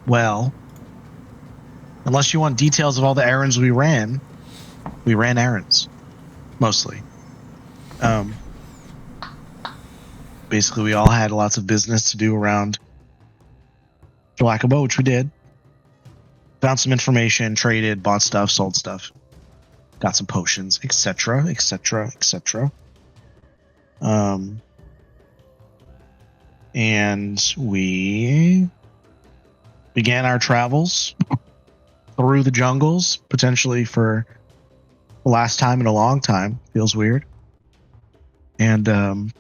Well, unless you want details of all the errands we ran errands, mostly. Basically, we all had lots of business to do around Jalakabo, which we did. Found some information, traded, bought stuff, sold stuff, got some potions, etc., etc., etc. And we began our travels through the jungles, potentially for the last time in a long time. Feels weird. And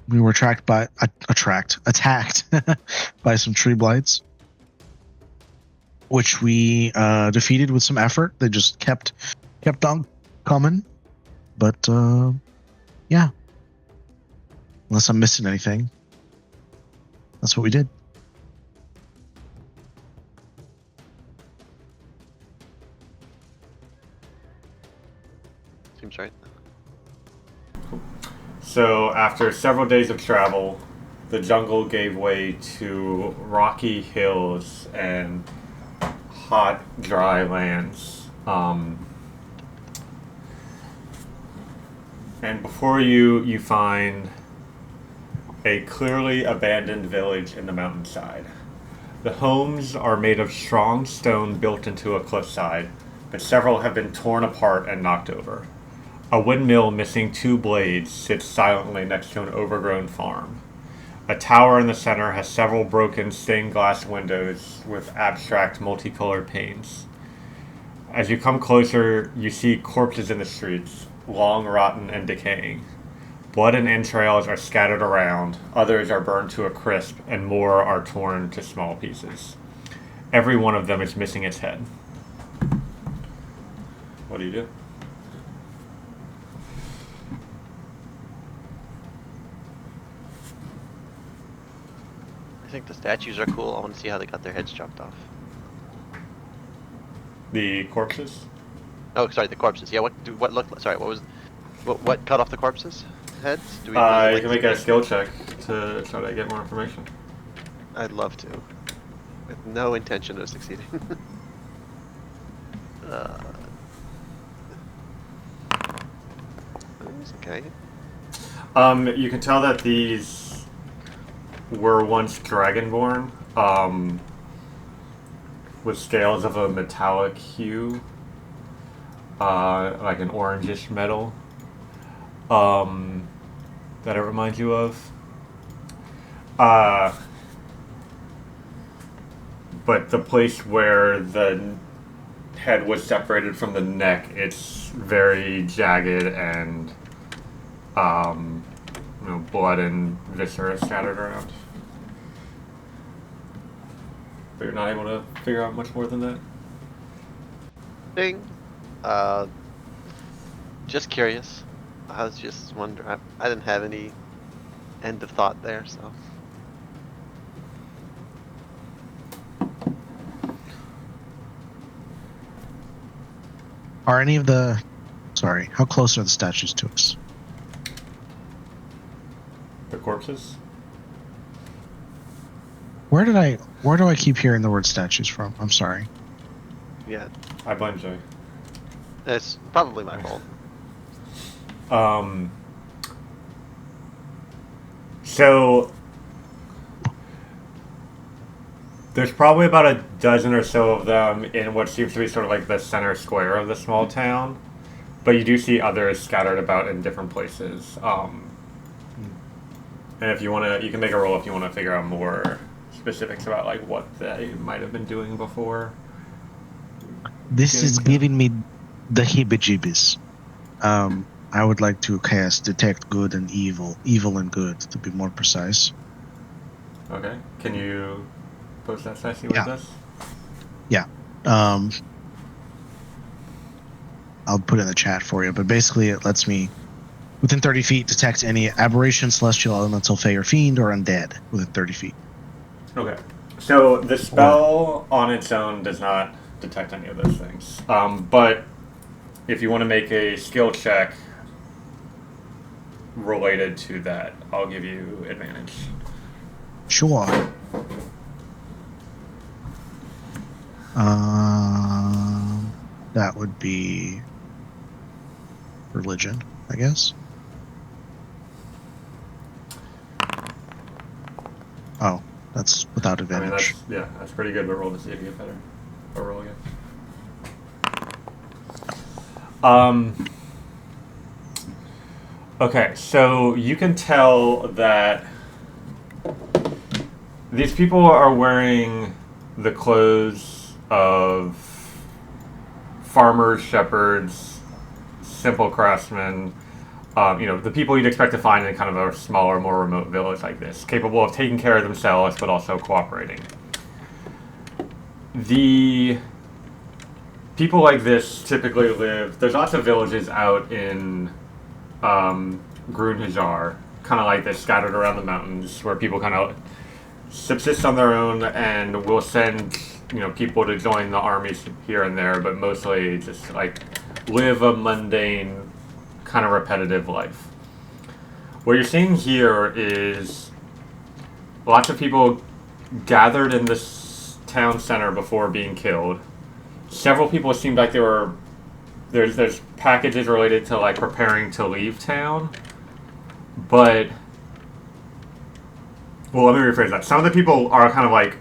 we were attacked by some tree blights, which we defeated with some effort. They just kept on coming. But yeah, unless I'm missing anything, that's what we did. Seems right. So after several days of travel, the jungle gave way to rocky hills and hot, dry lands. And before you find a clearly abandoned village in the mountainside. The homes are made of strong stone built into a cliffside, but several have been torn apart and knocked over. A windmill missing 2 blades sits silently next to an overgrown farm. A tower in the center has several broken stained glass windows with abstract multicolored panes. As you come closer, you see corpses in the streets, long, rotten, and decaying. Blood and entrails are scattered around, others are burned to a crisp, and more are torn to small pieces. Every one of them is missing its head. What do you do? I think the statues are cool. I want to see how they got their heads chopped off. The corpses? Oh, sorry, the corpses. Yeah, what looked? Sorry, what cut off the corpses' heads? Do we? You can make a skill check to try to get more information. I'd love to, with no intention of succeeding. Okay. You can tell that these were once dragonborn, with scales of a metallic hue, like an orangish metal, that it reminds you of. But the place where the head was separated from the neck, it's very jagged and, blood and viscera scattered around. But you're not able to figure out much more than that? Ding. Just curious. I was just wondering. I didn't have any end of thought there, so. Are any of the... Sorry, how close are the statues to us? The corpses? Where do I keep hearing the word statues from? I'm sorry. Yeah. I blame Jay. It's probably my fault. So there's probably about a dozen or so of them in what seems to be sort of like the center square of the small town, but you do see others scattered about in different places. And if you want to, you can make a roll if you want to figure out more specifics about like what they might have been doing before. This is giving me the heebie-jeebies. I would like to cast Detect Good and Evil and Good, to be more precise. Okay. Can you post that session with us? Yeah. I'll put it in the chat for you, but basically it lets me, within 30 feet, detect any aberration, celestial, elemental, fey, or fiend, or undead within 30 feet. Okay. So the spell on its own does not detect any of those things. But if you want to make a skill check related to that, I'll give you advantage. Sure. That would be religion, I guess. Oh, that's without I mean, advantage. that's pretty good, but roll to see if you get better. Or roll again. Okay, so you can tell that these people are wearing the clothes of farmers, shepherds, simple craftsmen, the people you'd expect to find in kind of a smaller, more remote village like this, capable of taking care of themselves but also cooperating. The people like this typically live. There's lots of villages out in Grunhajar, kind of like this, scattered around the mountains, where people kind of subsist on their own and will send people to join the armies here and there, but mostly just like live a mundane, kind of repetitive life. What you're seeing here is lots of people gathered in this town center before being killed. Several people seemed like they were there's packages related to like preparing to leave town, but well, let me rephrase that. Some of the people are kind of like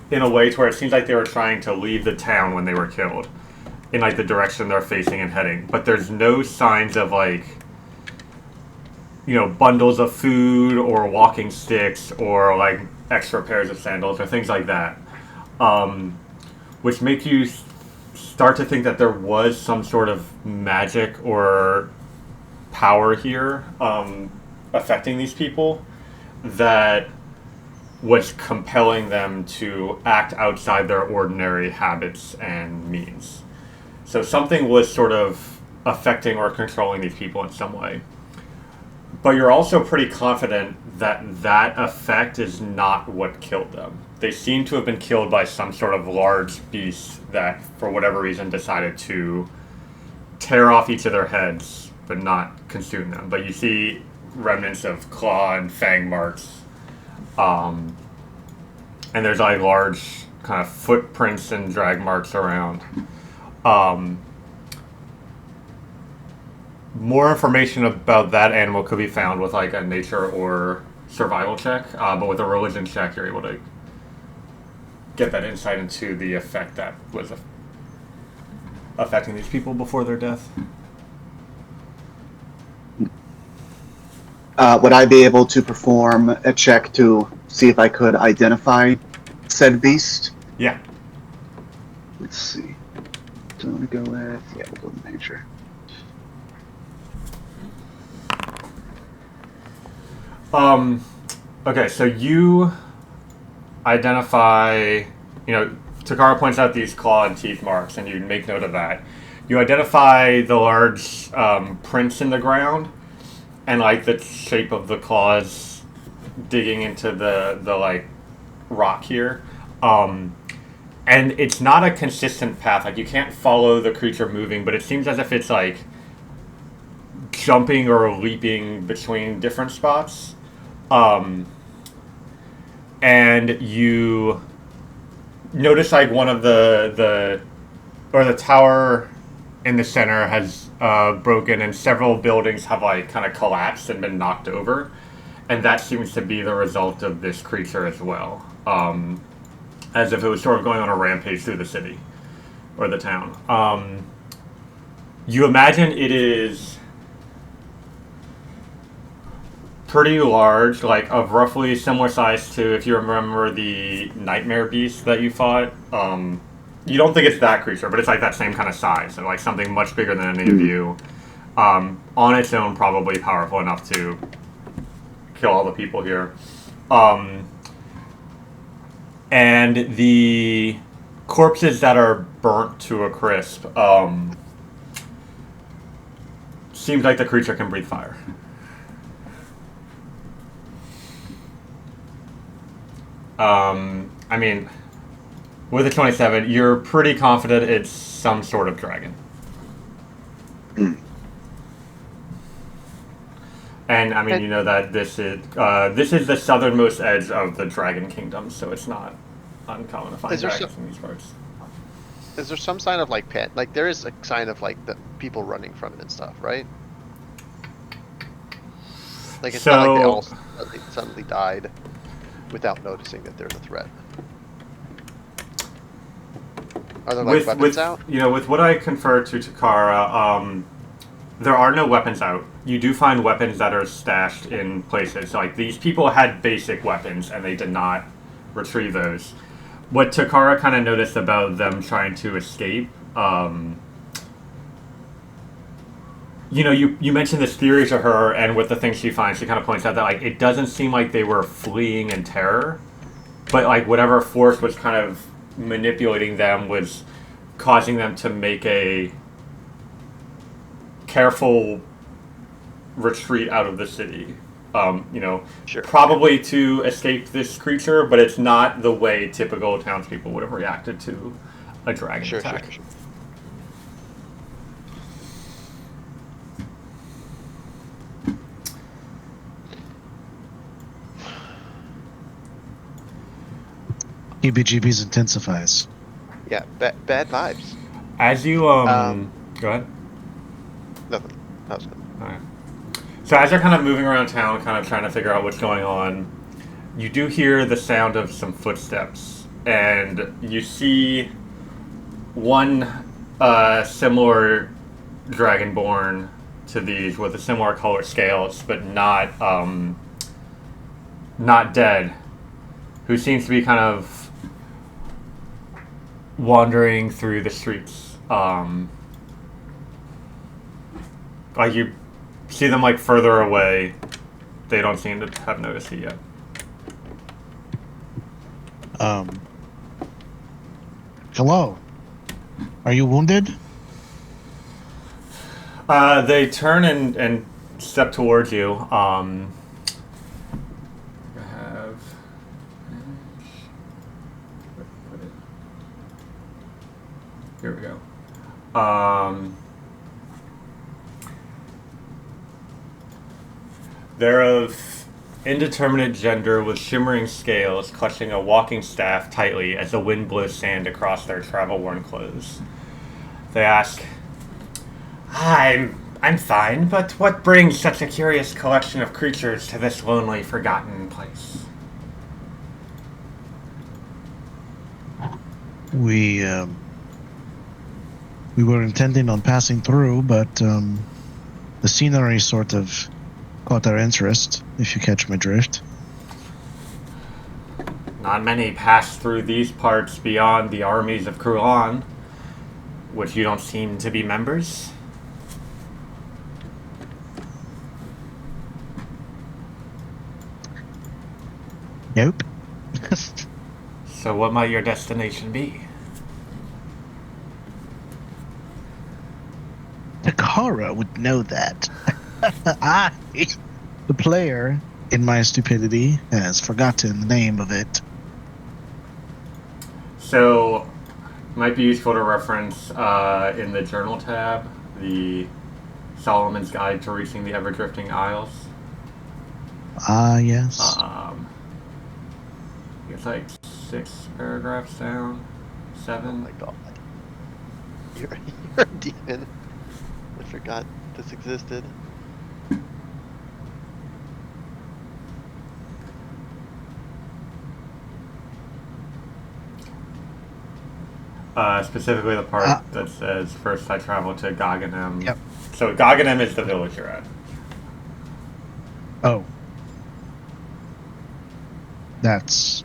in a way to where it seems like they were trying to leave the town when they were killed, in like the direction they're facing and heading. But there's no signs of like bundles of food or walking sticks or like extra pairs of sandals or things like that, which make you start to think that there was some sort of magic or power here affecting these people that was compelling them to act outside their ordinary habits and means. So something was sort of affecting or controlling these people in some way. But you're also pretty confident that that effect is not what killed them. They seem to have been killed by some sort of large beast that, for whatever reason, decided to tear off each of their heads, but not consume them. But you see remnants of claw and fang marks. And there's like large kind of footprints and drag marks around. More information about that animal could be found with like a nature or survival check, but with a religion check, you're able to get that insight into the effect that was affecting these people before their death. Would I be able to perform a check to see if I could identify said beast? Yeah. Let's see. Do I want to go with... Yeah, we'll go with nature. Okay, so you identify, Takara points out these claw and teeth marks, and you make note of that. You identify the large prints in the ground, and like the shape of the claws digging into the like rock here. And it's not a consistent path. Like you can't follow the creature moving, but it seems as if it's like jumping or leaping between different spots. And you notice like one of the tower in the center has broken, and several buildings have like kind of collapsed and been knocked over, and that seems to be the result of this creature as well, as if it was sort of going on a rampage through the city or the town. You imagine it is pretty large, like of roughly similar size to, if you remember, the nightmare beast that you fought. You don't think it's that creature, but it's like that same kind of size, so like something much bigger than any of you. On its own, probably powerful enough to kill all the people here. And the corpses that are burnt to a crisp, seems like the creature can breathe fire. I mean, with a 27, you're pretty confident it's some sort of dragon. And I mean, you know that this is the southernmost edge of the Dragon Kingdom, so it's not uncommon to find dragons in these parts. Is there some sign of like pet? Like there is a sign of like the people running from it and stuff, right? Like it's not like they all suddenly died without noticing that there's a threat. Are there like weapons out? with what I conferred to Takara, there are no weapons out. You do find weapons that are stashed in places. Like these people had basic weapons and they did not retrieve those. What Takara kind of noticed about them trying to escape, you mentioned this theory to her, and with the things she finds, she kind of points out that like it doesn't seem like they were fleeing in terror, but like whatever force was kind of manipulating them was causing them to make a careful retreat out of the city. Sure. Probably to escape this creature, but it's not the way typical townspeople would have reacted to a dragon attack. Sure. EBGB's intensifies. Yeah, bad vibes. As you go ahead. Nothing. That was good. All right. So as you're kind of moving around town, kind of trying to figure out what's going on, you do hear the sound of some footsteps, and you see one similar dragonborn to these with a similar color scales, but not dead, who seems to be kind of wandering through the streets. Like you see them like further away. They don't seem to have noticed it yet. Hello. Are you wounded? They turn and step towards you. Here we go. They're of indeterminate gender with shimmering scales, clutching a walking staff tightly as the wind blows sand across their travel-worn clothes. They ask, I'm fine, but what brings such a curious collection of creatures to this lonely, forgotten place? We were intending on passing through, but the scenery sort of caught our interest, if you catch my drift. Not many pass through these parts beyond the armies of Krulan, which you don't seem to be members. Nope. So what might your destination be? Takara would know that. I, the player, in my stupidity, has forgotten the name of it. So, might be useful to reference in the journal tab, the Solomon's Guide to Reaching the Ever-Drifting Isles. Ah, yes. It's like 6 paragraphs down, 7. Oh my god. You're a demon. I forgot this existed. Specifically the part that says, first I travel to Gaganem. Yep. So Gaganem is the village you're at. Oh. That's...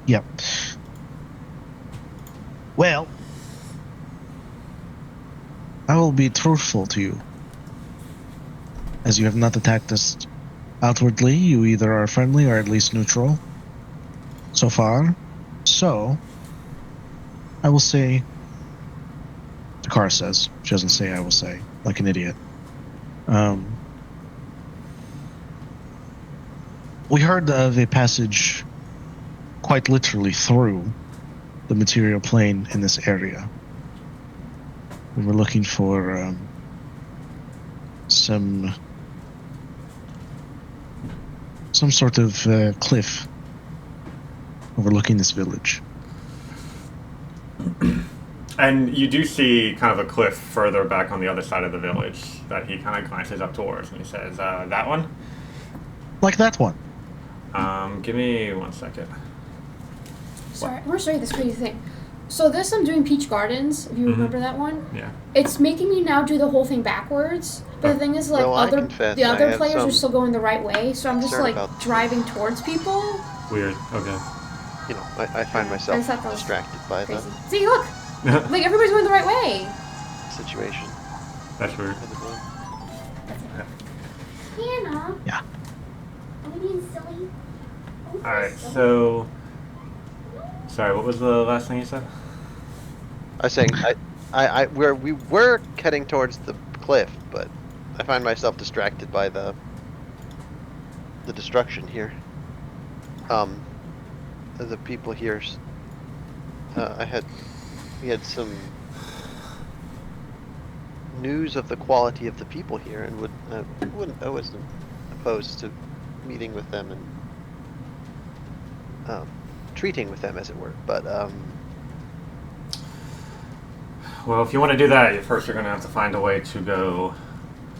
Yep. Well, I will be truthful to you. As you have not attacked us outwardly, you either are friendly or at least neutral. So far. So, I will say... Takara says. She doesn't say I will say. Like an idiot. We heard of a passage quite literally through the material plane in this area. We were looking for some sort of cliff overlooking this village. And you do see kind of a cliff further back on the other side of the village that he kind of glances up towards, and he says, "That one." Like that one. Give me 1 second. Sorry, I want to show you this crazy thing. So this I'm doing Peach Gardens, if you remember that one. Yeah. It's making me now do the whole thing backwards. But the thing is, like, Well, I confess the I other have players some are still going the right way, so I'm just, concern like, about- driving towards people. Weird. Okay. You know, I find I myself just thought that was distracted by Crazy. the See, look! Like, everybody's going the right way! situation. That's weird. Hannah! Yeah. Are we being silly? All right. So, sorry. What was the last thing you said? I was saying, we were heading towards the cliff, but I find myself distracted by the destruction here. The people here. We had some news of the quality of the people here, and I wasn't opposed to meeting with them and treating with them, as it were. But Well, if you want to do that, first you're going to have to find a way to go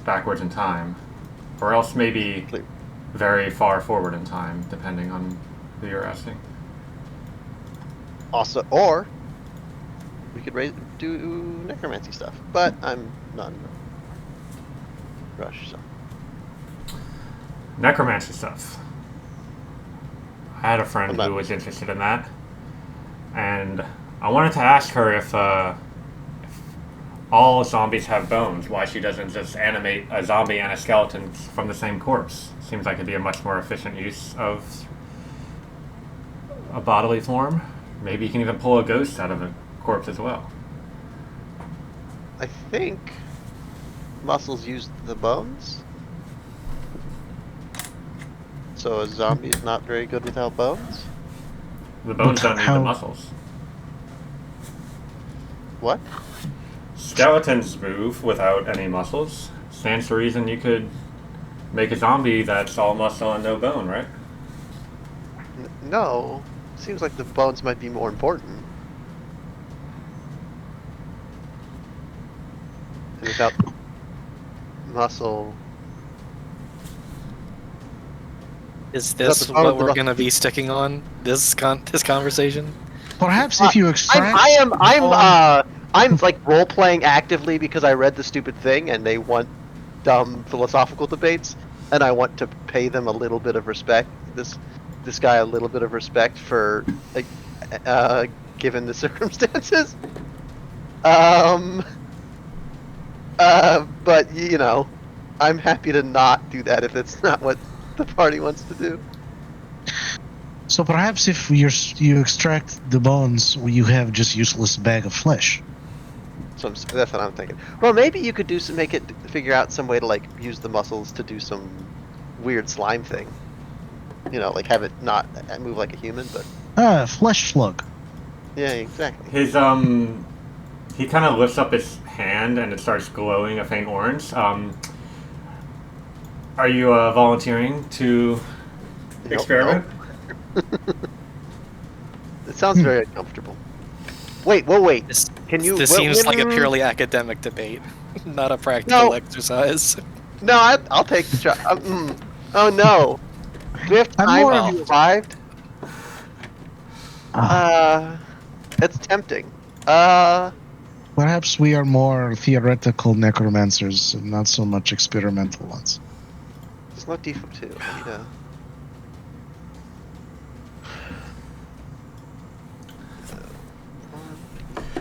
backwards in time, or else maybe very far forward in time, depending on who you're asking. also, or we could do necromancy stuff, but I'm not in a rush, so. Necromancy stuff. I had a friend I'm not- who was interested in that, and I wanted to ask her if all zombies have bones, why she doesn't just animate a zombie and a skeleton from the same corpse. Seems like it'd be a much more efficient use of a bodily form. Maybe you can even pull a ghost out of a corpse as well. I think muscles use the bones. So a zombie is not very good without bones? The bones don't need the How- muscles. What? Skeletons move without any muscles. Stands to reason you could make a zombie that's all muscle and no bone, right? No. Seems like the bones might be more important. And without muscle... Is That's this the part what of the- we're going to be sticking on? This conversation? Perhaps if you extract. I'm like role playing actively because I read the stupid thing and they want dumb philosophical debates, and I want to pay them a little bit of respect. This guy a little bit of respect for, given the circumstances. But you know, I'm happy to not do that if it's not what the party wants to do. So perhaps if you extract the bones, you have just useless bag of flesh. So that's what I'm thinking. Well, maybe you could figure out some way to like use the muscles to do some weird slime thing. You know, like have it not move like a human, but Flesh slug. yeah, exactly. His he kind of lifts up his hand and it starts glowing a faint orange. Are you volunteering to Nope, experiment? It sounds very uncomfortable. Wait, wait. This, Can you? this well, seems like a mm, purely academic debate, not a practical exercise. No, I'll take the try. Oh no. Do we have I'm time? more Have you arrived? It's tempting. Perhaps we are more theoretical necromancers and not so much experimental ones. It's not default 2. I need a...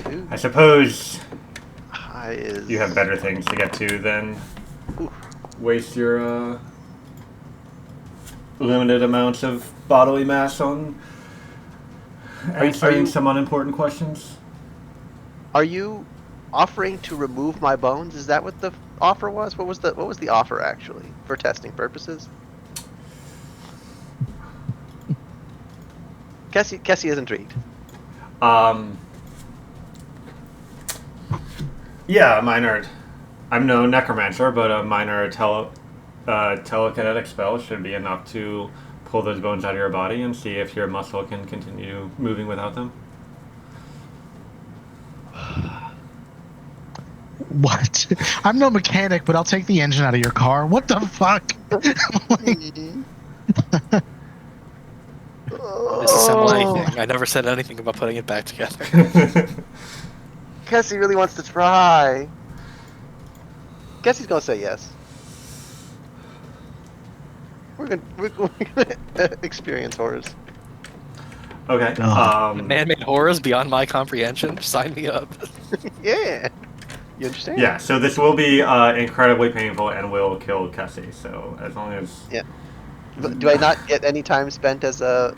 Two. I suppose High is... you have better things to get to than Ooh. waste your limited amounts of bodily mass on answering you- some unimportant questions. Are you offering to remove my bones? Is that what the offer was? What was the offer actually for testing purposes? Kessie is intrigued. Yeah, a minor. I'm no necromancer, but a minor telekinetic spell should be enough to pull those bones out of your body and see if your muscle can continue moving without them. What? I'm no mechanic, but I'll take the engine out of your car. What the fuck? Disassemble Oh, anything. I never said anything about putting it back together. Cassie really wants to try. Guess he's gonna say yes. We're gonna experience horrors. Okay. Oh. Man-made horrors beyond my comprehension. Sign me up. Yeah. You understand? Yeah, so this will be incredibly painful and will kill Cassie, so as long as... Yeah. But do I not get any time spent as a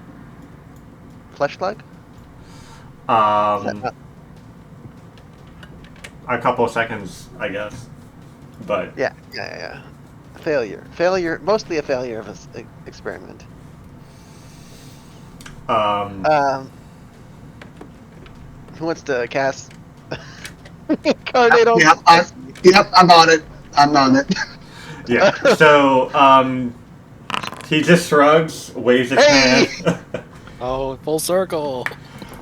flesh slug? Is that not- A couple of seconds, I guess. But... Yeah. Failure. Mostly a failure of an experiment. Who wants to cast? Incarnate on Yep, I'm on it. I'm on it. Yeah, so, he just shrugs, waves his Hey! hand... Oh, full circle.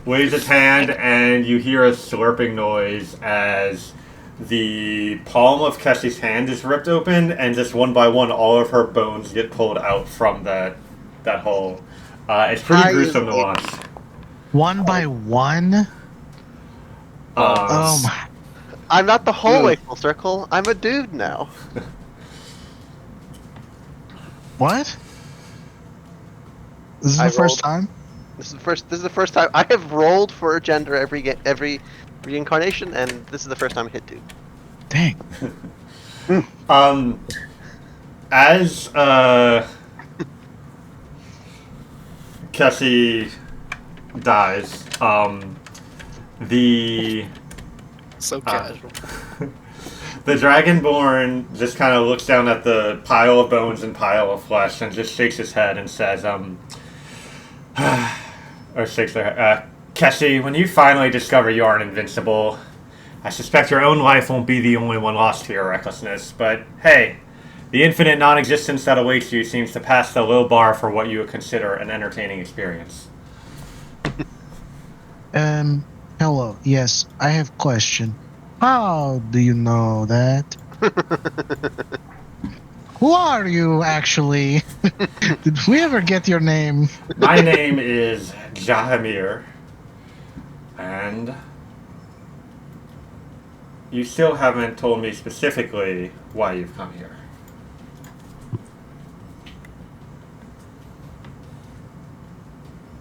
waves his hand, and you hear a slurping noise as the palm of Kessie's hand is ripped open, and just one by one, all of her bones get pulled out from that hole. It's pretty gruesome to watch. One by one? Oh my. I'm not the whole way full circle. I'm a dude now. What? This is the first time? This is the first time I have rolled for a gender every reincarnation, and this is the first time I hit dude. Dang. As Cassie dies, the So casual. the Dragonborn just kind of looks down at the pile of bones and pile of flesh and just shakes his head and says, or shakes their head, Cassie, when you finally discover you aren't invincible, I suspect your own life won't be the only one lost to your recklessness, but hey, the infinite non-existence that awaits you seems to pass the low bar for what you would consider an entertaining experience. Hello. Yes, I have a question. How do you know that? Who are you, actually? Did we ever get your name? My name is Jahamir, and you still haven't told me specifically why you've come here.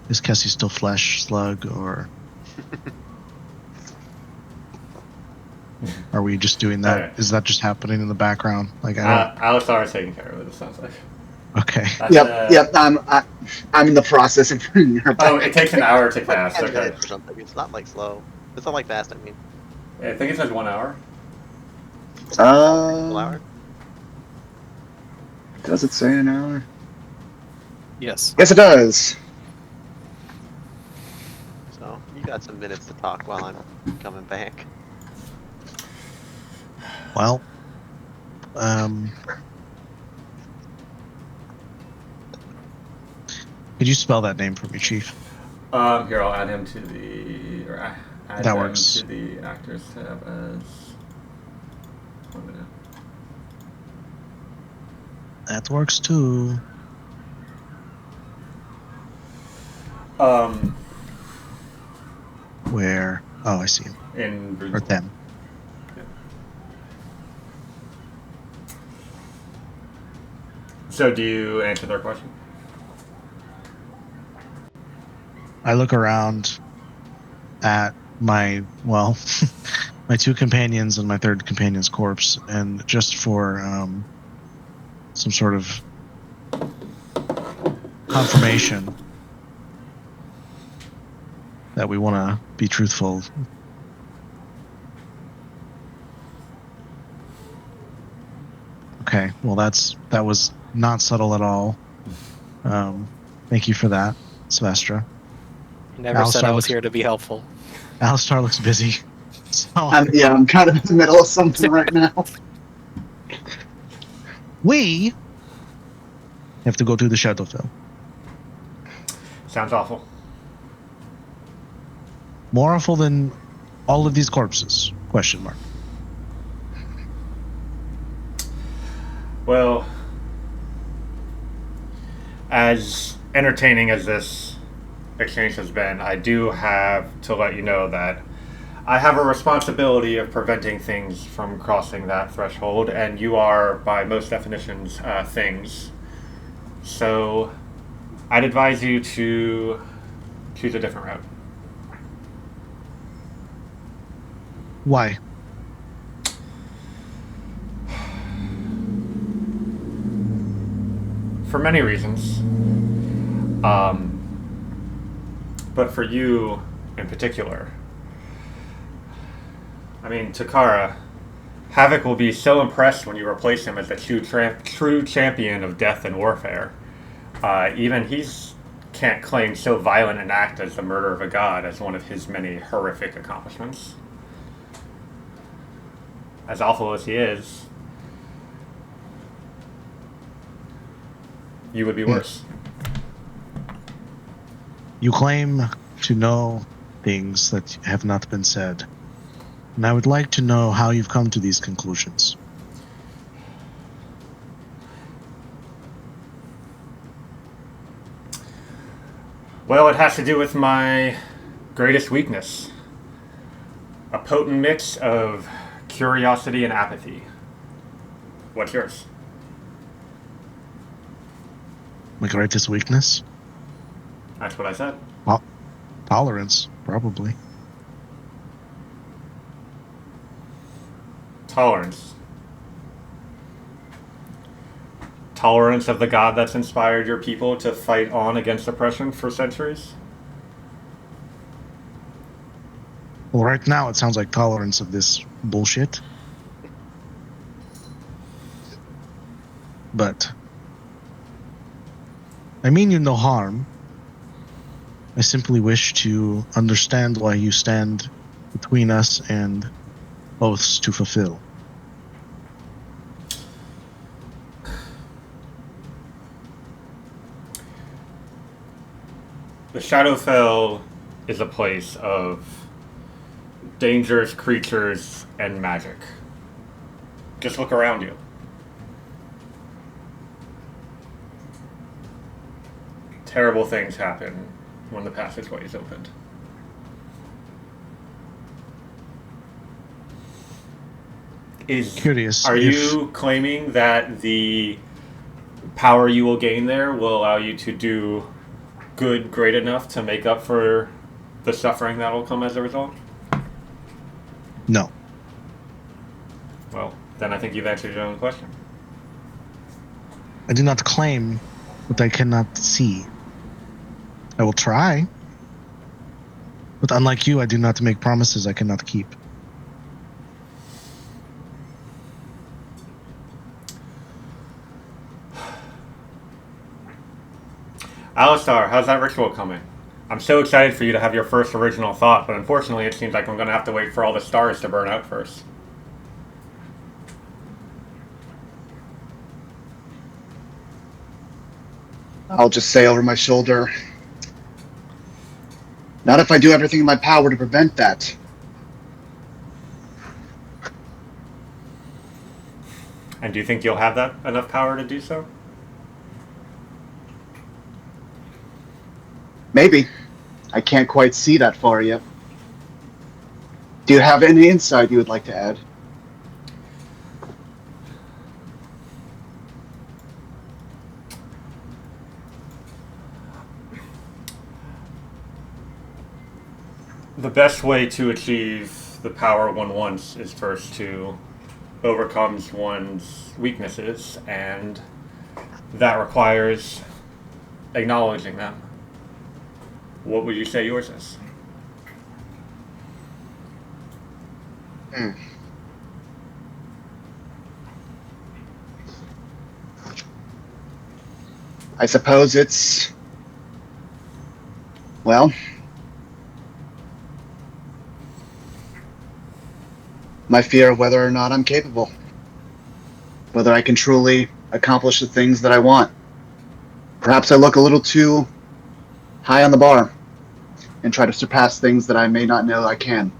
Is Cassie still flesh slug, or are we just doing that? Okay. Is that just happening in the background? Like Alistar is taking care of it, it sounds like. Okay. That's, Yep. I'm in the process of bringing her back. Oh, it takes an hour to It's like cast. 10 Okay. minutes or something. It's not like slow. It's not like fast. I mean, I think it says 1 hour. full hour. Does it say an hour? Yes. Yes, it does. So you got some minutes to talk while I'm coming back. Well, could you spell that name for me, Chief? Here, I'll add him to the... Or add That them works. to the actors tab as... 1 minute. That works too. Where? Oh, I see him. In Or them. So do you answer their question? I look around at my my two companions and my third companion's corpse, and just for some sort of confirmation that we want to be truthful. Okay, well that was not subtle at all. Thank you for that, Silvestra. Never said I Alistar was here to be helpful. Alistar looks busy. So I'm kind of in the middle of something right now. we have to go to the Shadowfell. Sounds awful. More awful than all of these corpses? Question mark. Well, as entertaining as this exchange has been, I do have to let you know that I have a responsibility of preventing things from crossing that threshold, and you are, by most definitions, things. So, I'd advise you to choose a different route. Why? For many reasons. But for you in particular, I mean, Takara, Havoc will be so impressed when you replace him as the true champion of death and warfare. Even he's can't claim so violent an act as the murder of a god as one of his many horrific accomplishments. As awful as he is, you would be worse. You claim to know things that have not been said, and I would like to know how you've come to these conclusions. Well, it has to do with my greatest weakness. A potent mix of curiosity and apathy. What's yours? My greatest weakness? That's what I said. Tolerance, probably. Tolerance. Tolerance of the god that's inspired your people to fight on against oppression for centuries? Well, right now it sounds like tolerance of this bullshit. But I mean you no harm. I simply wish to understand why you stand between us and oaths to fulfill. The Shadowfell is a place of dangerous creatures and magic. Just look around you. Terrible things happen when the passageway is opened. Curious. Are you claiming that the power you will gain there will allow you to do good great enough to make up for the suffering that will come as a result? No. Well, then I think you've answered your own question. I do not claim what I cannot see. I will try. But unlike you, I do not make promises I cannot keep. Alistar, how's that ritual coming? I'm so excited for you to have your first original thought, but unfortunately it seems like I'm going to have to wait for all the stars to burn out first. I'll just say over my shoulder, not if I do everything in my power to prevent that. And do you think you'll have that enough power to do so? Maybe. I can't quite see that far yet. Do you have any insight you would like to add? The best way to achieve the power one wants is first to overcome one's weaknesses, and that requires acknowledging them. What would you say yours is? I suppose it's, well, my fear of whether or not I'm capable. Whether I can truly accomplish the things that I want. Perhaps I look a little too high on the bar and try to surpass things that I may not know I can.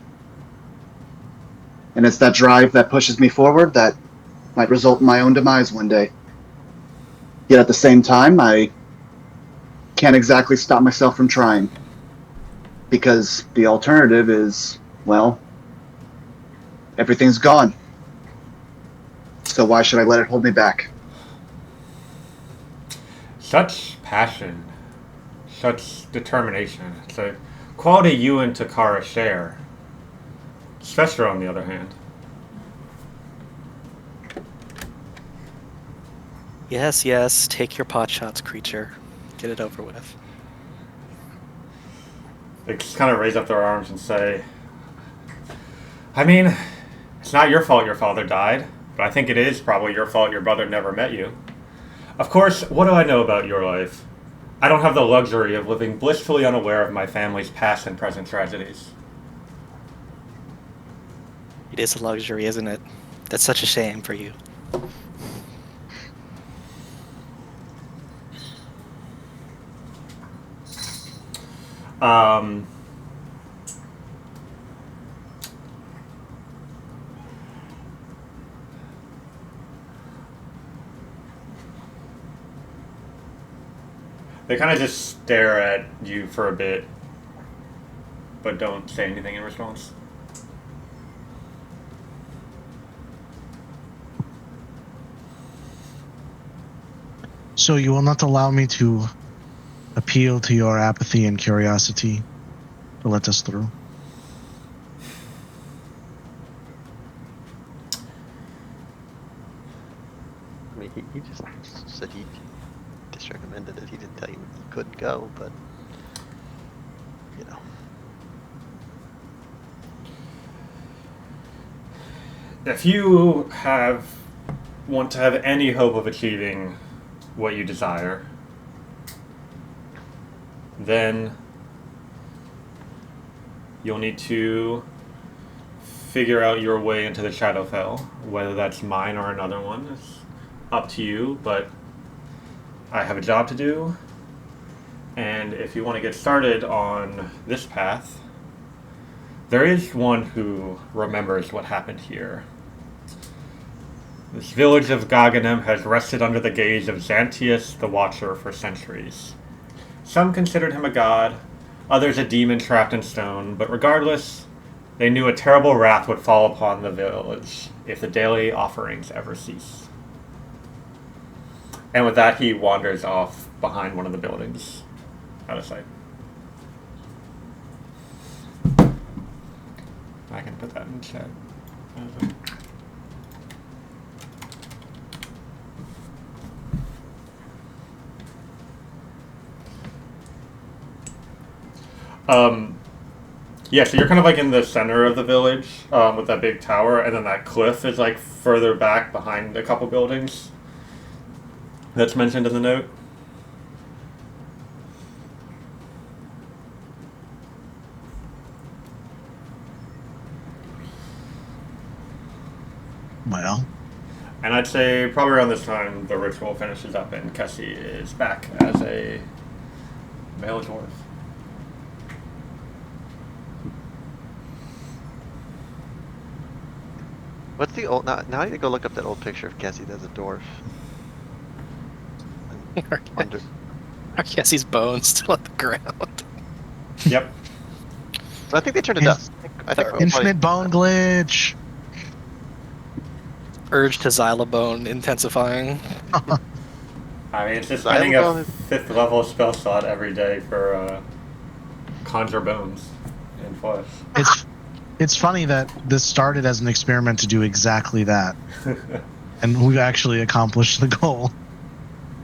And it's that drive that pushes me forward that might result in my own demise one day. Yet at the same time, I can't exactly stop myself from trying. Because the alternative is, well, everything's gone. So why should I let it hold me back? Such passion, such determination. It's a quality you and Takara share. Svestra, on the other hand. Yes, yes, take your pot shots, creature. Get it over with. They just kind of raise up their arms and say, I mean, it's not your fault your father died, but I think it is probably your fault your brother never met you. Of course, what do I know about your life? I don't have the luxury of living blissfully unaware of my family's past and present tragedies. It is a luxury, isn't it? That's such a shame for you. They kind of just stare at you for a bit, but don't say anything in response. So you will not allow me to appeal to your apathy and curiosity to let us through? I mean, he just said he just recommended it. He didn't tell you you couldn't go, but you know. If you want to have any hope of achieving what you desire, then you'll need to figure out your way into the Shadowfell. Whether that's mine or another one is up to you, but I have a job to do, and if you want to get started on this path, there is one who remembers what happened here. This village of Gaganem has rested under the gaze of Xantius the Watcher for centuries. Some considered him a god, others a demon trapped in stone, but regardless, they knew a terrible wrath would fall upon the village if the daily offerings ever cease. And with that, he wanders off behind one of the buildings, out of sight. I can put that in chat. Yeah, so you're kind of like in the center of the village with that big tower, and then that cliff is like further back behind a couple buildings that's mentioned in the note. Well, And I'd say probably around this time the ritual finishes up and Kessie is back as a male dwarf. What's the old? Now I need to go look up that old picture of Cassie as a dwarf. Under. Are Kessie's bones still at the ground? Yep. I think they turned to dust. I think infinite bone glitch. Urge to Xylobone intensifying. I mean, it's just Xylobone spending a is- 5th level spell slot every day for conjure bones in flesh. It's funny that this started as an experiment to do exactly that, and we've actually accomplished the goal.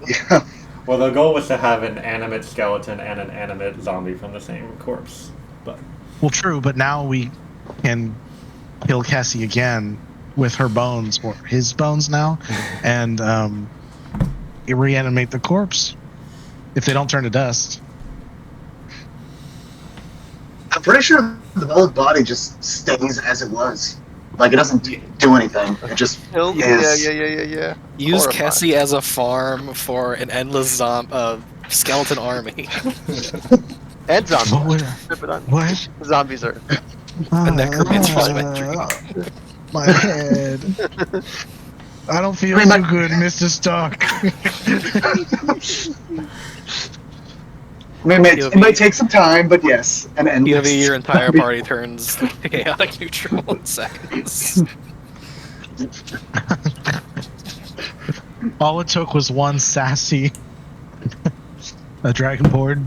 Yeah. Well, the goal was to have an animate skeleton and an animate zombie from the same corpse. But Well, true, but now we can kill Cassie again with her bones, or his bones now, and reanimate the corpse if they don't turn to dust. I'm pretty sure the old body just stays as it was. Like, it doesn't do anything. It just Yeah, is. yeah. Use Horrifying. Cassie as a farm for an endless skeleton army. And zombies. What would- Flip it on. What? Zombies are. necromancer's imagery. My head. I don't feel Pretty too much- good, Mr. Stark. I mean, it might take some time, but yes, an endless. POV, your entire party turns chaotic neutral in seconds. All it took was one sassy, a dragonborn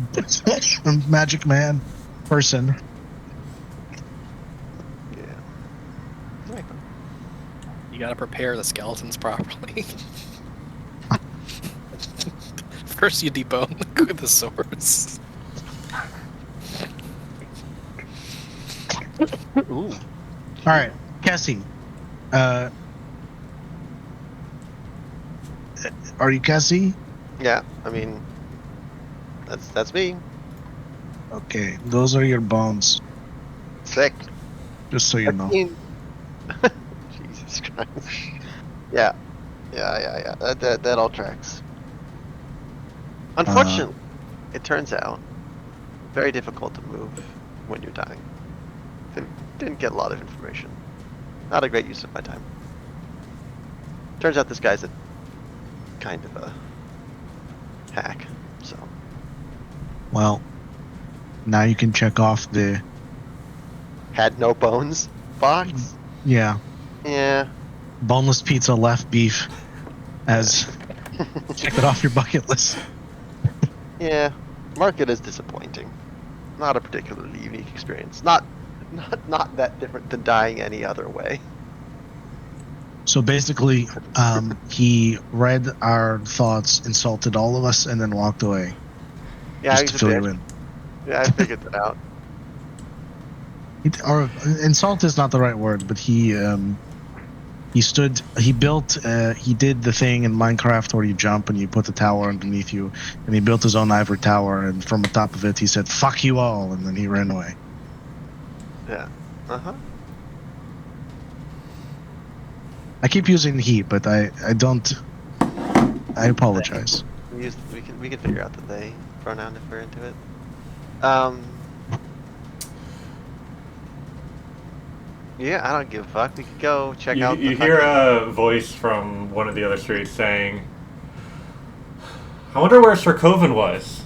magic man person. Yeah. You gotta prepare the skeletons properly. First, you debone with the swords. Ooh. All right, Cassie. Are you Cassie? Yeah, I mean, that's me. Okay, those are your bones. Sick. Just so you know. Jesus Christ. Yeah. That all tracks. Unfortunately, it turns out very difficult to move when you're dying. Didn't get a lot of information. Not a great use of my time. Turns out this guy's a kind of a hack. So Well, now you can check off the had no bones box. yeah Yeah. boneless pizza left beef as check it off your bucket list. Yeah. Market is disappointing. Not a particularly unique experience. Not that different than dying any other way. So basically, he read our thoughts, insulted all of us, and then walked away. Yeah, Just to he's a fill you bitch. in. Yeah, I figured that out. Or insult is not the right word, but he built, he did the thing in Minecraft where you jump and you put the tower underneath you, and he built his own ivory tower, and from the top of it he said, "Fuck you all," and then he ran away. Yeah. Uh-huh. I keep using he, but I don't. I apologize. We can figure out the they pronoun if we're into it. Yeah, I don't give a fuck. We could go check out the You hear fucking- a voice from one of the other streets saying, I wonder where Sir Coven was.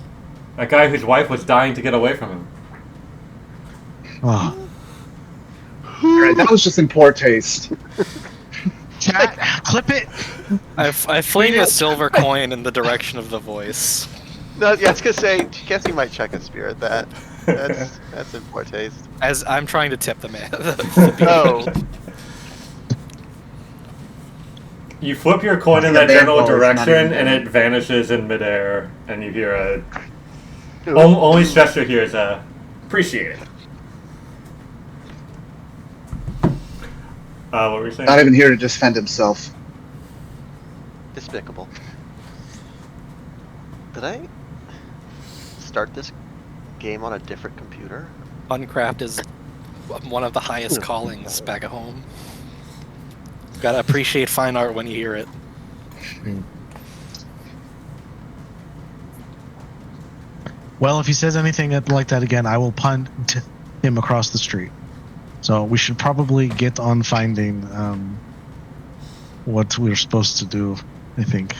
That guy whose wife was dying to get away from him. Oh. Alright, that was just in poor taste. Chat, clip it. I fling a silver coin in the direction of the voice. No, yeah, I was gonna say, guess you might check a spirit that. That's in poor taste. As I'm trying to tip the man. Oh. You flip your coin in The that general manhole is not direction, even and there. it vanishes in midair, and you hear a... Only gesture here is appreciate it. What were you saying? Not even here to defend himself. Despicable. Did I start this game on a different computer? Uncraft is one of the highest callings back at home. Gotta appreciate fine art when you hear it. Well, if he says anything like that again, I will punt him across the street. So we should probably get on finding what we're supposed to do, I think.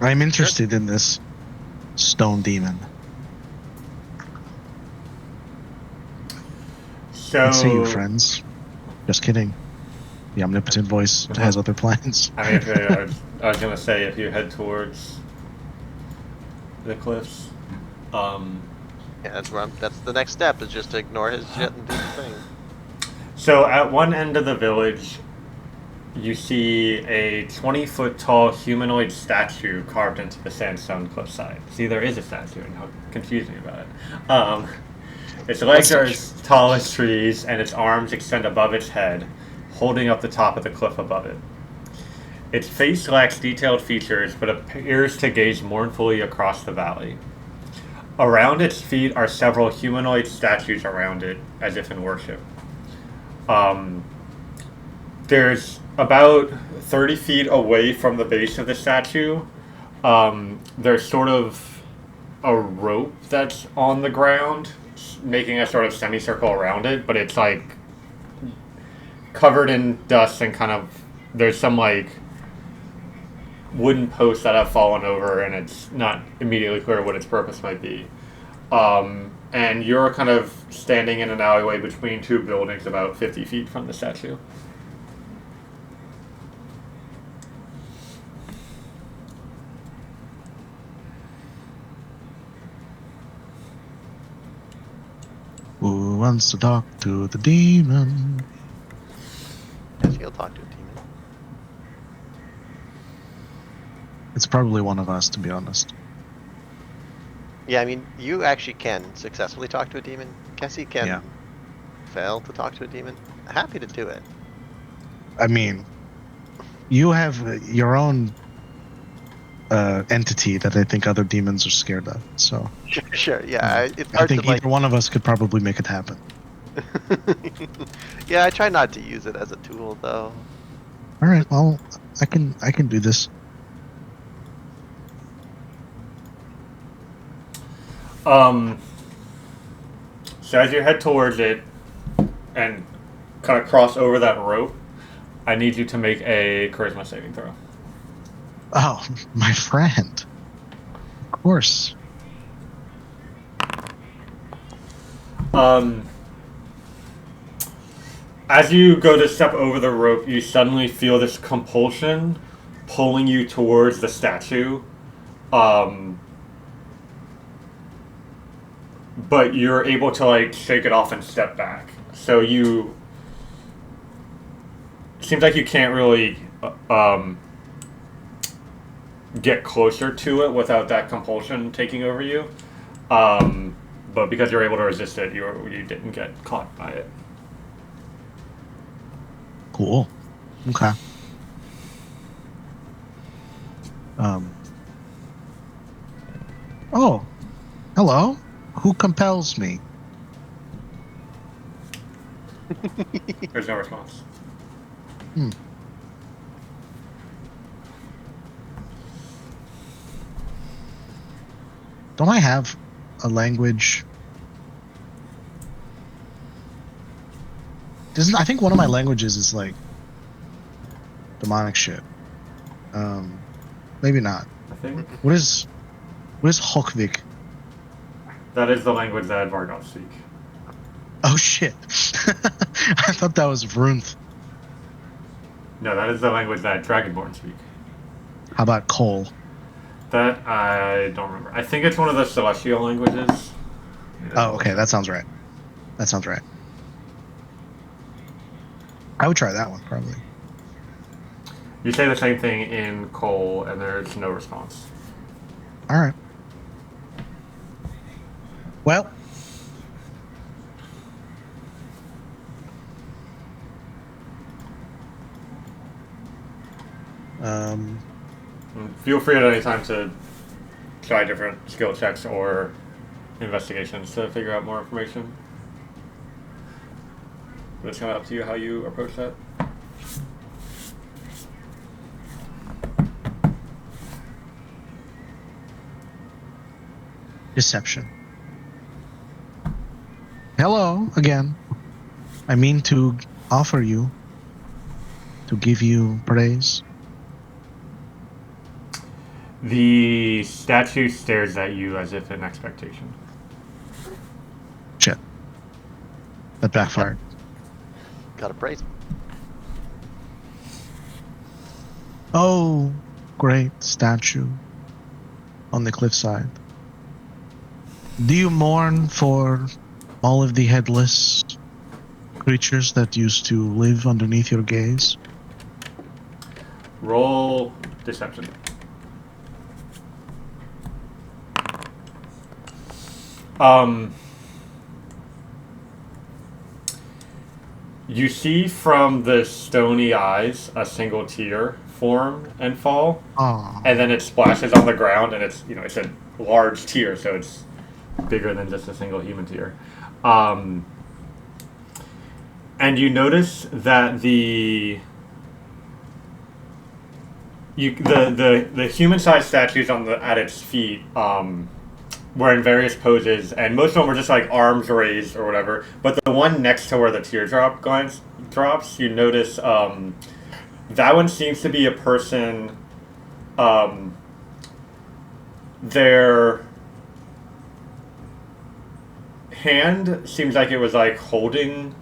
I'm interested in this stone demon. So, Let's see you, friends. Just kidding. The omnipotent voice has other plans. I mean, I was gonna say, if you head towards the cliffs, Yeah, that's the next step, is just to ignore his shit and do the thing. So at one end of the village, you see a 20-foot tall humanoid statue carved into the sandstone cliffside. See, there is a statue, and how confusing about it. Its legs are as tall as trees, and its arms extend above its head, holding up the top of the cliff above it. Its face lacks detailed features, but appears to gaze mournfully across the valley. Around its feet are several humanoid statues around it, as if in worship. There's about 30 feet away from the base of the statue, there's sort of a rope that's on the ground, making a sort of semicircle around it, but it's like covered in dust and kind of there's some like wooden posts that have fallen over, and it's not immediately clear what its purpose might be. And you're kind of standing in an alleyway between two buildings about 50 feet from the statue. Who wants to talk to the demon? Yes, he'll talk to a demon. It's probably one of us, to be honest. Yeah, I mean, you actually can successfully talk to a demon. Cassie can Yeah. fail to talk to a demon. Happy to do it. I mean, you have your own entity that I think other demons are scared of. So Sure, yeah. It's I hard think to, like... either one of us could probably make it happen. Yeah, I try not to use it as a tool, though. All right, well, I can do this. So as you head towards it and kind of cross over that rope, I need you to make a charisma saving throw. Oh, my friend. Of course. As you go to step over the rope, you suddenly feel this compulsion pulling you towards the statue. But you're able to like shake it off and step back. So you seems like you can't really get closer to it without that compulsion taking over you. But because you're able to resist it, you didn't get caught by it. Cool. Okay. Oh, hello. Who compels me? There's no response. Don't I have a language? I think one of my languages is like demonic shit. Maybe not. I think What is Hokvik? that is the language that Vargoth speak. Oh shit! I thought that was Vrunth. No, that is the language that Dragonborn speak. How about Cole? That I don't remember. I think it's one of the celestial languages. Oh, okay, that sounds right. That sounds right. I would try that one probably. You say the same thing in Cole, and there's no response. All right. Well, Feel free at any time to try different skill checks or investigations to figure out more information. But it's kind of up to you how you approach that. deception. Hello again. I mean to offer you, to give you praise. The statue stares at you as if in expectation. Shit. That backfired. Gotta praise him. Oh, great statue on the cliffside. Do you mourn for all of the headless creatures that used to live underneath your gaze? Roll deception. You see from the stony eyes a single tear form and fall, Oh, and then it splashes on the ground, and it's it's a large tear, so it's bigger than just a single human tear. And you notice that the human-sized statues at its feet were in various poses, and most of them were just like arms raised or whatever. But the one next to where the teardrop drops, you notice that one seems to be a person. Their hand seems like it was like holding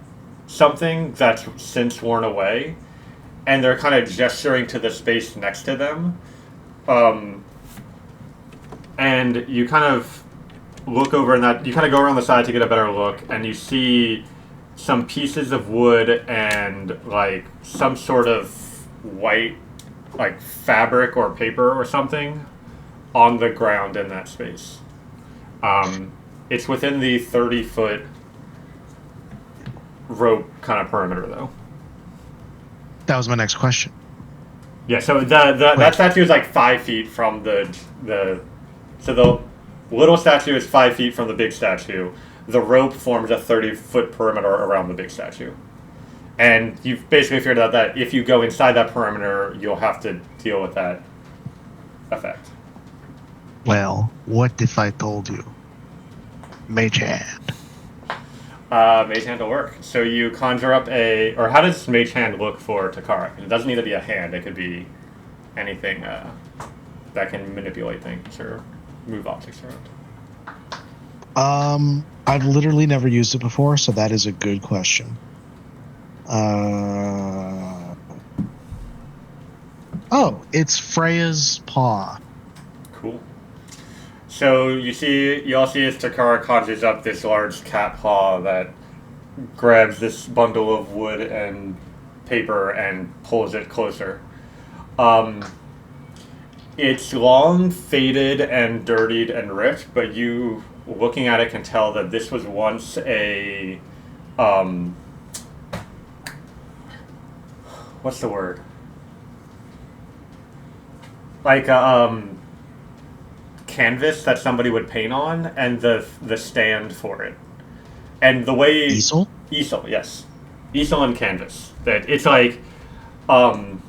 something that's since worn away, and they're kind of gesturing to the space next to them. And you kind of look over in that, you kind of go around the side to get a better look, and you see some pieces of wood and like some sort of white, like fabric or paper or something on the ground in that space. It's within the 30-foot rope kind of perimeter, though. That was my next question. Yeah, so that statue is like 5 feet from so the little statue is 5 feet from the big statue. The rope forms a 30-foot perimeter around the big statue. And you've basically figured out that if you go inside that perimeter, you'll have to deal with that effect. Well, what if I told you? Mage hand. Mage hand will work. So you conjure up or how does mage hand look for Takara? It doesn't need to be a hand. It could be anything that can manipulate things or move objects around. I've literally never used it before, so that is a good question. Oh, it's Freya's paw. Cool. So you all see as Takara conjures up this large cat paw that grabs this bundle of wood and paper and pulls it closer. It's long, faded, and dirtied and ripped, but you, looking at it, can tell that this was once a what's the word? Like canvas that somebody would paint on, and the stand for it, and the way Easel, yes, easel and canvas. That it's like, and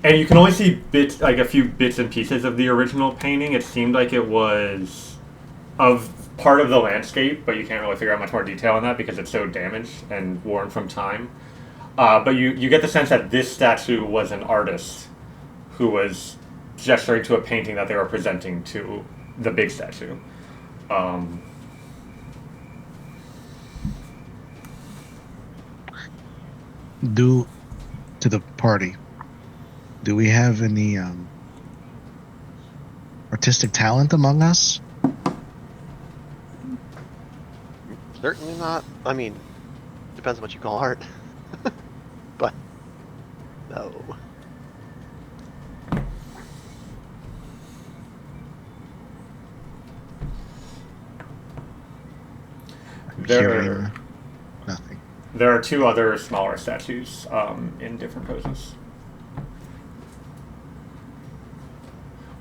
you can only see a few bits and pieces of the original painting. It seemed like it was of part of the landscape, but you can't really figure out much more detail on that because it's so damaged and worn from time. But you get the sense that this statue was an artist who was gesturing to a painting that they were presenting to the big statue. To the party, do we have any artistic talent among us? Certainly not. I mean, depends on what you call art. But no. Hearing nothing. There are two other smaller statues in different poses.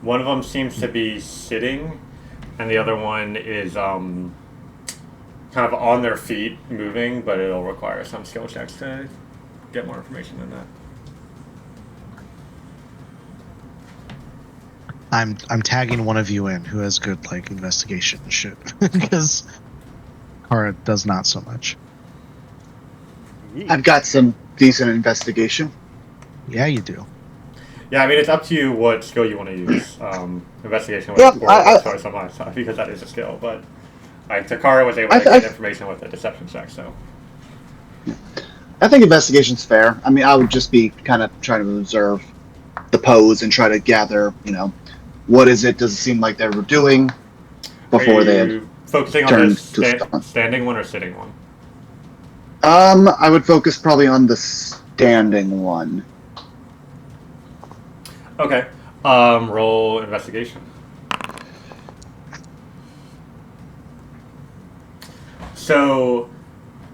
One of them seems to be sitting, and the other one is kind of on their feet, moving, but it'll require some skill checks to get more information than that. I'm tagging one of you in who has good like investigation and shit because Kara does not so much. I've got some decent investigation. Yeah, you do. Yeah, I mean, it's up to you what skill you want to use. Investigation was choice on my side because that is a skill, but like Takara was able to get information with a deception check, so. I think investigation's fair. I mean, I would just be kind of trying to observe the pose and try to gather, what is it? Does it seem like they were doing before they had focusing on the standing one or sitting one? I would focus probably on the standing one. Okay. Roll investigation. So,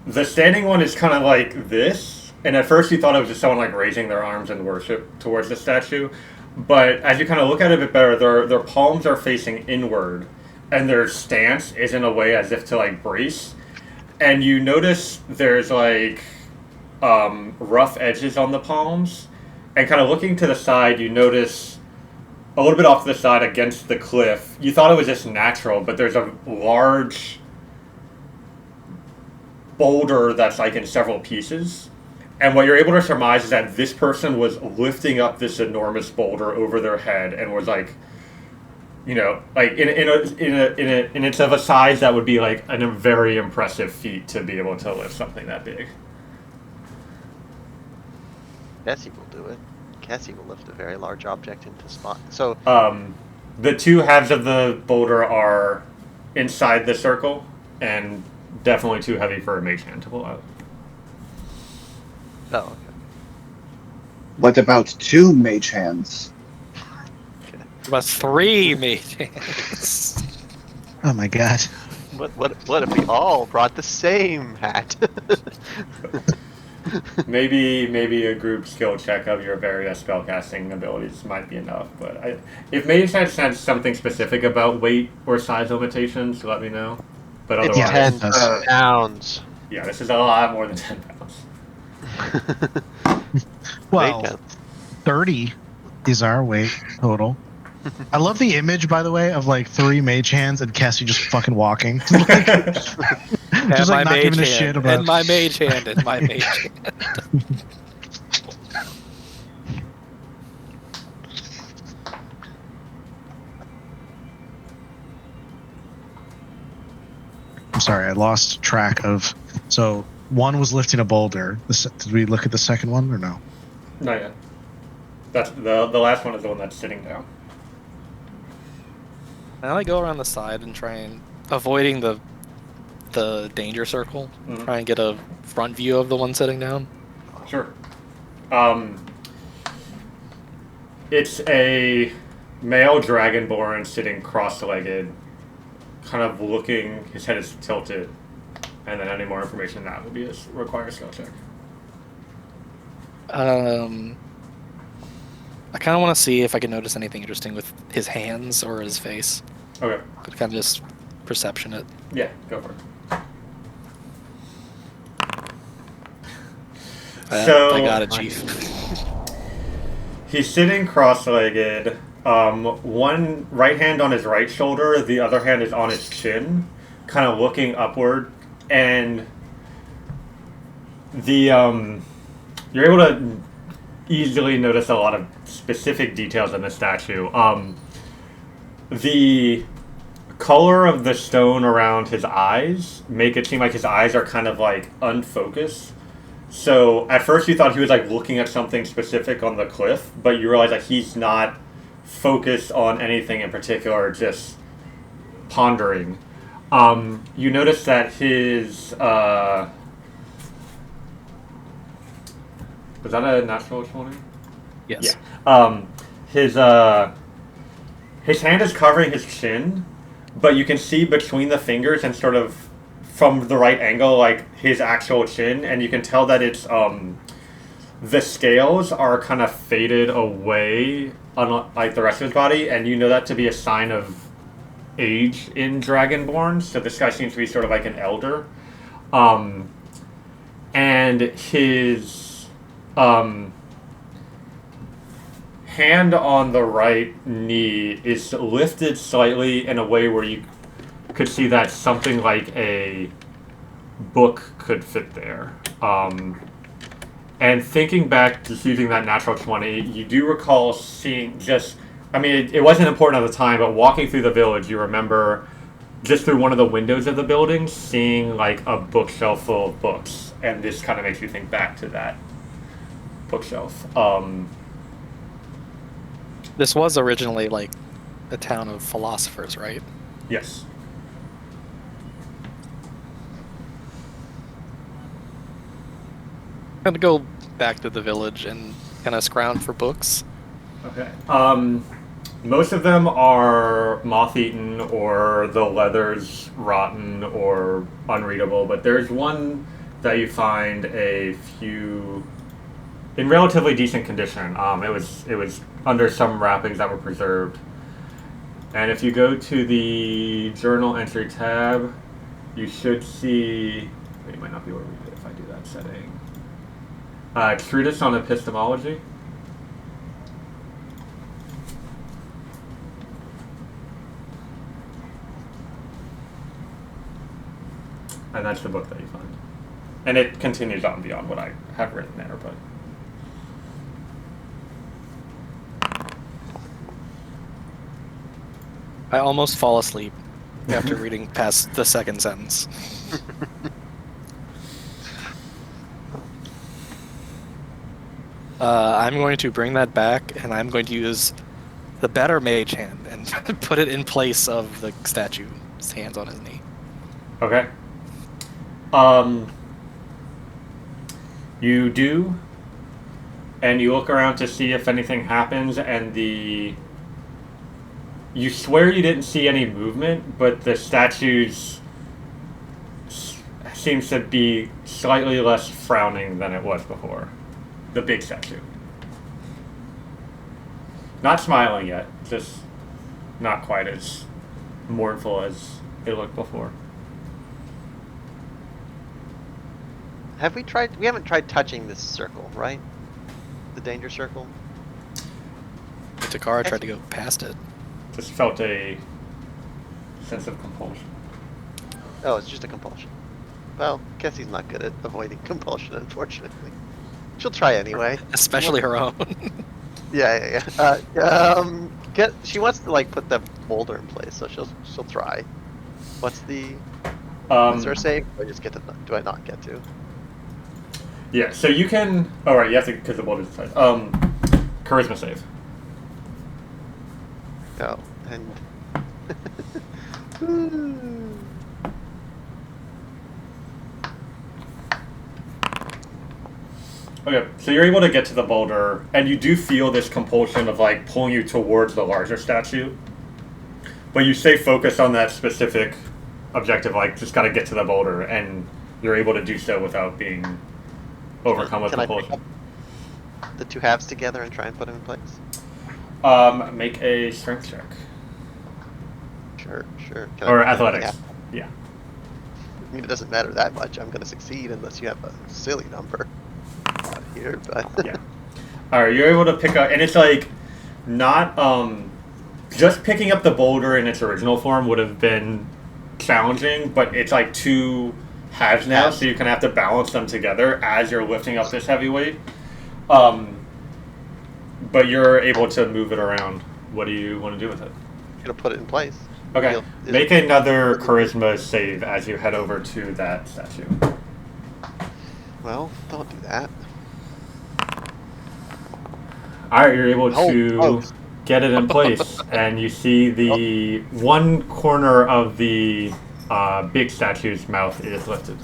the standing one is kind of like this, and at first you thought it was just someone like raising their arms in worship towards the statue, but as you kind of look at it a bit better, their palms are facing inward, and their stance is in a way as if to like brace, and you notice there's like rough edges on the palms, and kind of looking to the side, you notice a little bit off to the side against the cliff. You thought it was just natural, but there's a large boulder that's like in several pieces. And what you're able to surmise is that this person was lifting up this enormous boulder over their head and was like, you know, like in it's of a size that would be like a very impressive feat to be able to lift something that big. Cassie will do it. Cassie will lift a very large object into spot. So The two halves of the boulder are inside the circle and definitely too heavy for a mage hand to pull out. oh, okay. What about 2 mage hands? About 3 mage hands. Oh my god. What if we all brought the same hat? Maybe a group skill check of your various spellcasting abilities might be enough. But if Mage had said something specific about weight or size limitations, let me know. But It's otherwise, 10 pounds. yeah, this is a lot more than 10 pounds. Well, Weight 30 is our weight total. I love the image, by the way, of like 3 mage hands and Cassie just fucking walking. Just like not giving a shit about. And my mage hand, and my mage hand. I'm sorry, I lost track of. So one was lifting a boulder. Did we look at the second one or no? Not yet. That's the last one is the one that's sitting down. And I go around the side and try and avoiding the danger circle. Mhm. Try and get a front view of the one sitting down. Sure. It's a male dragonborn sitting cross-legged, kind of looking. His head is tilted, and then any more information than that would be require a skill check. I kind of want to see if I can notice anything interesting with his hands or his face. Okay. Could kind of just perception it. Yeah, go for it. So I got it, Chief. He's sitting cross-legged. One right hand on his right shoulder, the other hand is on his chin, kind of looking upward, and you're able to easily notice a lot of specific details in the statue. The color of the stone around his eyes make it seem like his eyes are kind of like unfocused. So at first you thought he was like looking at something specific on the cliff, but you realize that he's not focused on anything in particular, just pondering. You notice that his was that a natural 20? Yes. Yeah. His hand is covering his chin, but you can see between the fingers and sort of from the right angle, like his actual chin, and you can tell that it's the scales are kind of faded away, unlike the rest of his body, and you know that to be a sign of age in Dragonborn. So this guy seems to be sort of like an elder, and his hand on the right knee is lifted slightly in a way where you could see that something like a book could fit there. And thinking back to using that natural 20, you do recall seeing it wasn't important at the time, but walking through the village, you remember just through one of the windows of the building, seeing like a bookshelf full of books. And this kind of makes you think back to that bookshelf. This was originally like a town of philosophers, right? Yes. I'm gonna go back to the village and kind of scrounge for books. Okay. Most of them are moth-eaten or the leather's rotten or unreadable, but there's one that you find a few in relatively decent condition. It was under some wrappings that were preserved. And if you go to the journal entry tab, you should see. You might not be able to read it if I do that setting. Treatise on epistemology. And that's the book that you find. And it continues on beyond what I have written there, but... I almost fall asleep after reading past the second sentence. I'm going to bring that back, and I'm going to use the better mage hand and put it in place of the statue. His hands on his knee. Okay. You do, and you look around to see if anything happens, and you swear you didn't see any movement, but the statues seems to be slightly less frowning than it was before. The big statue. Not smiling yet, just not quite as mournful as it looked before. We haven't tried touching this circle, right? The danger circle? Eochora tried to go past it. Just felt a sense of compulsion. Oh, it's just a compulsion. Well, Kessie's not good at avoiding compulsion, unfortunately. She'll try anyway. Especially her own. Yeah. She wants to like put the boulder in place, so she'll try. What's the? Is there a save? Or just get to? Do I not get to? Yeah. So you can. Oh right, you have to because the boulder's inside. Charisma save. Oh, and. Okay, so you're able to get to the boulder, and you do feel this compulsion of like pulling you towards the larger statue. But you stay focused on that specific objective, like just gotta get to the boulder, and you're able to do so without being overcome with Can I pick compulsion. up the two halves together and try and put them in place? Make a strength check. Sure. Can Or I- athletics. Yeah. I mean, it doesn't matter that much. I'm gonna succeed unless you have a silly number out here, but Yeah. Alright, you're able to pick up, and it's like, not, just picking up the boulder in its original form would have been challenging, but it's like two halves now, so you can have to balance them together as you're lifting up this heavy weight. But you're able to move it around. What do you want to do with it? I'm gonna put it in place. Okay, Is make it- another charisma save as you head over to that statue. Well, don't do that. Alright, you're able to Oh. get it in place, and you see the one corner of the big statue's mouth is lifted.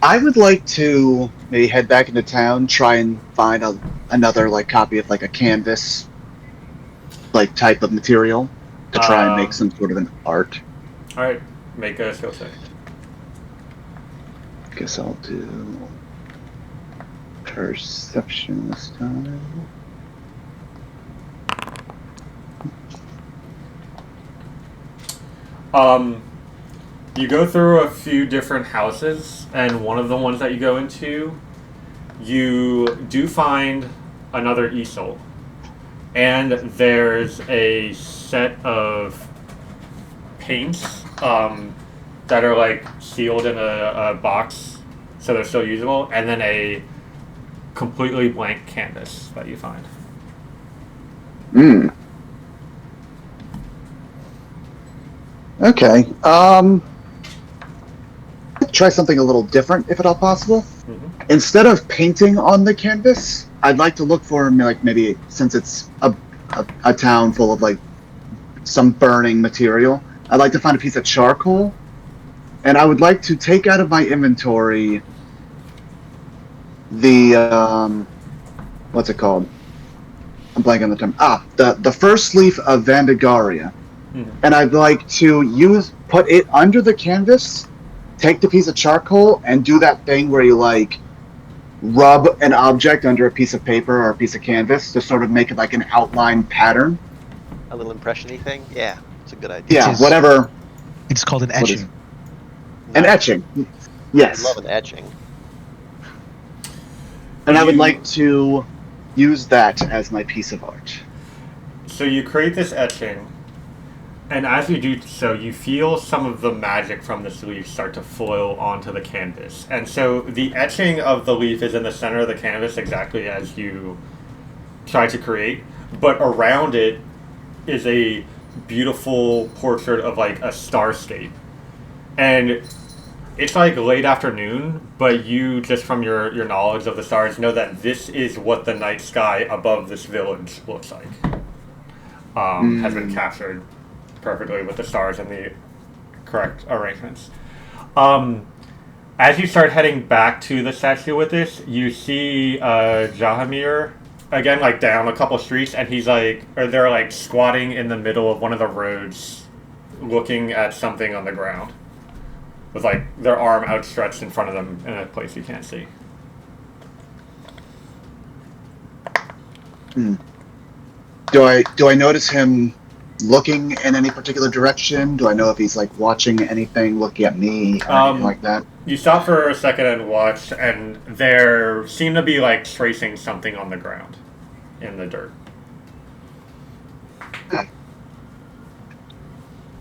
I would like to maybe head back into town, try and find another like copy of like a canvas, like type of material to try and make some sort of an art. Alright, make a skill check. Guess I'll do perception this time. You go through a few different houses, and one of the ones that you go into, you do find another easel. And there's a set of paints that are like sealed in a box, so they're still usable, and then a completely blank canvas that you find. Okay. Try something a little different, if at all possible. Mm-hmm. Instead of painting on the canvas, I'd like to look for like maybe, since it's a town full of like some burning material, I'd like to find a piece of charcoal, and I would like to take out of my inventory the what's it called? I'm blanking on the term. The first leaf of Vandagaria. And I'd like to put it under the canvas, take the piece of charcoal, and do that thing where you like rub an object under a piece of paper or a piece of canvas to sort of make it like an outline pattern. A little impression-y thing? Yeah, it's a good idea. Yeah, is- whatever. It's called an What is- etching. An etching. I Yes. love an etching. And I would like to use that as my piece of art. So you create this etching, and as you do so, you feel some of the magic from this leaf start to flow onto the canvas. And so the etching of the leaf is in the center of the canvas exactly as you try to create, but around it is a beautiful portrait of like a starscape. And it's like late afternoon, but you, just from your knowledge of the stars, know that this is what the night sky above this village looks like. Has been captured perfectly with the stars and the correct arrangements. As you start heading back to the statue with this, you see Jahamir again, like down a couple streets, and they're like squatting in the middle of one of the roads, looking at something on the ground, with like their arm outstretched in front of them in a place you can't see. Do I notice him looking in any particular direction? Do I know if he's like watching anything, looking at me, or anything like that? You stop for a second and watch, and there seem to be like tracing something on the ground, in the dirt.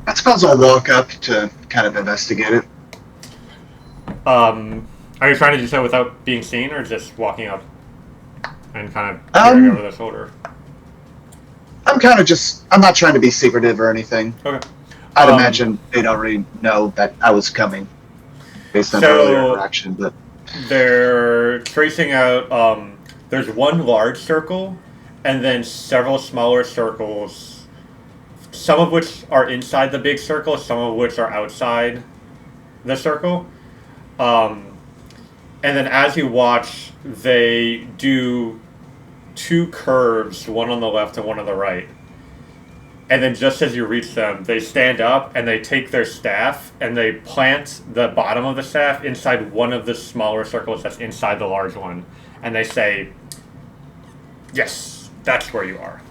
I suppose I'll walk up to kind of investigate it. Are you trying to do so without being seen, or just walking up and kind of peering over the shoulder? I'm not trying to be secretive or anything. Okay. I'd imagine they'd already know that I was coming based on earlier interaction, but they're tracing out, there's one large circle and then several smaller circles, some of which are inside the big circle, some of which are outside the circle. And then as you watch, they do two curves, one on the left and one on the right. And then just as you reach them, they stand up and they take their staff and they plant the bottom of the staff inside one of the smaller circles that's inside the large one. And they say, "Yes, that's where you are.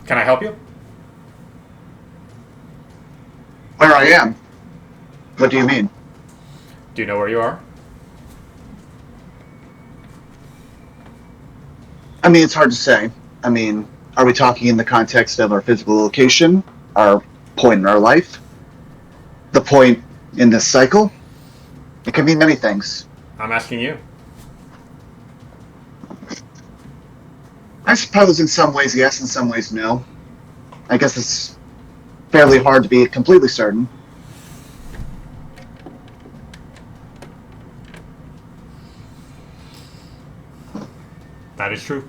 Can I help you?" where I am. What do you mean? Do you know where you are? I mean, it's hard to say. I mean, are we talking in the context of our physical location, our point in our life, the point in this cycle? It can mean many things. I'm asking you. I suppose in some ways yes, in some ways no. I guess it's fairly hard to be completely certain. That is true.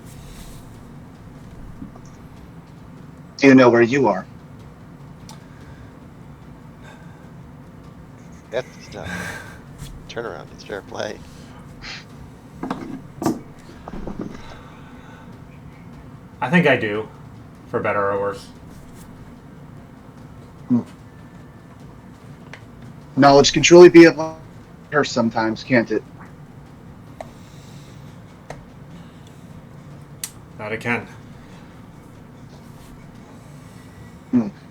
Do you know where you are? That's turnaround. It's fair play. I think I do, for better or worse. Knowledge can truly be a curse sometimes, can't it? That it can.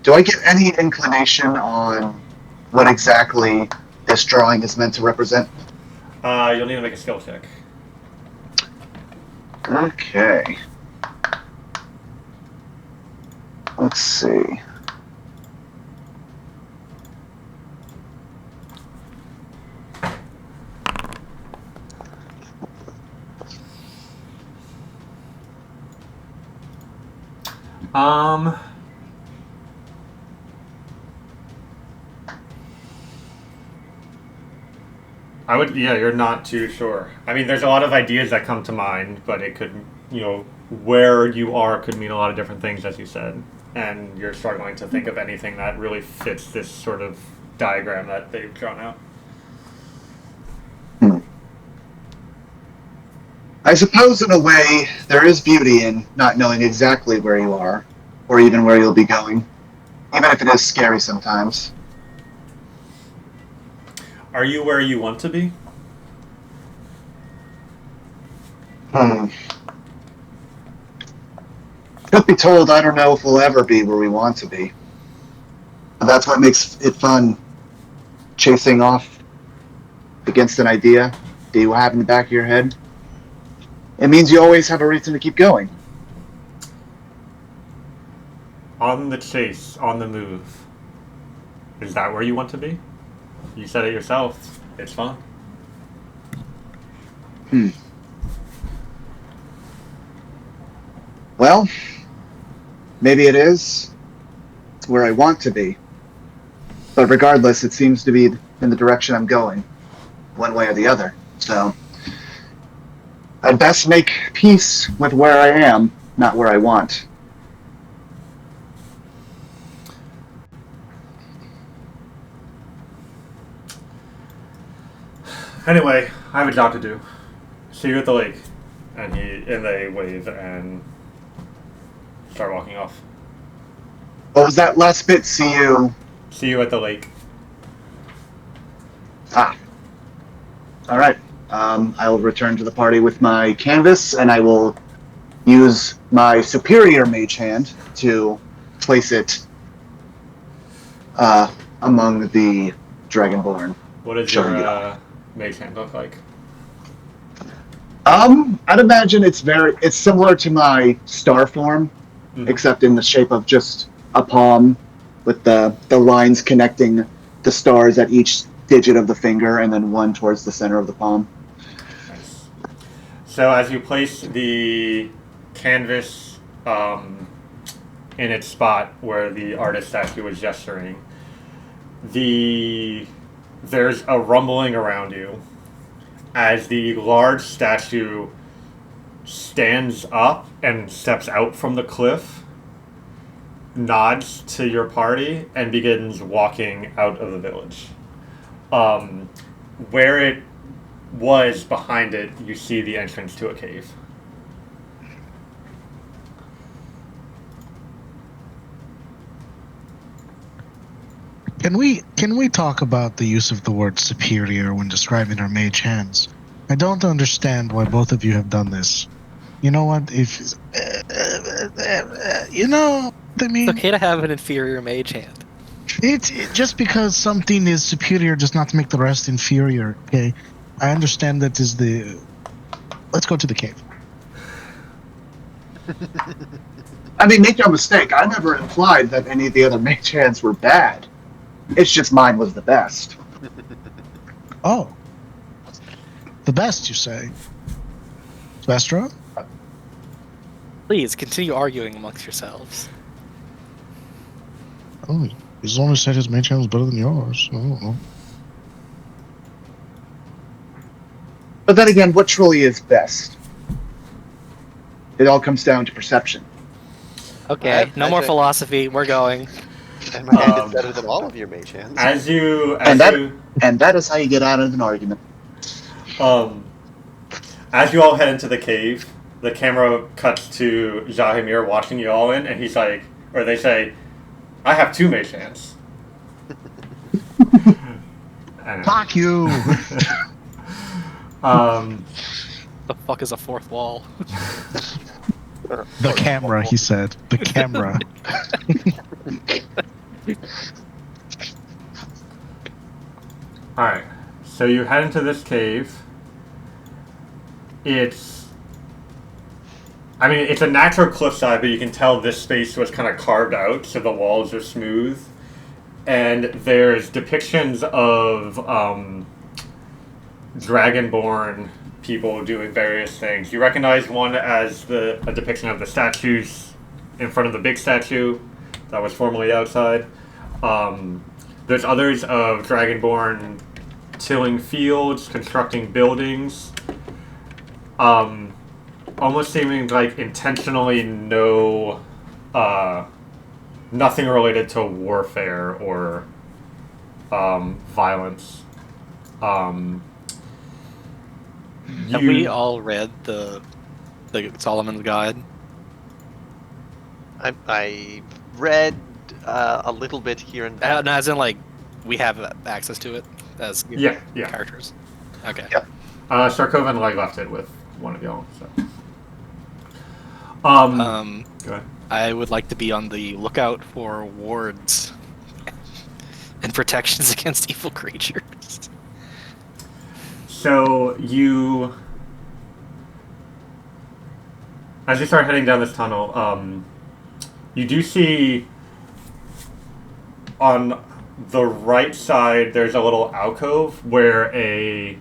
Do I get any inclination on what exactly this drawing is meant to represent? You'll need to make a skill check. Okay. Let's see. You're not too sure. I mean, there's a lot of ideas that come to mind, but it could, where you are could mean a lot of different things, as you said. And you're struggling to think of anything that really fits this sort of diagram that they've drawn out. I suppose in a way there is beauty in not knowing exactly where you are, or even where you'll be going, even if it is scary sometimes. Are you where you want to be? Truth be told, I don't know if we'll ever be where we want to be. But that's what makes it fun. Chasing off against an idea that you have in the back of your head. It means you always have a reason to keep going. On the chase, on the move. Is that where you want to be? You said it yourself. It's fun. Well, maybe it is. It's where I want to be. But regardless, it seems to be in the direction I'm going, one way or the other. So, I'd best make peace with where I am, not where I want. Anyway, I have a job to do. See you at the lake. And they wave and start walking off. What was that last bit? See you. See you at the lake. Ah. All right. I'll return to the party with my canvas, and I will use my superior mage hand to place it among the Dragonborn. What does Showing your mage hand look like? I'd imagine it's similar to my star form, except in the shape of just a palm with the lines connecting the stars at each digit of the finger and then one towards the center of the palm. Nice. So as you place the canvas in its spot where the artist statue was gesturing, there's a rumbling around you as the large statue stands up and steps out from the cliff, nods to your party, and begins walking out of the village. Where it was behind it, you see the entrance to a cave. Can we talk about the use of the word superior when describing our mage hands? I don't understand why both of you have done this. You know what? You know what I mean? It's okay to have an inferior mage hand. Just because something is superior does not make the rest inferior. Okay, I understand that is the. Let's go to the cave. I mean, make no mistake, I never implied that any of the other mage hands were bad. It's just mine was the best. Oh, the best, you say? Vestra? Please continue arguing amongst yourselves. Oh, he's only said his mage hand was better than yours. I don't know. But then again, what truly is best? It all comes down to perception. Okay, no more magic. philosophy. We're going. And my hand is better than all of your mage hands. As you And that is how you get out of an argument. as you all head into the cave, the camera cuts to Zahimir watching you all in, and he's like, or they say, "I have two mage hands." Fuck you! The fuck is a fourth wall? The camera, he said. The camera. Alright, so you head into this cave. It's a natural cliffside, but you can tell this space was kind of carved out, so the walls are smooth. And there's depictions of Dragonborn people doing various things. You recognize one as a depiction of the statues in front of the big statue that was formerly outside. There's others of Dragonborn tilling fields, constructing buildings. Almost seeming like intentionally nothing related to warfare or violence. Have we all read the Solomon's Guide? I read a little bit here and there. No, as in like we have access to it as Yeah. characters. Okay. Yep. Sarkovan left it with one of y'all. So. Go ahead. I would like to be on the lookout for wards and protections against evil creatures. So you as you start heading down this tunnel, you do see on the right side there's a little alcove where a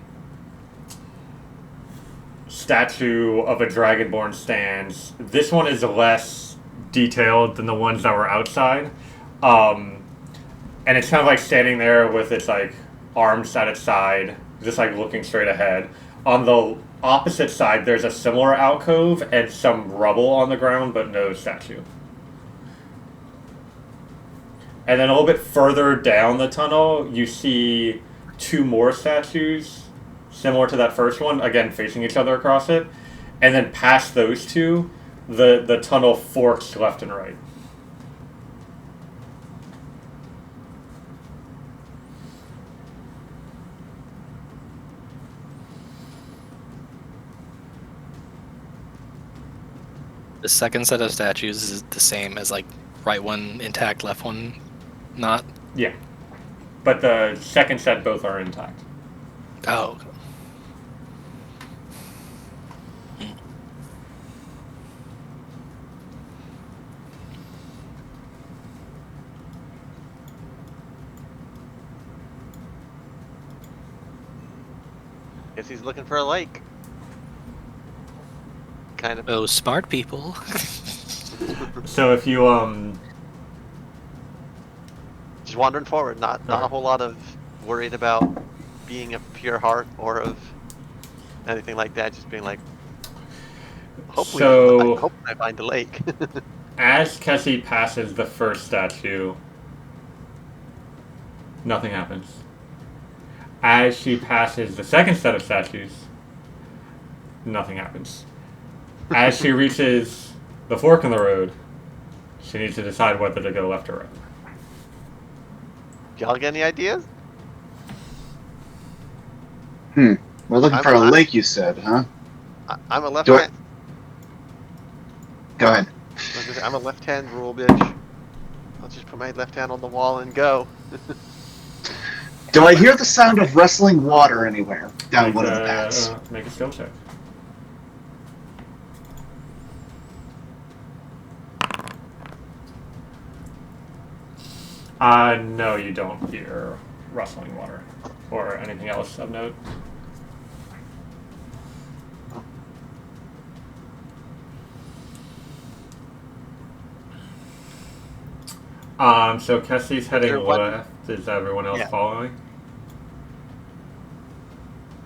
statue of a dragonborn stands. This one is less detailed than the ones that were outside. And it's kind of like standing there with its like arms at its side, just like looking straight ahead. On the opposite side, there's a similar alcove and some rubble on the ground, but no statue. And then a little bit further down the tunnel, you see two more statues, similar to that first one, again facing each other across it. And then past those two, the tunnel forks left and right. The second set of statues is the same as like right one intact, left one not. Yeah. But the second set both are intact. Oh. Guess he's looking for a lake. Kind of. Oh, smart people. So if you Just wandering forward, not a whole lot of worried about being of pure heart or of anything like that. Just being like, hopefully, I hope I find a lake. as Kessie passes the first statue, nothing happens. As she passes the second set of statues, nothing happens. As she reaches the fork in the road, she needs to decide whether to go left or right. Y'all get any ideas? We're looking for a lake, you said, huh? I'm a left Do hand. Go ahead. I'm a left hand rule bitch. I'll just put my left hand on the wall and go. Do I hear the sound of wrestling water anywhere down one of the paths? Make a skill check. No, you don't hear rustling water or anything else of note. So Kessie's heading left. Is everyone else following?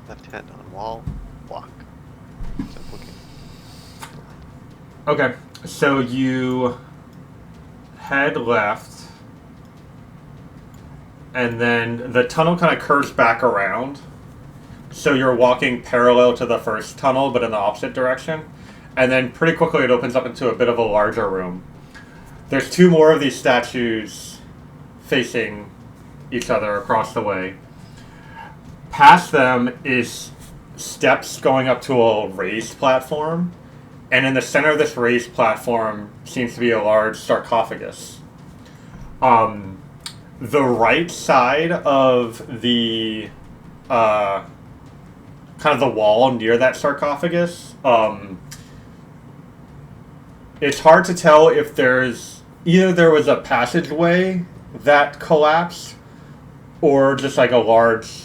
Left hand on wall, walk. So looking. Okay, so you head left, and then the tunnel kind of curves back around. So you're walking parallel to the first tunnel, but in the opposite direction. And then pretty quickly it opens up into a bit of a larger room. There's two more of these statues facing each other across the way. Past them is steps going up to a raised platform. And in the center of this raised platform seems to be a large sarcophagus. The right side of the kind of the wall near that sarcophagus, it's hard to tell if there's either there was a passageway that collapsed or just like a large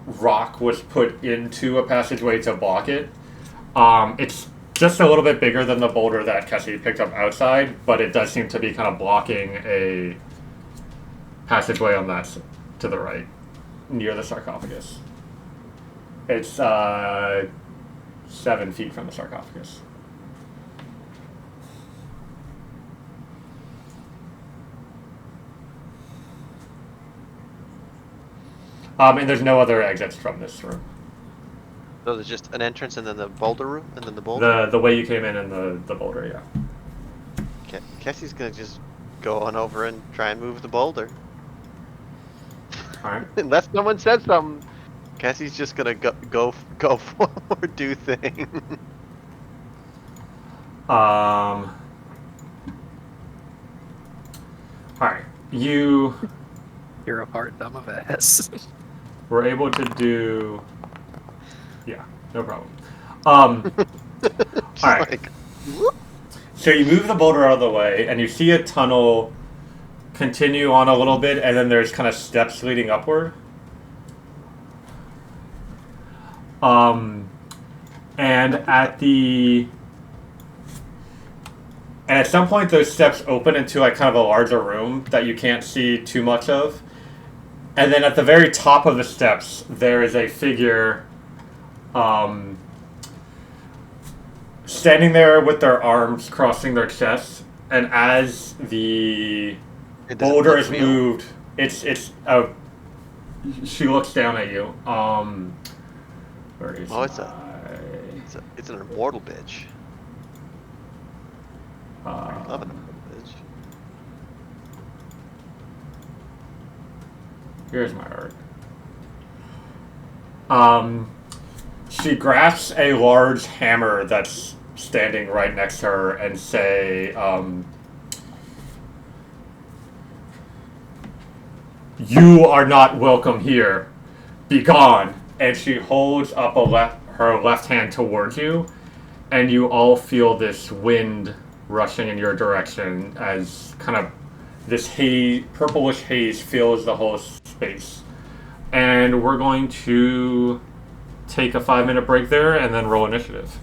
rock was put into a passageway to block it. It's just a little bit bigger than the boulder that Kessie picked up outside, but it does seem to be kind of blocking a passageway on that to the right, near the sarcophagus. It's 7 feet from the sarcophagus. And there's no other exits from this room. So there's just an entrance and then the boulder room and then the boulder? The way you came in and the boulder, yeah. Kessie's gonna just go on over and try and move the boulder. Alright. Unless someone says something, Kessie's just gonna go forward, do thing. Alright. You You're a part dumb of ass. were able to do... Yeah, no problem. Just Alright. like, So you move the boulder out of the way, and you see a tunnel continue on a little bit, and then there's kind of steps leading upward. And at some point those steps open into like kind of a larger room that you can't see too much of. And then at the very top of the steps, there is a figure standing there with their arms crossing their chests. And as the boulder is moved, she looks down at you. Where is it's an immortal bitch. I love an immortal bitch. Here's my art. She grasps a large hammer that's standing right next to her and say, "You are not welcome here. Be gone." And she holds up her left hand towards you, and you all feel this wind rushing in your direction as kind of this purplish haze fills the whole space. And we're going to take a 5-minute break there and then roll initiative.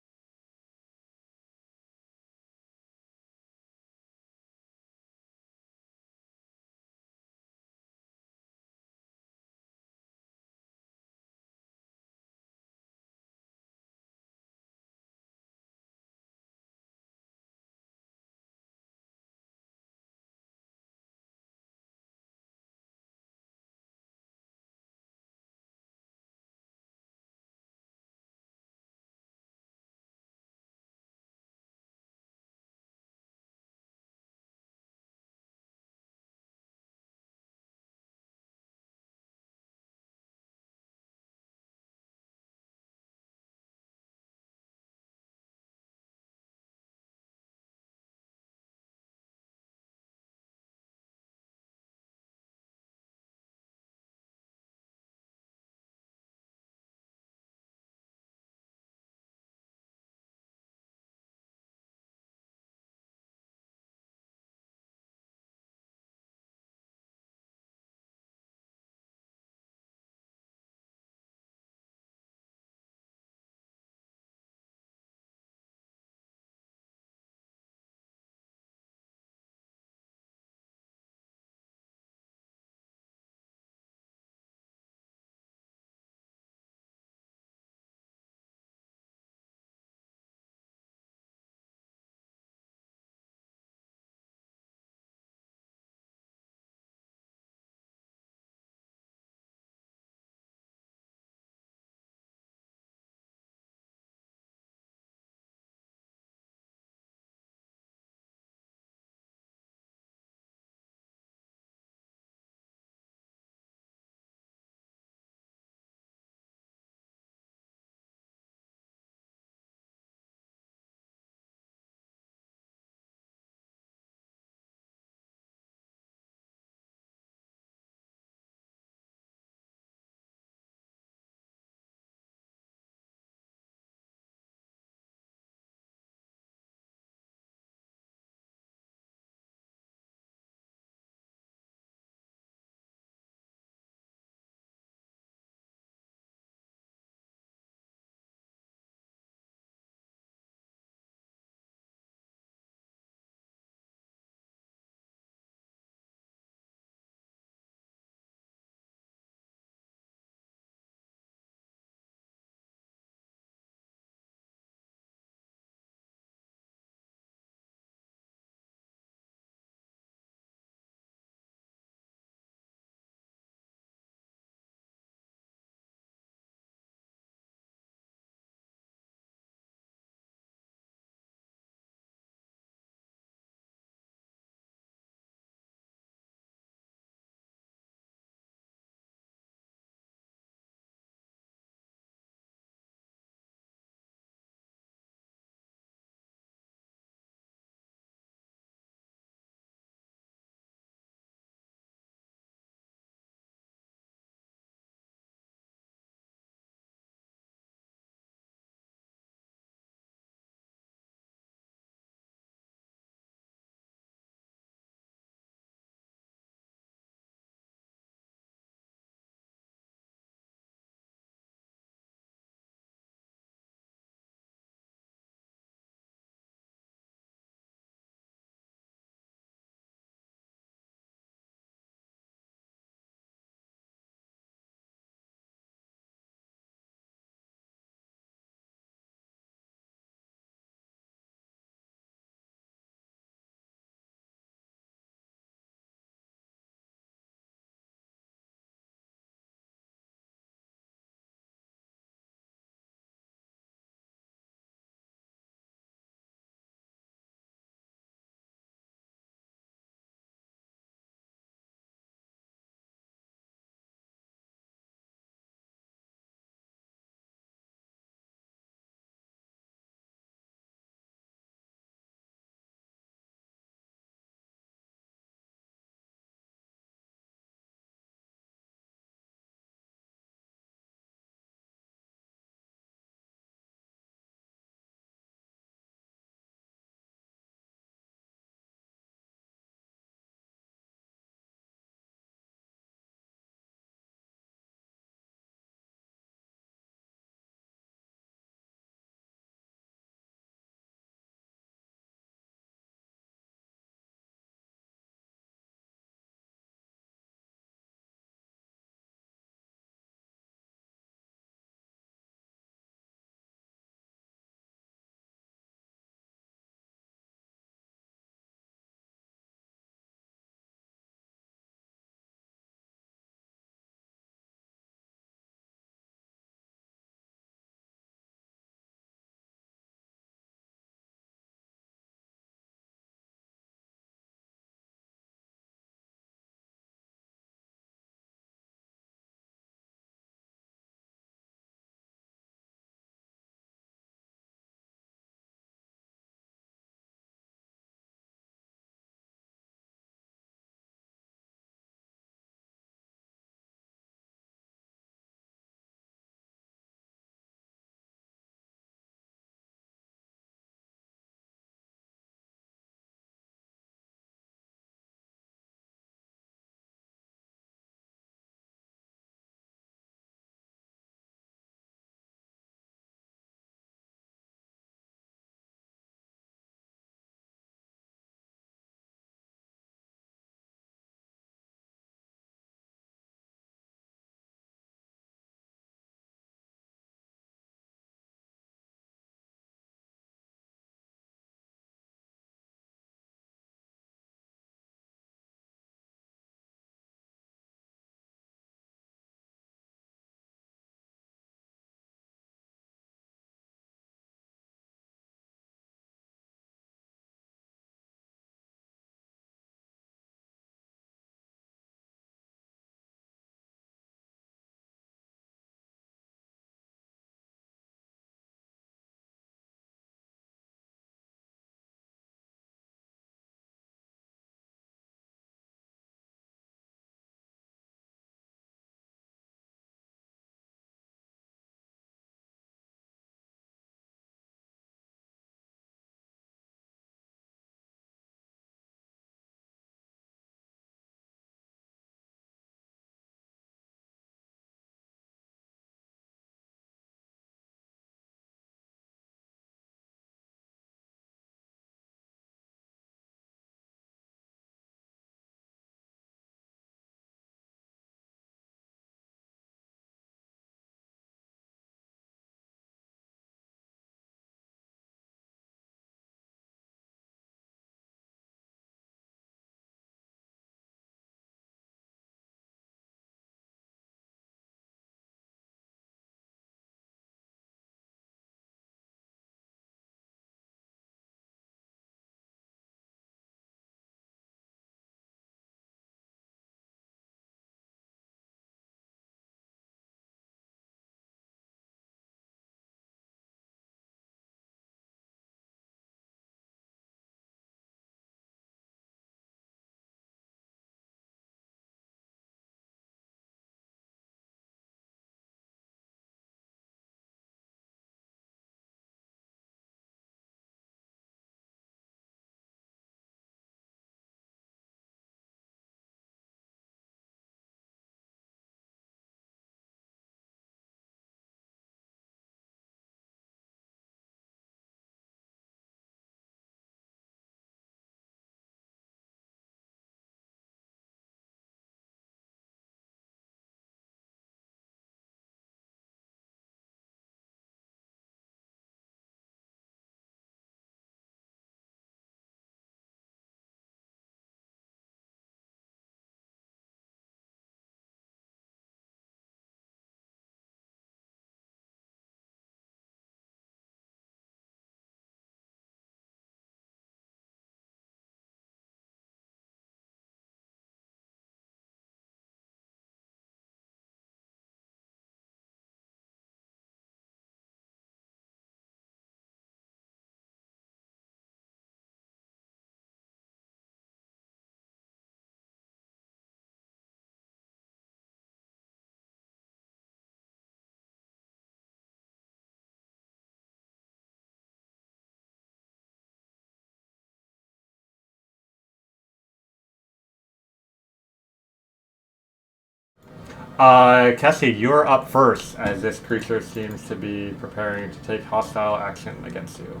Cassie, you're up first, as this creature seems to be preparing to take hostile action against you.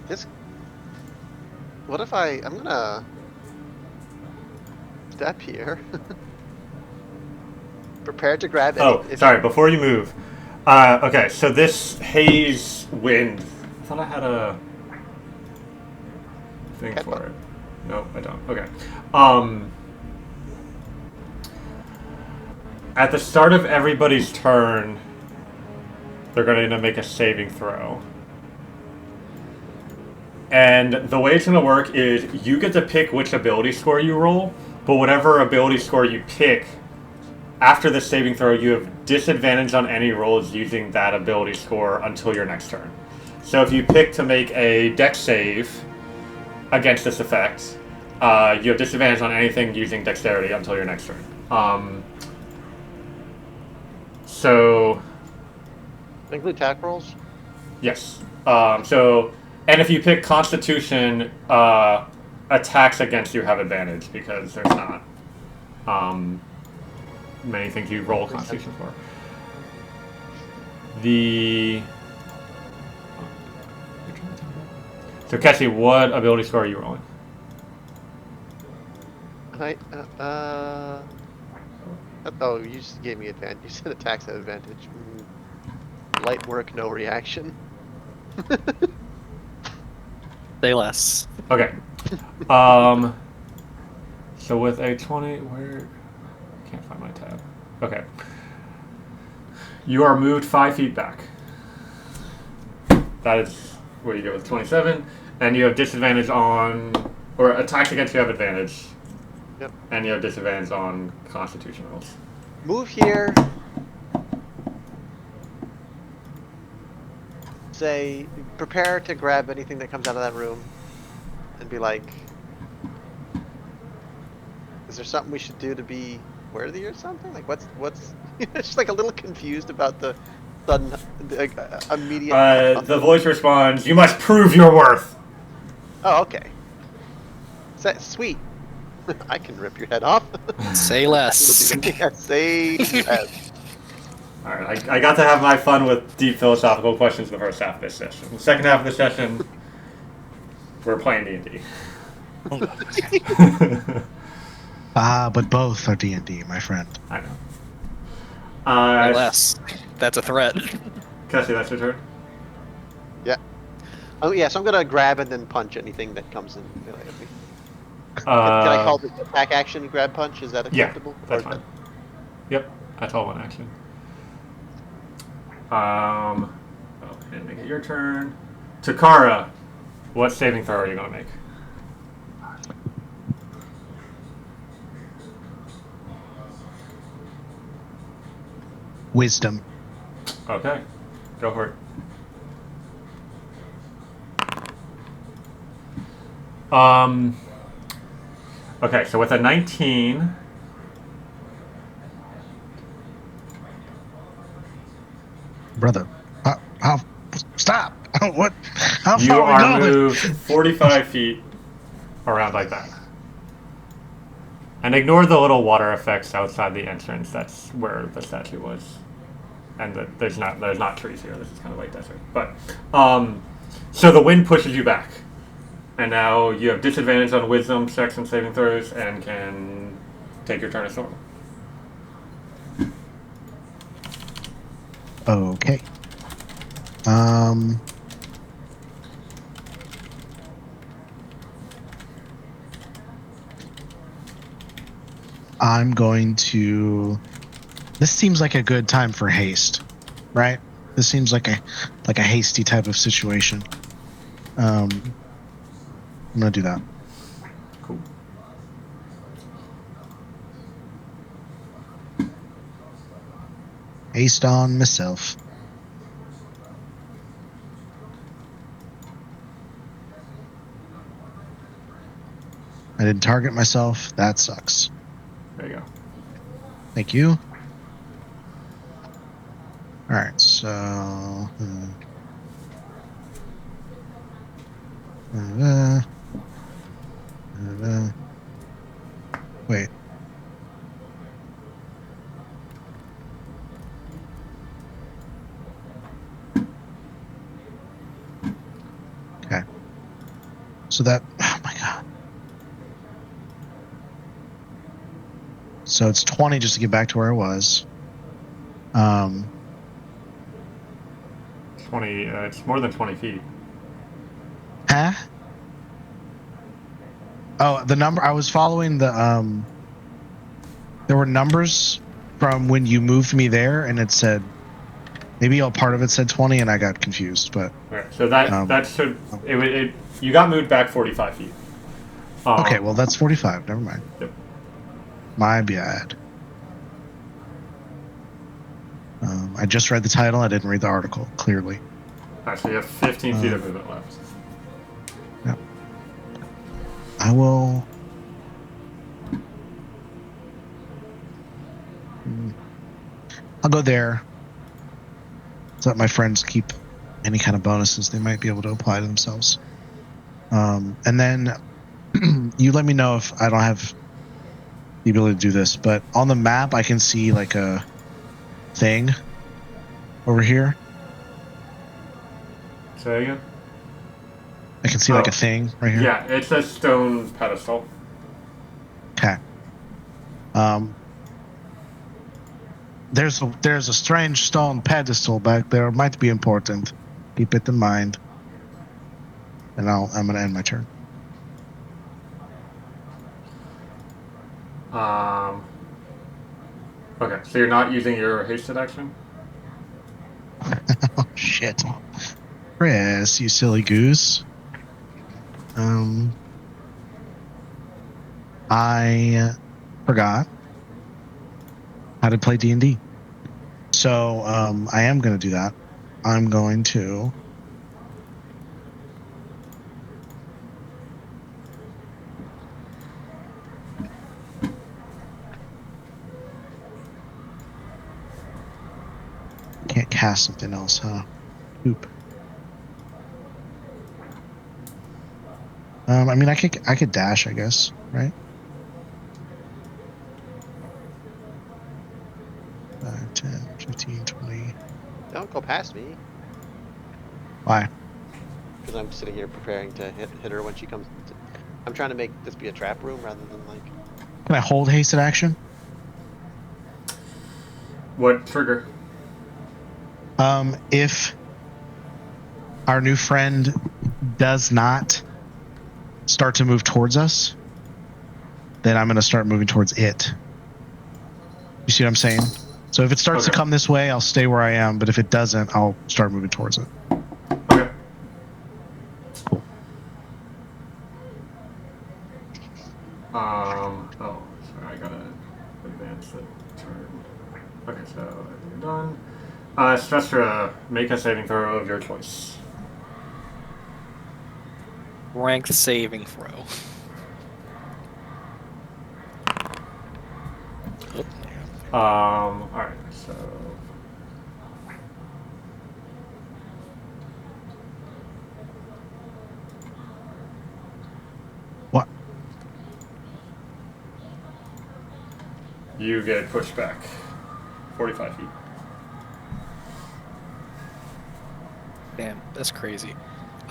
This. What if I'm gonna step here. Prepare to grab any. Oh, sorry, before you move. Okay, so this haze wind. I thought I had a thing Cat for bug. it. No, I don't. Okay. At the start of everybody's turn, they're going to make a saving throw. And the way it's going to work is you get to pick which ability score you roll, but whatever ability score you pick, after the saving throw, you have disadvantage on any rolls using that ability score until your next turn. So if you pick to make a dex save against this effect, you have disadvantage on anything using dexterity until your next turn. So, Include attack rolls? yes. And if you pick Constitution, attacks against you have advantage because there's not many things you roll Constitution for. So, Cassie, what ability score are you rolling? Oh, you just gave me advantage. You said attacks at advantage. Light work, no reaction. Say less. Okay. So with a 20, where? Can't find my tab. Okay. You are moved 5 feet back. That is where you go with 27, and you have disadvantage on, or attacks against you have advantage. Yep. And you have disadvantage on Constitution rolls. Move here. Say, prepare to grab anything that comes out of that room, and be like, is there something we should do to be worthy or something? Like, what's? Just like a little confused about the sudden, immediate. The voice responds, "You must prove your worth." Oh, okay. Sweet. I can rip your head off. Say less. Yeah, say less. Alright, I got to have my fun with deep philosophical questions in the first half of this session. The second half of the session, we're playing D&D. But both are D&D, my friend. I know. Say less. That's a threat. Cassie, that's your turn? Yeah. Oh yeah, so I'm gonna grab and then punch anything that comes in. Can I call the attack action grab punch? Is that acceptable? Yeah, that's fine. Yep, that's all one action. And make it your turn. Takara, what saving throw are you going to make? Wisdom. Okay, go for it. Okay, so with a 19... Brother, stop! What? How You far are are we going? moved 45 feet around like that. And ignore the little water effects outside the entrance. That's where the statue was. And there's not trees here. This is kind of like desert. But so the wind pushes you back, and now you have disadvantage on wisdom checks and saving throws, and can take your turn as normal. Okay. I'm going to. This seems like a good time for haste, right? This seems like a hasty type of situation. I'm gonna do that. Cool. Haste on myself. I didn't target myself. That sucks. There you go. Thank you. All right, so wait. So that, oh my god. So it's 20 just to get back to where I was. 20. It's more than 20 feet. Huh? Oh, the number I was following there were numbers from when you moved me there, and it said maybe a part of it said 20, and I got confused. But Okay, so that should you got moved back 45 feet. okay, well that's 45. Never mind. Yep. My bad. I just read the title. I didn't read the article clearly. Actually, you have 15 feet of movement left. Yeah. I will. I'll go there. So that my friends keep any kind of bonuses they might be able to apply to themselves. And then you let me know if I don't have the ability to do this. But on the map, I can see like a thing over here. Say again? I can see like a thing right here. Yeah, it's a stone pedestal. Okay. There's a strange stone pedestal back there. It might be important. Keep it in mind. And I'm gonna end my turn. Okay, so you're not using your hasted action? Oh shit. Chris, you silly goose. I forgot how to play D&D. So I am going to do that. I'm going to can't cast something else, huh? Oop. I mean, I could dash, I guess, right? 5, 10, 15, 20. Don't go past me, Why? because I'm sitting here preparing to hit her when she comes. I'm trying to make this be a trap room rather than like. Can I hold hasted action? What trigger? If our new friend does not start to move towards us, then I'm going to start moving towards it. You see what I'm saying? So if it starts to come this way, I'll stay where I am. But if it doesn't, I'll start moving towards it. Okay. Cool. Oh, sorry, I gotta advance the turn. Okay, so you're done. Stressra, make a saving throw of your choice. Ranked saving throw. Alright, so. What? You get pushed back 45 feet. Damn, that's crazy.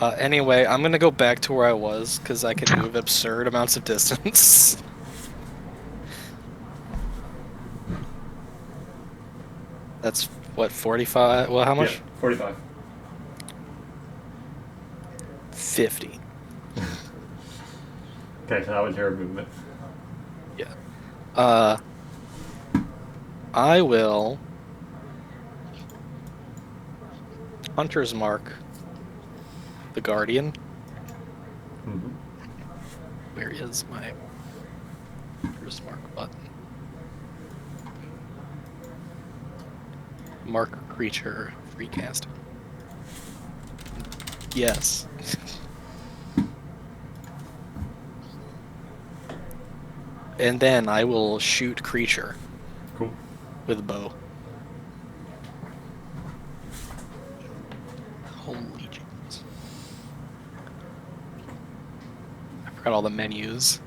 Anyway, I'm gonna go back to where I was because I can move absurd amounts of distance. That's what, 45? Well, how much? Yeah, 45. 50. Okay, so that was your movement. Yeah. I will Hunter's Mark the Guardian. Mm-hmm. Where is my Hunter's Mark button? Mark a creature, recast. Yes. And then I will shoot creature. Cool. With a bow. Holy jeez. I forgot all the menus.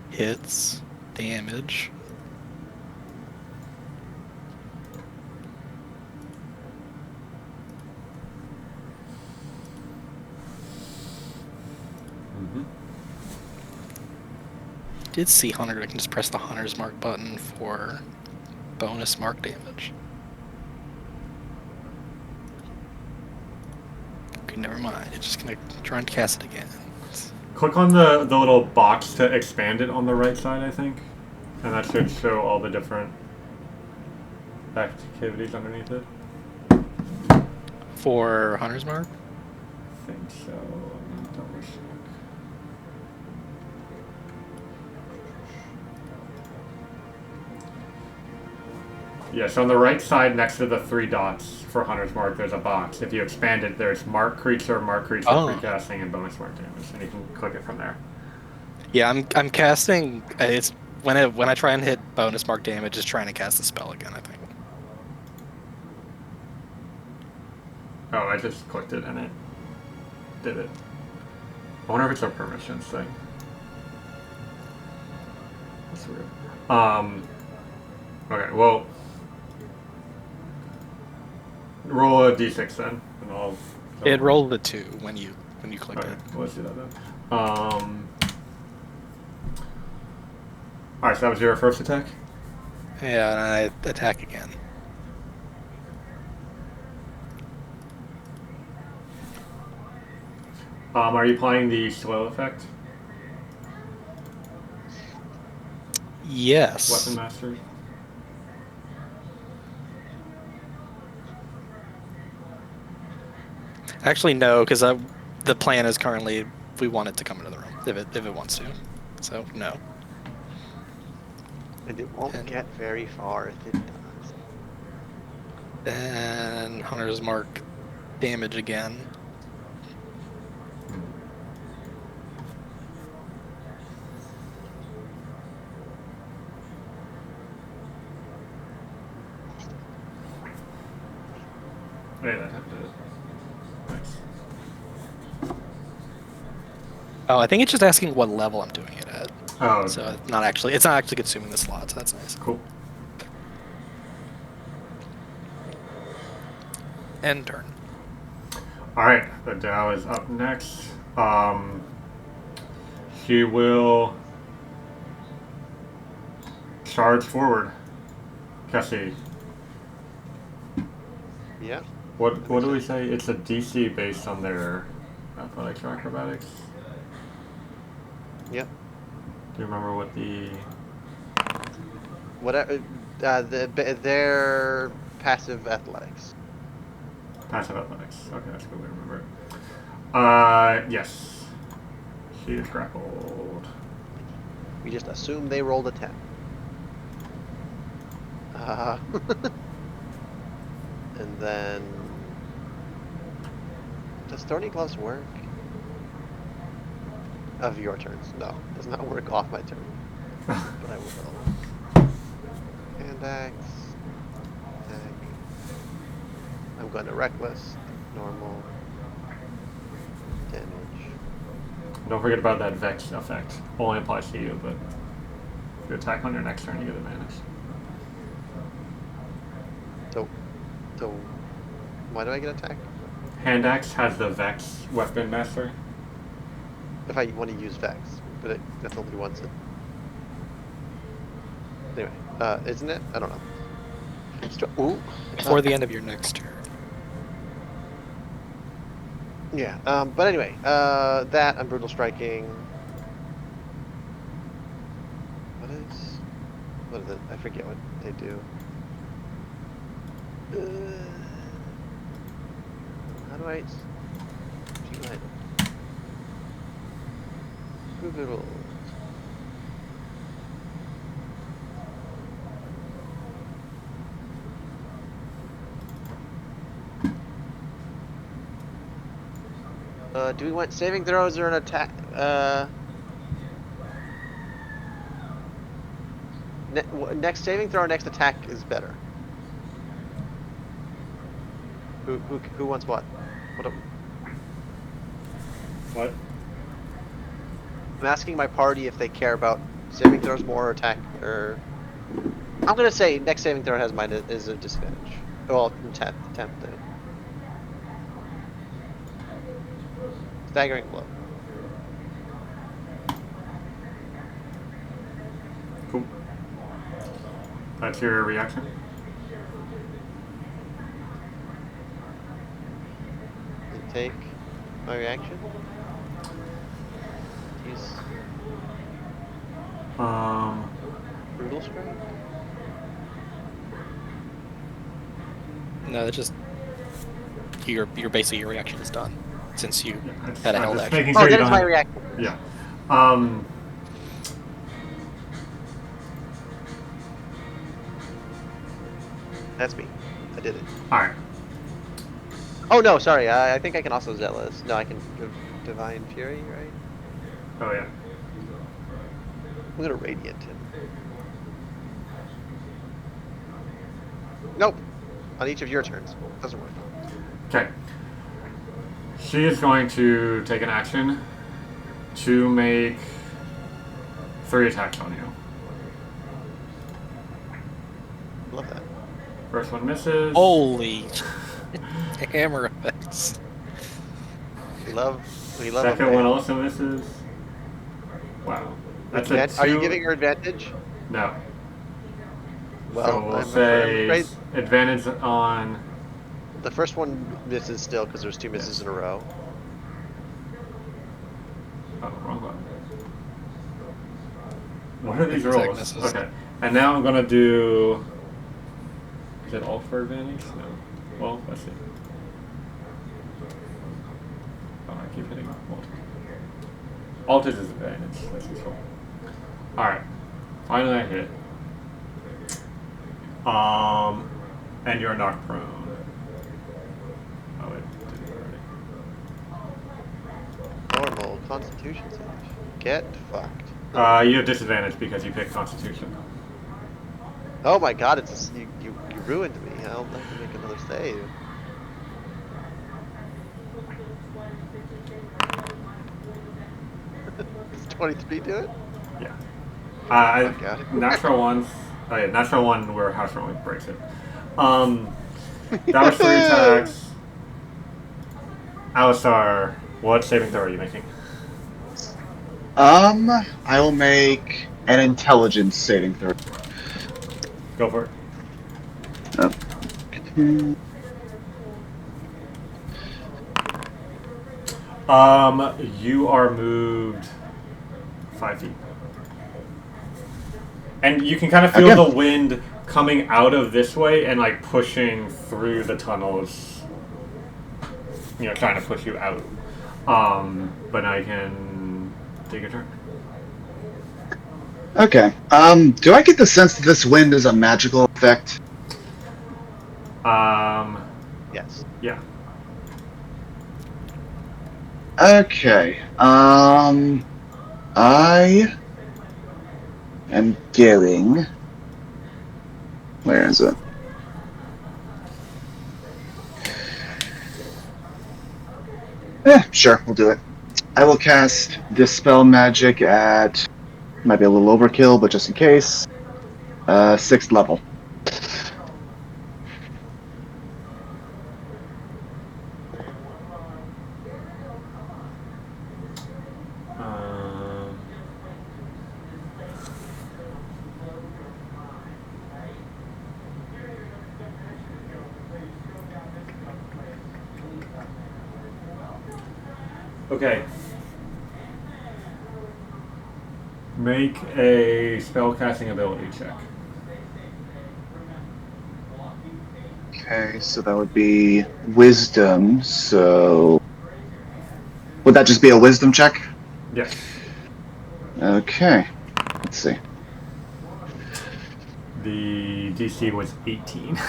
Hits. Damage. did see Hunter. I can just press the Hunter's Mark button for bonus mark damage. Okay, never mind. It's just gonna try and cast it again. Click on the little box to expand it on the right side, I think. And that should show all the different activities underneath it. For Hunter's Mark? I think so. Let me double check. Yeah, so on the right side next to the 3 dots for Hunter's Mark, there's a box. If you expand it, there's Mark Creature, Oh. Free Casting, and Bonus Mark Damage, and you can click it from there. Yeah, I'm casting. It's when I try and hit bonus mark damage, it's trying to cast the spell again. I think. Oh, I just clicked it and it did it. I wonder if it's a permissions thing. That's weird. Okay, well, roll a d6 then, and I'll. It rolled a 2 when you clicked Okay, it. well, let's do that then. Alright, so that was your first attack? Yeah, and I attack again. Are you applying the slow effect? Yes. Weapon Master? Actually, no, because the plan is currently we want it to come into the room if it wants to. So no. And it won't And- get very far if it does. And Hunter's Mark damage again. Yeah, that did it. Nice. Oh, I think it's just asking what level I'm doing it at. Oh, So it's not actually consuming the slot. So that's nice. cool. End turn. Alright, the Dow is up next. She will charge forward. Cassie, Yeah. what do we say? It's a DC based on their athletics or acrobatics? Yep. Do you remember what the... Whatever. Their passive athletics. Passive athletics. Okay, that's a good way to remember it. Yes. She is grappled. We just assume they rolled a 10. And then... Does Thorny Gloves work? Of your turns. No, does not work off my turn. But I will. Hand axe. Attack. I'm going to reckless. Normal. Damage. Don't forget about that Vex effect. Only applies to you, but if you attack on your next turn, you get advantage. So, why do I get attacked? Hand axe has the Vex weapon master. If I want to use Vex, but that's only once it. Anyway, isn't it? I don't know. Ooh. Before the end of your next turn. Yeah. But anyway, that and brutal striking. What is it? I forget what they do. How do I? Brutal. Do we want saving throws or an attack? Next saving throw or next attack is better. Who wants what? What? I'm asking my party if they care about saving throws more or attack or. I'm gonna say next saving throw has mine is a disadvantage. Well, temp. Staggering blow. That's your reaction? You take my reaction. Use brutal strike. No, that's just your basically your reaction is done since you Yeah, had a held just action. making Oh, sure you that is don't my have- reaction. Yeah. That's me. I did it. Alright. Oh no, sorry. I think I can also zealous. No, I can divine fury, right? Oh, yeah. I'm gonna radiant him. Nope. On each of your turns. Doesn't work. Okay. She is going to take an action to make 3 attacks on you. Love that. First one misses. Holy hammer effects. We love Second one also misses. Wow. That's a 2. Are you giving her advantage? No. Well, So we'll I'm say afraid advantage on. the first one misses still because there's 2 misses in a row. Oh, wrong button. What are these Attack rolls? misses. Okay. And now I'm gonna do. Is it alt for advantage? No. Well, let's see. Oh, I keep hitting alt. Alt is advantage. Let's just roll. Alright. Finally I hit. And you're knocked prone. Oh, it did it already. Normal Constitution save. Get fucked. You have disadvantage because you picked Constitution. Oh my god, it's you ruined me. I'll have to make another save. Does 23 do it? Yeah. Okay. Natural ones. Oh yeah, natural one where house rolling breaks it. That was 3 attacks. Alistar, what saving throw are you making? I will make an intelligence saving throw. Go for it. You are moved 5 feet. And you can kind of feel Again. the wind coming out of this way and like pushing through the tunnels. You know, trying to push you out. But now you can take a turn. Okay. Do I get the sense that this wind is a magical effect? Yes. Yeah. Okay. I am going. Where is it? Sure, we'll do it. I will cast Dispel Magic at. Might be a little overkill, but just in case. 6th level. Okay. Make a spellcasting ability check. Okay, so that would be Wisdom, so. Would that just be a Wisdom check? Yes. Okay. Let's see. The DC was 18.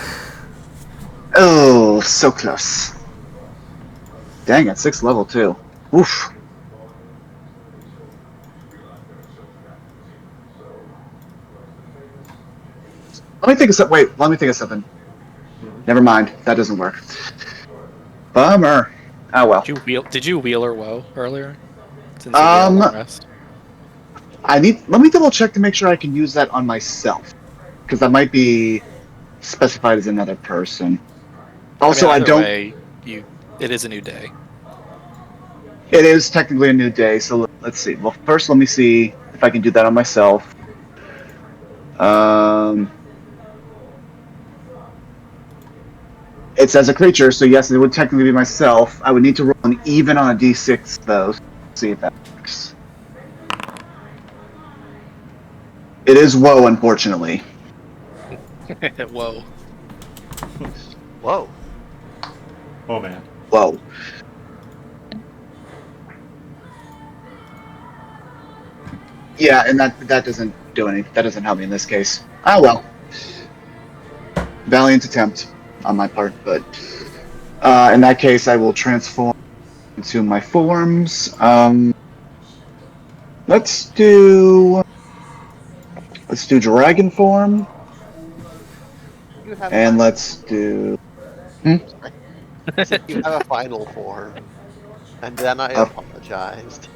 Oh, so close. Dang, at 6th level, too. Oof. Let me think of something. Wait, let me think of something. Never mind. That doesn't work. Bummer. Oh well. Did you wheel or woe earlier? Since you gave a long rest? Let me double check to make sure I can use that on myself. Because that might be specified as another person. Also, I either don't. way, it is a new day. It is technically a new day, so let's see. Well, first let me see if I can do that on myself. it says a creature, so yes, it would technically be myself. I would need to roll an even on a d6, though. See if that works. It is woe, unfortunately. Whoa. Whoa. Oh man. Whoa. Yeah, and that doesn't do anything. That doesn't help me in this case. Ah, well. Valiant attempt on my part, but in that case, I will transform into my forms. Let's do dragon form, You have and final. let's do I said you have a final form, and then I apologized.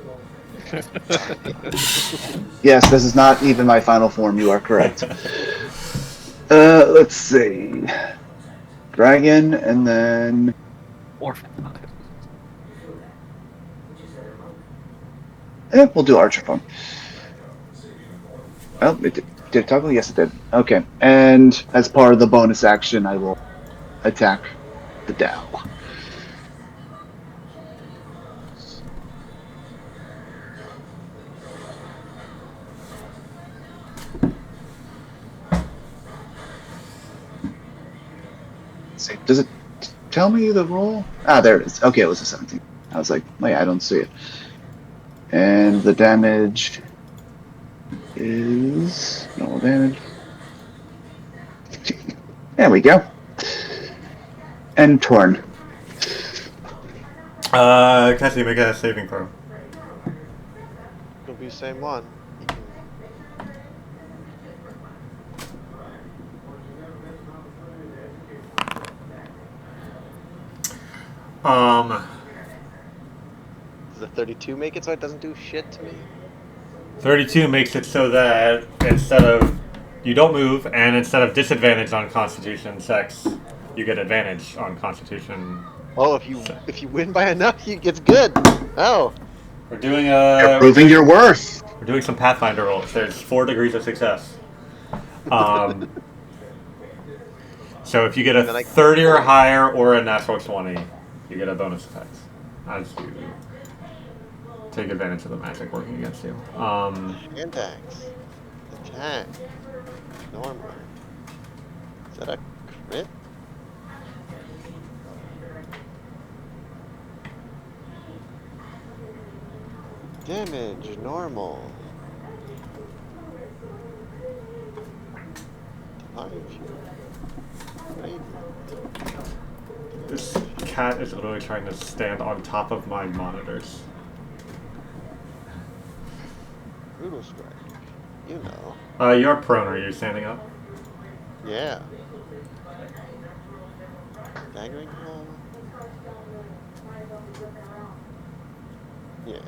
yes. This is not even my final form. You are correct. Let's see, dragon, and then Or we'll do archer form. Oh, did it toggle? Yes, it did. Okay, and as part of the bonus action, I will attack the Dow. Let's see. Does it tell me the roll? Ah, there it is. Okay, it was a 17. I was like, wait, I don't see it. And the damage is normal damage. There we go. And torn. Cassie, make a saving throw. It'll be the same one. You can... Does the 32 make it so it doesn't do shit to me? 32 makes it so that instead of you don't move, and instead of disadvantage on Constitution checks, you get advantage on Constitution. Oh, if you win by enough, it's good. Oh. We're doing You're proving your worth. We're doing some Pathfinder rolls. There's 4 degrees of success. So if you get a 30 or higher or a natural 20, you get a bonus effect as you take advantage of the magic working against you. Hand axe. Attack. Normal. Is that a crit? Damage. Normal. 5. Right. This cat is literally trying to stand on top of my monitors. Brutal strike. You know. You're prone. Are you standing up? Yeah. Daggering blow. Yeah.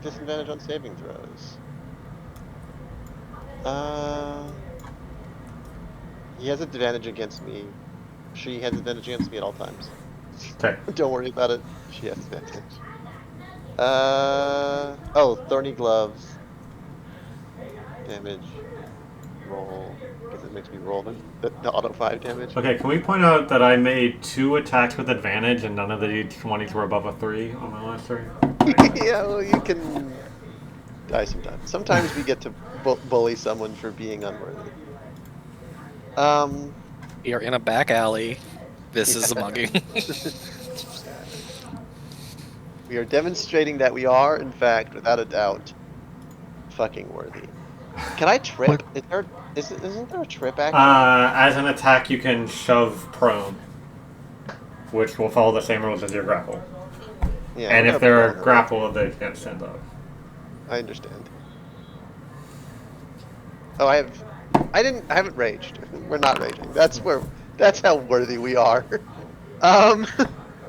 Disadvantage on saving throws. He has advantage against me. She has advantage against me at all times. Okay. Don't worry about it. She has advantage. Oh, thorny gloves. Damage. Roll. Because it makes me roll the auto 5 damage. Okay, can we point out that I made 2 attacks with advantage and none of the d20s were above a 3 on my last turn? Yeah, well, you can die sometimes. Sometimes we get to bully someone for being unworthy. we are in a back alley. This is a mugging. We are demonstrating that we are, in fact, without a doubt, fucking worthy. Can I trip? Isn't there a trip action? As an attack, you can shove prone, which will follow the same rules as your grapple. Yeah, And we're if they're gonna be grappled, they can't stand up. I understand. Oh, I haven't raged. We're not raging. That's how worthy we are. All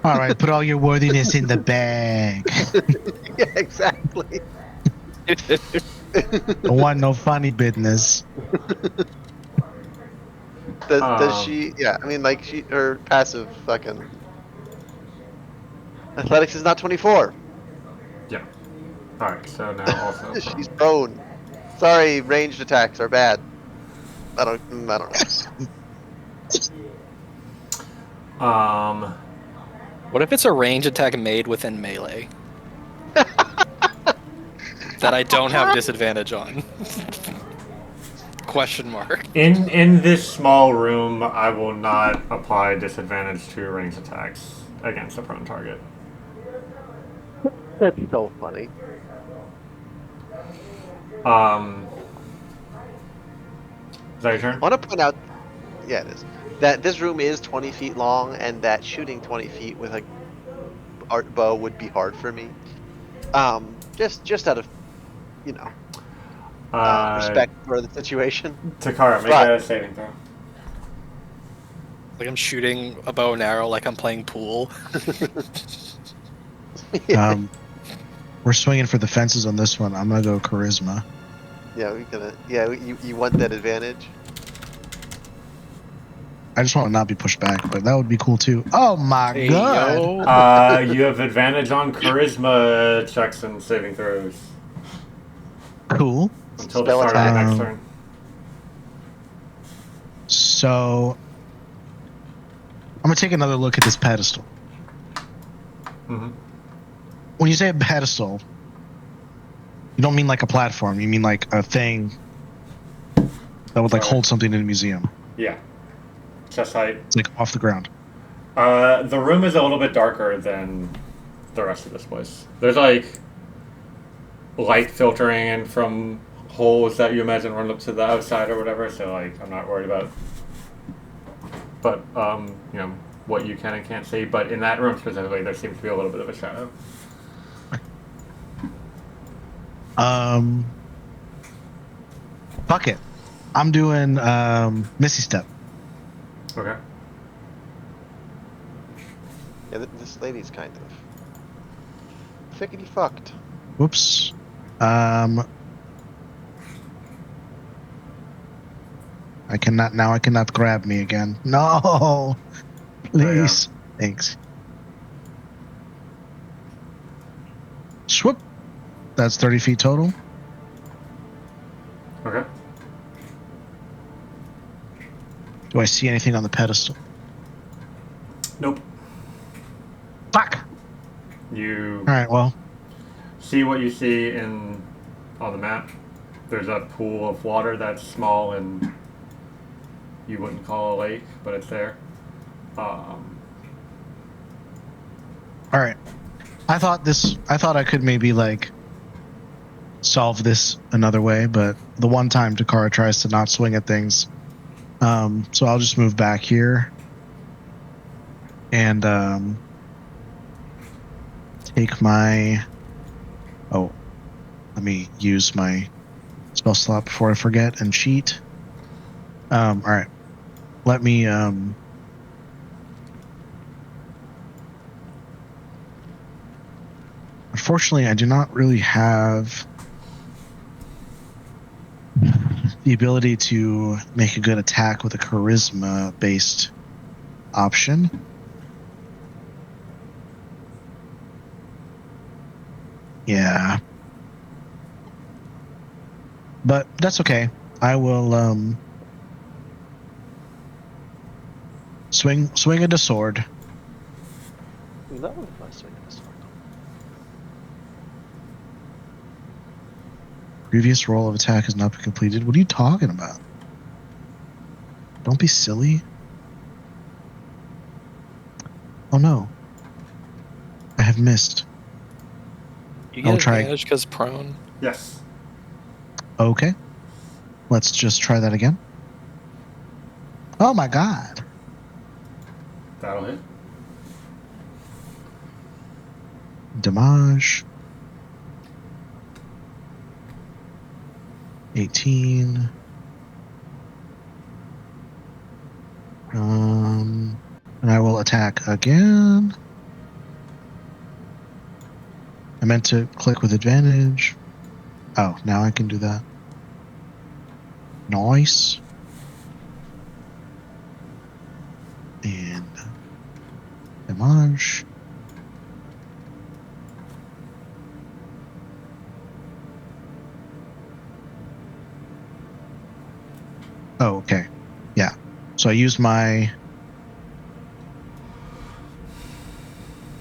right, put all your worthiness in the bag. Yeah, exactly. Don't want no funny business. Does she? Yeah, I mean, like her passive fucking athletics is not 24. Yeah. Alright, so now also. She's prone. Sorry, ranged attacks are bad. I don't know. What if it's a range attack made within melee? That I don't have disadvantage on. Question mark. In this small room, I will not apply disadvantage to range attacks against a prone target. That's so funny. Is that your turn? I want to point out, yeah, it is, that this room is 20 feet long, and that shooting 20 feet with a art bow would be hard for me. Just out of, you know, respect for the situation. Takara, make But- a saving throw. Like I'm shooting a bow and arrow like I'm playing pool. We're swinging for the fences on this one. I'm gonna go charisma. Yeah, we gonna. Yeah, you want that advantage? I just want to not be pushed back, but that would be cool too. Oh my Hey, god! yo. You have advantage on charisma checks and saving throws Cool. until the Spell start of the next attack. turn. So I'm gonna take another look at this pedestal. Mm-hmm. When you say a pedestal, you don't mean like a platform. You mean like a thing that would like Sorry. hold something in a museum. Yeah. Chest height. It's like off the ground. The room is a little bit darker than the rest of this place. There's like light filtering in from holes that you imagine run up to the outside or whatever, so like I'm not worried about you know, what you can and can't see. But in that room specifically there seems to be a little bit of a shadow. Fuck it. I'm doing Missy Step. Okay. Yeah, this lady's kind of fickety fucked. Whoops. I cannot grab me again. No. Please. Thanks. Swoop. That's 30 feet total. Okay. Do I see anything on the pedestal? Nope. Fuck. You All right. Well, see what you see on the map. There's a pool of water that's small and you wouldn't call a lake, but it's there. all right. I thought I could maybe like solve this another way, but the one time Takara tries to not swing at things, so I'll just move back here and take my. Oh, let me use my spell slot before I forget and cheat. All right. Let me Unfortunately, I do not really have the ability to make a good attack with a charisma based option. Yeah. But that's okay. I will swing at a sword. No, my swing of a sword. Previous roll of attack has not been completed. What are you talking about? Don't be silly. Oh no. I have missed. You I'll get try. advantage because prone. Yes. Okay. Let's just try that again. Oh my god. That'll hit. Damage. 18. And I will attack again. I meant to click with advantage. Oh, now I can do that. Nice. And damage. Oh, okay. Yeah. So I use my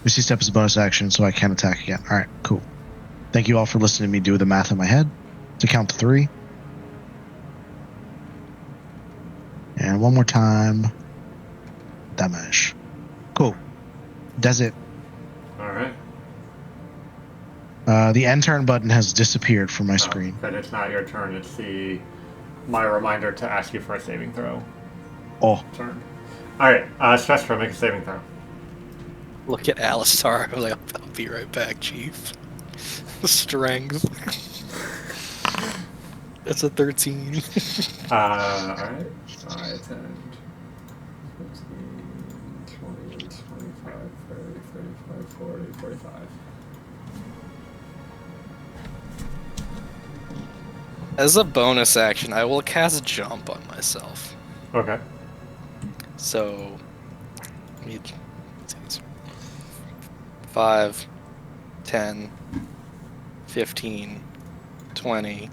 Misty Step is a bonus action, so I can attack again. All right, cool. Thank you all for listening to me do the math in my head to count to 3. And one more time. Damage. Cool. Does it. All right. The end turn button has disappeared from my screen. Then it's not your turn. It's my reminder to ask you for a saving throw. Oh. Turn. All right. Stress for make a saving throw. Look at Alistar. I'm like, I'll be right back, Chief. Strength. That's a 13. All right. 5, 10, 15, 20, 25, 30, 35, 40, 45. As a bonus action, I will cast Jump on myself. Okay. So, 5, 10, 15, 20,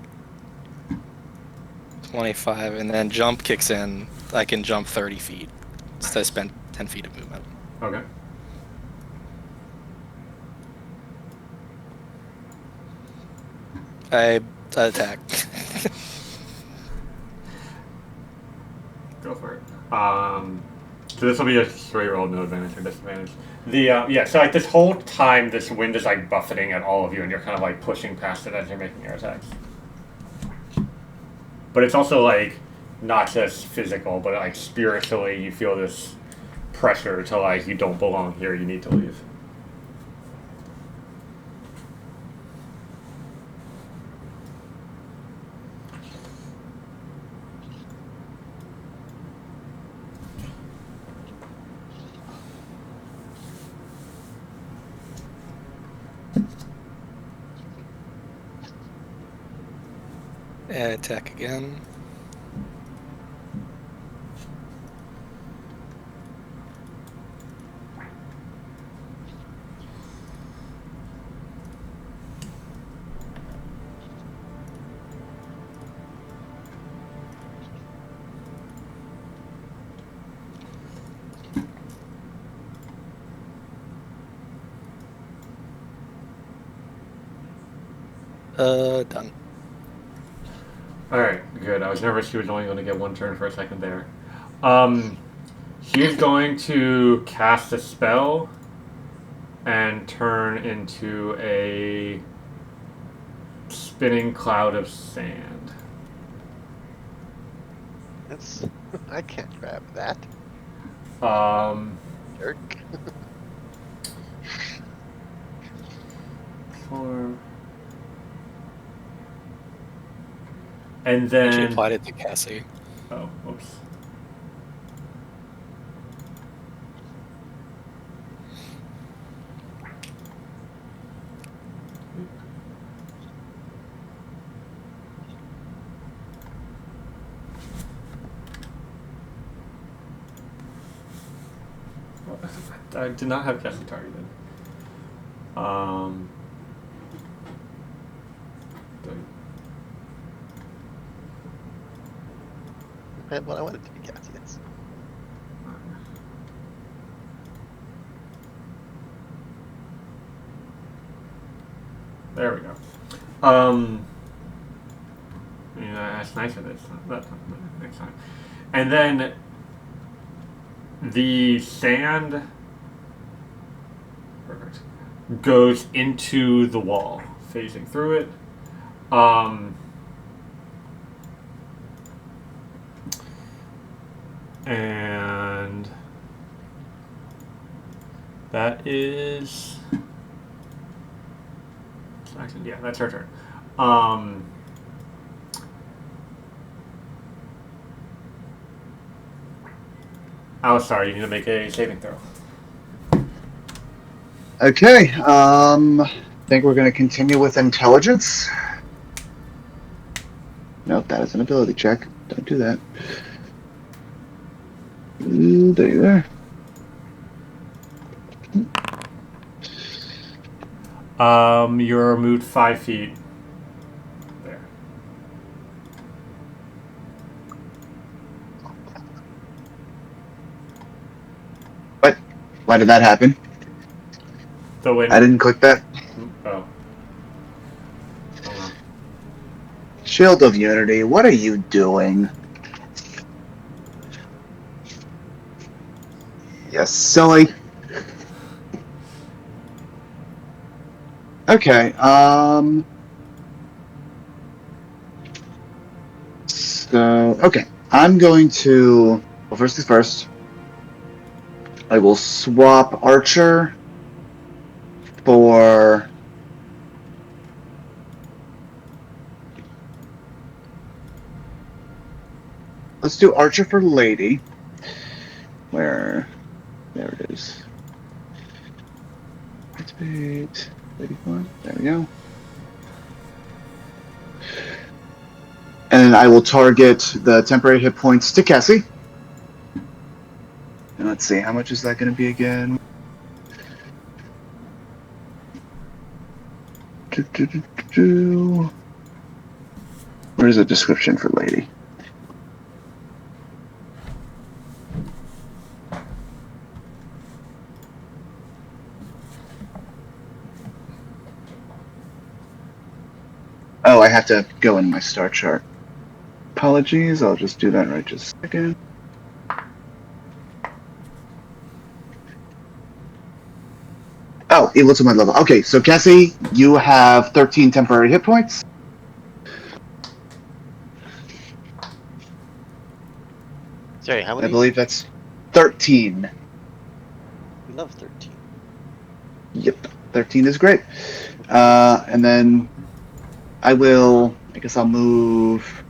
25, and then Jump kicks in. I can jump 30 feet. So I spent 10 feet of movement. Okay. I attack. Go for it. So this will be a straight roll, no advantage or disadvantage. Yeah. So like this whole time, this wind is like buffeting at all of you, and you're kind of like pushing past it as you're making your attacks. But it's also like not just physical, but like spiritually, you feel this pressure to like you don't belong here. You need to leave. And attack again. Done. Alright, good. I was nervous she was only going to get one turn for a second there. She's going to cast a spell and turn into a spinning cloud of sand. That's. I can't grab that. Jerk. Form. And She then... applied it to Cassie. Oh, whoops. I did not have Cassie targeted. Well, I wanted to be Cassie. Yes. There we go. Yeah, that's nicer this next time. And then the sand goes into the wall, phasing through it. And that is actually, yeah, that's her turn. Oh, sorry, you need to make a saving throw. Okay, I think we're going to continue with intelligence. Nope, that is an ability check. Don't do that. Ooh, there you are. You're moved 5 feet. There. What? Why did that happen? The wind. I didn't click that. Oh. Hold on. Shield of Unity, what are you doing? Yes, silly. Okay, so, okay. I'm going to, well, first things first, I will swap Archer for... Let's do Archer for Lady. Where? There it is. Activate. Lady one. There we go. And I will target the temporary hit points to Cassie. And let's see, how much is that going to be again? Where's the description for Lady? Oh, I have to go in my star chart. Apologies, I'll just do that right just a second. Oh, it looks at my level. Okay, so Cassie, you have 13 temporary hit points. Sorry, how many? I believe that's 13. We love 13. Yep, 13 is great. And then I guess I'll move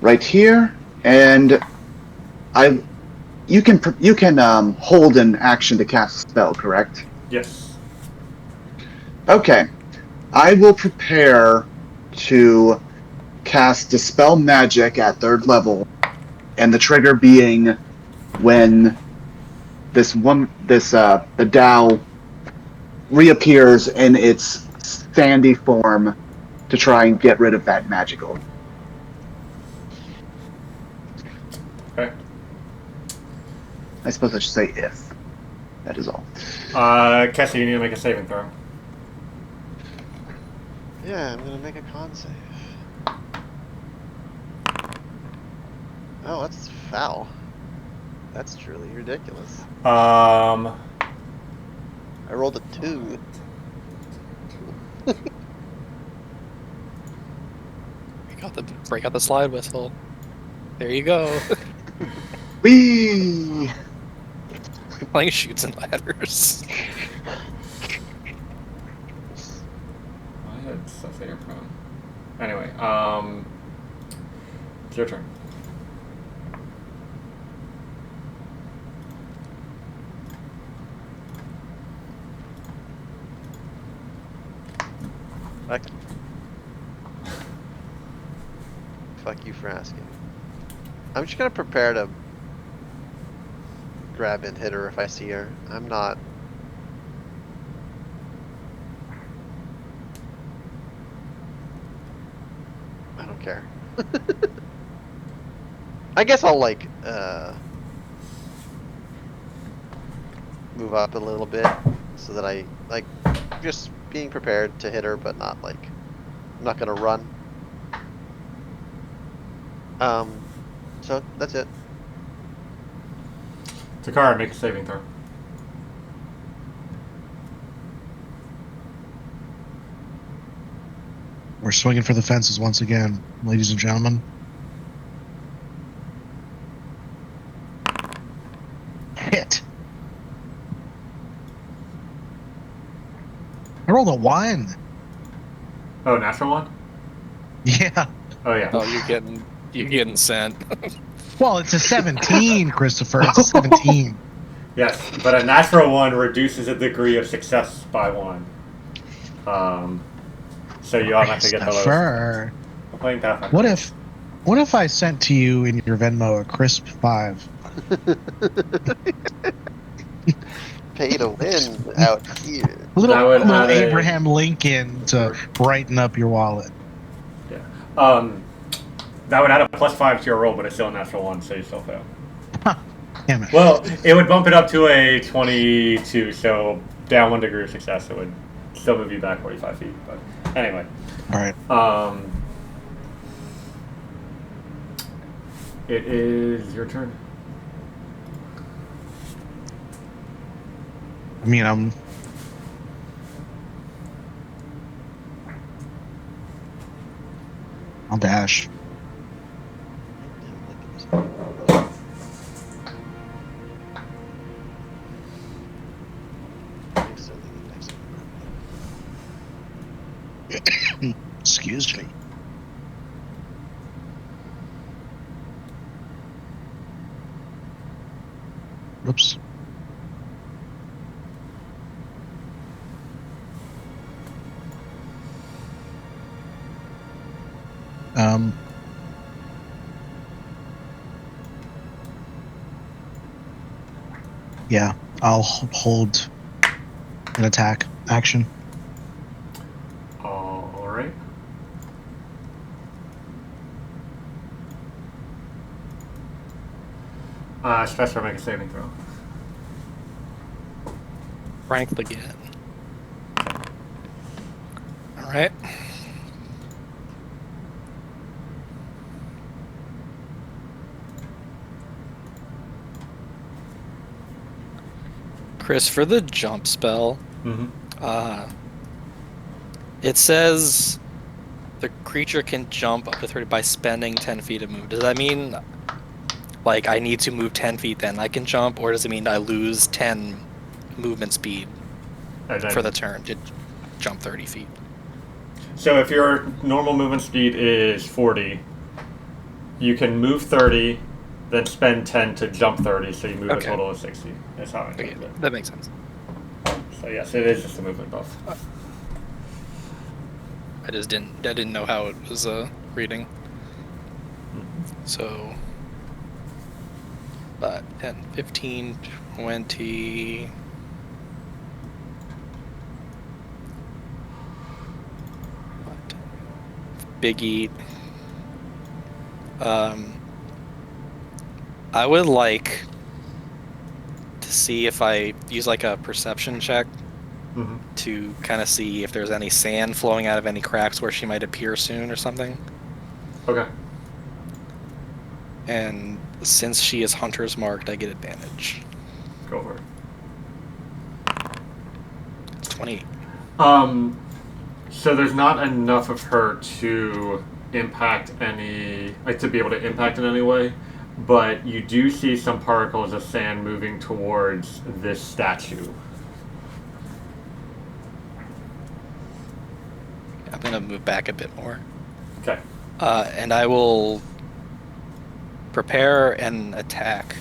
right here, and you can hold an action to cast a spell, correct? Yes. Okay, I will prepare to cast Dispel Magic at 3rd level, and the trigger being when the Tao reappears in its sandy form to try and get rid of that magical. Okay. I suppose I should say if. That is all. Cassie, you need to make a saving throw. Yeah, I'm gonna make a con save. Oh, that's foul. That's truly ridiculous. Um. I rolled a 2. Break out the slide whistle. There you go. Whee! Playing shoots and ladders. I had stuff that you're prone. Anyway, it's your turn. Okay. Fuck you for asking. I'm just gonna prepare to grab and hit her if I see her. I'm not. I don't care. I guess I'll like move up a little bit so that I like just being prepared to hit her, but not like I'm not gonna run. So that's it. Takara, make a saving throw. We're swinging for the fences once again, ladies and gentlemen. Hit. I rolled a 1. Oh, natural one? Yeah. Oh, yeah. Oh, you're getting sent. Well, it's a 17, Christopher. It's a 17. Yes, but a natural one reduces the degree of success by 1. So you automatically get the lowest. Christopher. I'm playing Pathfinder. What if I sent to you in your Venmo a crisp 5? Pay to win out here. A little, That would little add a- Abraham Lincoln to brighten up your wallet. Yeah. That would add a +5 to your roll, but it's still a natural one, so you still fail. Damn it. Well, it would bump it up to a 22, so down 1 degree of success. It would still move you back 45 feet. But anyway. All right. It is your turn. I mean, I'll dash. Excuse me. Whoops. Yeah, I'll hold an attack action. All right. Special, make a saving throw. Frank again. All right. Chris, for the jump spell, it says the creature can jump up to 30 by spending 10 feet of move. Does that mean, like, I need to move 10 feet then I can jump, or does it mean I lose 10 movement speed for the turn to jump 30 feet? So if your normal movement speed is 40, you can move 30, then spend 10 to jump 30, so you move a total of 60. That's how I do it. That makes sense. So yes, it is just a movement buff. I didn't know how it was reading. So, but 10, 15, 20. Big eat. I would like to see if I use like a perception check to kind of see if there's any sand flowing out of any cracks where she might appear soon or something. Okay. And since she is hunter's marked, I get advantage. Go for it. It's 20. So there's not enough of her to impact any, like to be able to impact in any way, but you do see some particles of sand moving towards this statue. I'm gonna move back a bit more. Okay. And I will prepare an attack,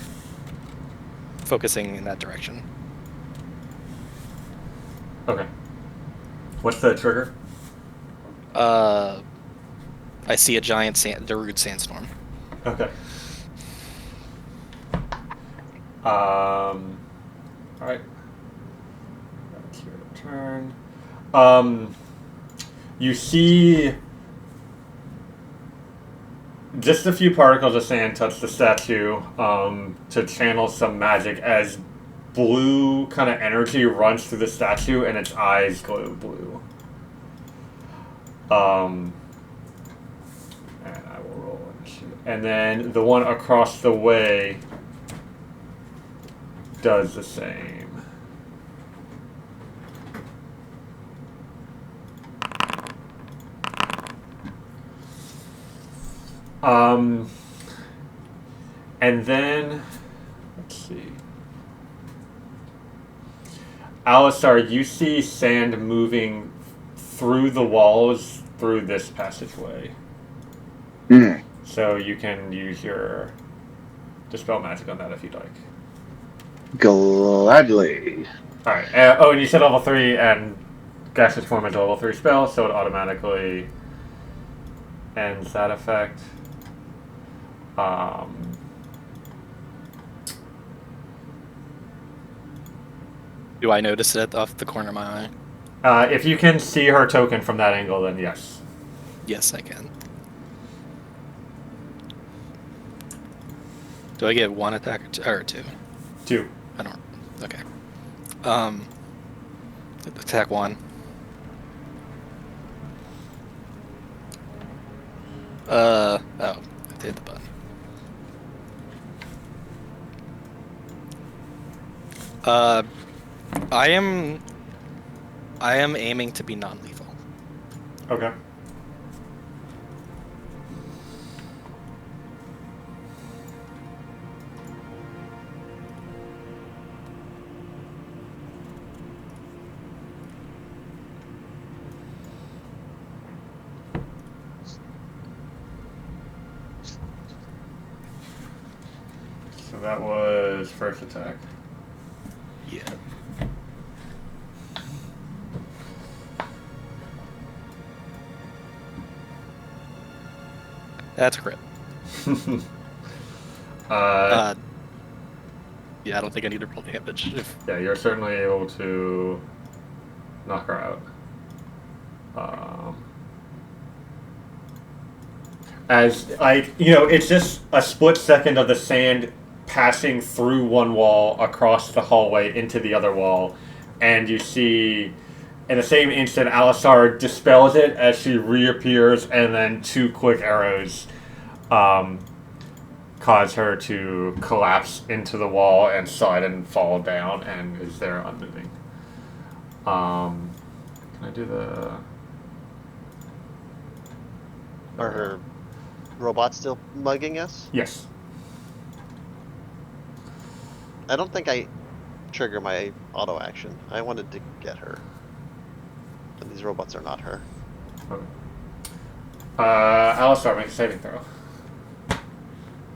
focusing in that direction. Okay. What's the trigger? I see a giant Darude sandstorm. Okay. All right. That's your turn. You see just a few particles of sand touch the statue to channel some magic as blue kind of energy runs through the statue and its eyes glow blue. And I will roll and shoot. And then the one across the way does the same. And then, let's see. Alistar, you see sand moving through the walls through this passageway. So you can use your Dispel Magic on that if you'd like. Gladly. Alright. And you said level 3, and Gaseous Form is a level 3 spell, so it automatically ends that effect. Do I notice it off the corner of my eye? If you can see her token from that angle, then yes. Yes, I can. Do I get one attack or two? 2. I don't. Okay. Attack 1. Oh, I hit the button. I am aiming to be non-lethal. Okay. So that was first attack. Yeah. That's a crit. Yeah, I don't think I need to roll damage. Yeah, you're certainly able to knock her out. As, like, you know, it's just a split second of the sand passing through one wall across the hallway into the other wall, and you see in the same instant Alisar dispels it as she reappears, and then 2 quick arrows cause her to collapse into the wall and slide and fall down, and is there unmoving. Can I do the... Are her robots still mugging us? Yes. I don't think I trigger my auto action. I wanted to get her. But these robots are not her. Okay. Alistar, make a saving throw.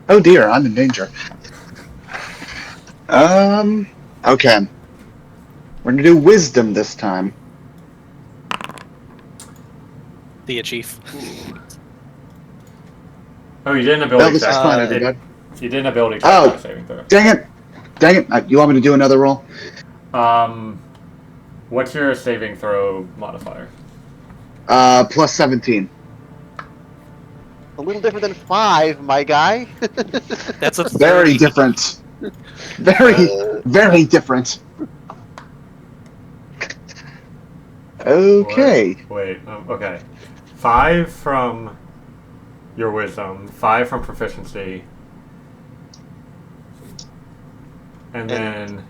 Oh dear, I'm in danger. Okay. We're gonna do wisdom this time. The Chief. Oh, you didn't Well, ability this is check. fine, everybody. You didn't ability check Oh. on a saving throw. Dang it! Dang it! You want me to do another roll? What's your saving throw modifier? Plus 17. A little different than 5, my guy. That's a 30. Very different. Very different. Okay. Wait, okay. 5 from your wisdom, 5 from proficiency, and then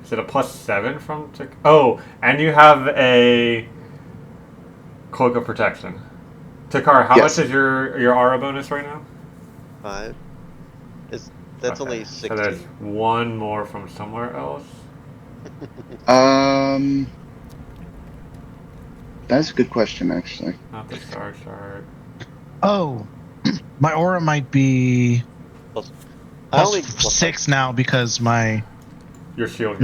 is it a plus 7 from? Oh, and you have a cloak of protection. Takar, how Yes. much is your aura bonus right now? 5. That's Okay, only so 16. there's 1 more from somewhere else. That's a good question, actually. Not the star chart. Oh, my aura might be I only plus 6 now because my Your shield.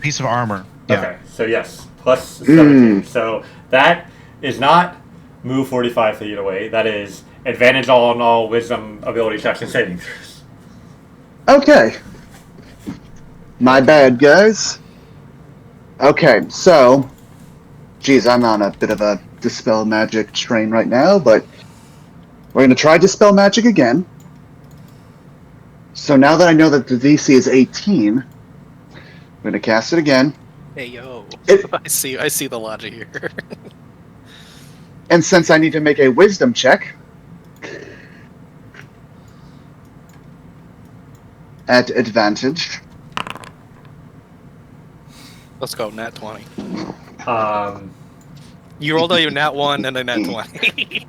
piece of armor. Yeah. Okay, so yes, plus 17. So that is not move 45 feet away. That is advantage on all wisdom ability checks and saving throws. Okay. My bad, guys. Okay, so... Geez, I'm on a bit of a Dispel Magic train right now, but... We're going to try Dispel Magic again. So now that I know that the DC is 18, I'm going to cast it again. Hey yo, It- I see the logic here. And since I need to make a Wisdom check... at advantage... Let's go, nat 20. Um, You rolled out your nat 1 and a nat 20.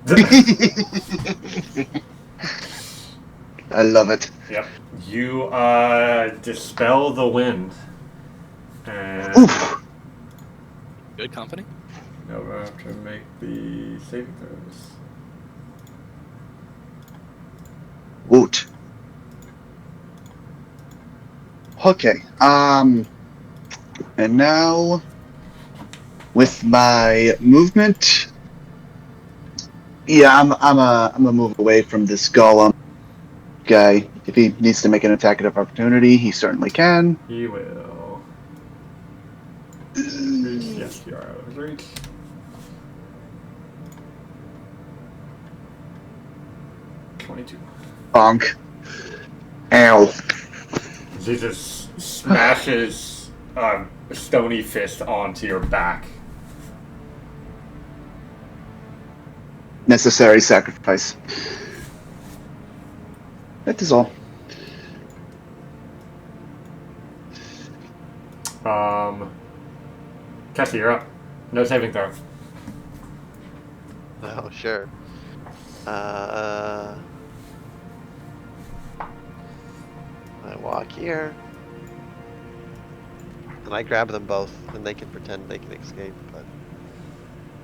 I love it. Yep. You dispel the wind. And Oof. Good company. now we have to make the saving throws. Woot. Okay. And now with my movement, yeah, I'm a move away from this golem guy. If he needs to make an attack of opportunity, he certainly can. He will. Yes, you are out of reach. .22. Bonk. Ow. He just smashes a stony fist onto your back. Necessary sacrifice. That is all. Cassie, you're up. No saving throw. Oh, sure. I walk here. And I grab them both, and they can pretend they can escape, but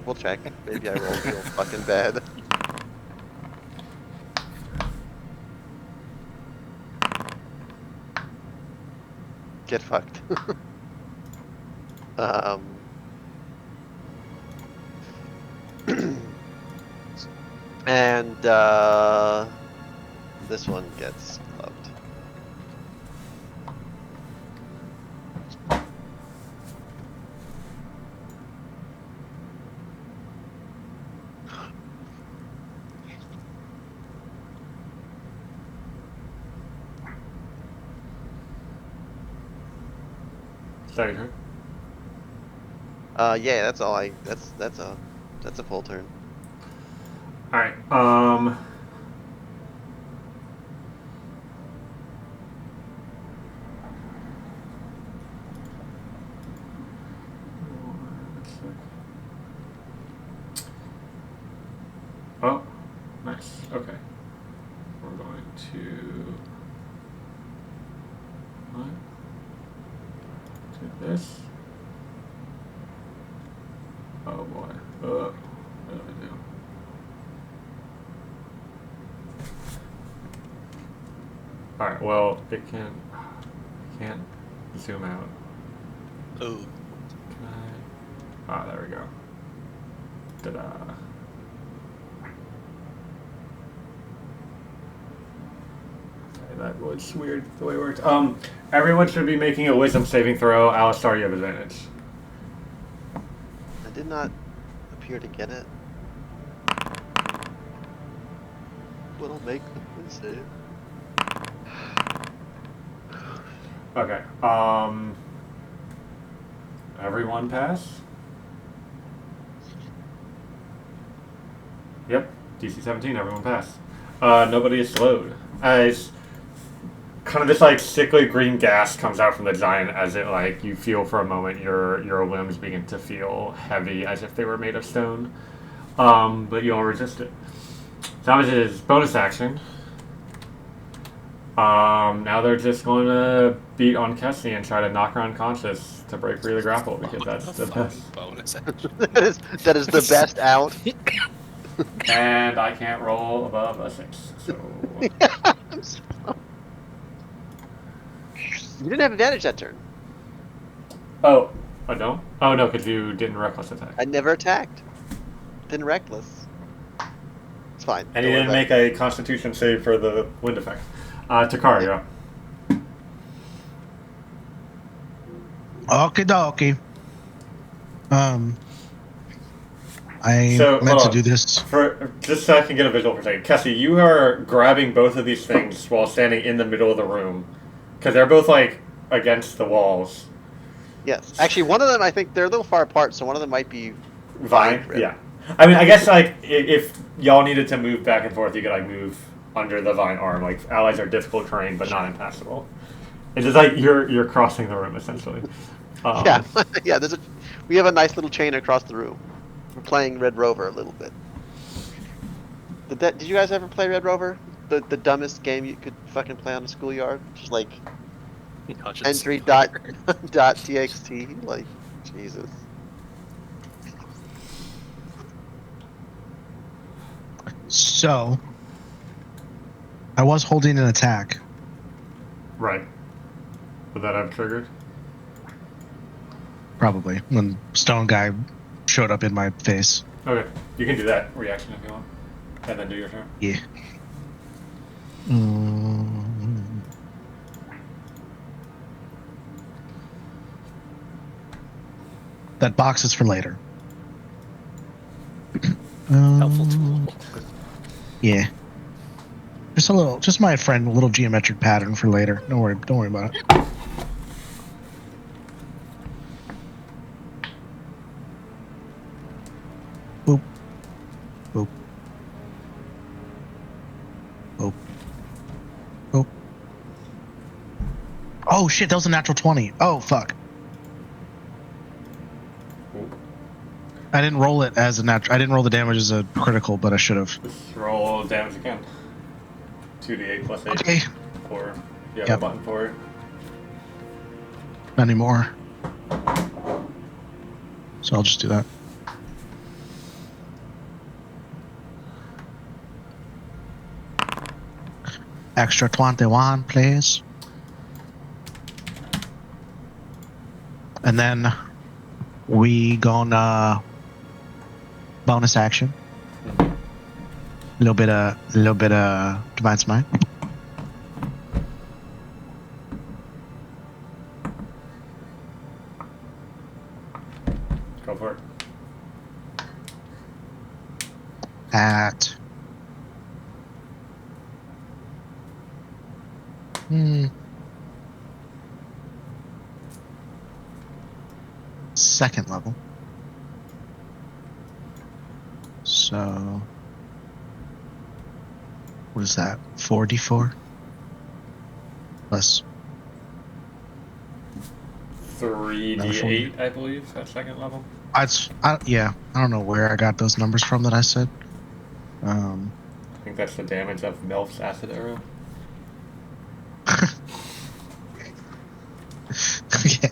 we'll check. Maybe I roll real fucking bad. Get fucked. And this one gets clubbed. Sorry, turn. Yeah, that's all I. That's a full turn. All right. Oh, nice. Okay. We're going to what? Do this. Oh boy. What do I do? Alright, well, it can't zoom out. Ooh. Can I? Ah, there we go. Ta-da. Okay, that was weird the way it worked. Everyone should be making a wisdom saving throw. Alistar, you have advantage. I did not appear to get it. What'll make the save? Okay. Everyone pass? Yep. DC 17, everyone pass. Nobody is slowed. As kind of this like sickly green gas comes out from the giant as it like you feel for a moment your limbs begin to feel heavy as if they were made of stone. But you all resist it. So that was his bonus action. Now they're just going to beat on Kessie and try to knock her unconscious to break free of the grapple because that's the best. Bonus. that is the best out. And I can't roll above a 6. So You didn't have advantage that turn. oh, I don't? Oh no, because you didn't reckless attack. I never attacked. Been reckless. It's fine. And Don't you worry didn't about make a Constitution save for the wind effect. Takara, you're up. Okie dokie. I So, meant hold to on. do this. For just so I can get a visual for a second, Kessie, you are grabbing both of these things while standing in the middle of the room because they're both like against the walls. Yes. Actually, one of them, I think they're a little far apart, so one of them might be Vine, grip. yeah. I mean, I guess like if y'all needed to move back and forth, you could like move under the vine arm. Like allies are difficult terrain, but not impassable. It's just like you're crossing the room essentially. Yeah, yeah. We have a nice little chain across the room. We're playing Red Rover a little bit. Did you guys ever play Red Rover? The dumbest game you could fucking play on a schoolyard. Just like entry dot txt. Like Jesus. So, I was holding an attack. Right. Would that have triggered? Probably when Stone Guy showed up in my face. Okay, you can do that reaction if you want, and then do your turn. Yeah. That box is for later. Helpful tool. Yeah. Just my friend, a little geometric pattern for later. Don't worry about it. Boop. Boop. Boop. Boop. Oh shit, that was a natural 20. Oh fuck. I didn't roll it as a natural. I didn't roll the damage as a critical, but I should have. Just roll damage again. 2d8 plus 8. Okay. Or you have Yep. a button for it. Not anymore. So I'll just do that. Extra 21, please. And then we gonna bonus action. A little bit of divine smite. Go for it. At second level. So what is that? 4d4 plus 3d8, I believe, at second level. yeah, I don't know where I got those numbers from that I said. I think that's the damage of Melf's acid arrow. Okay.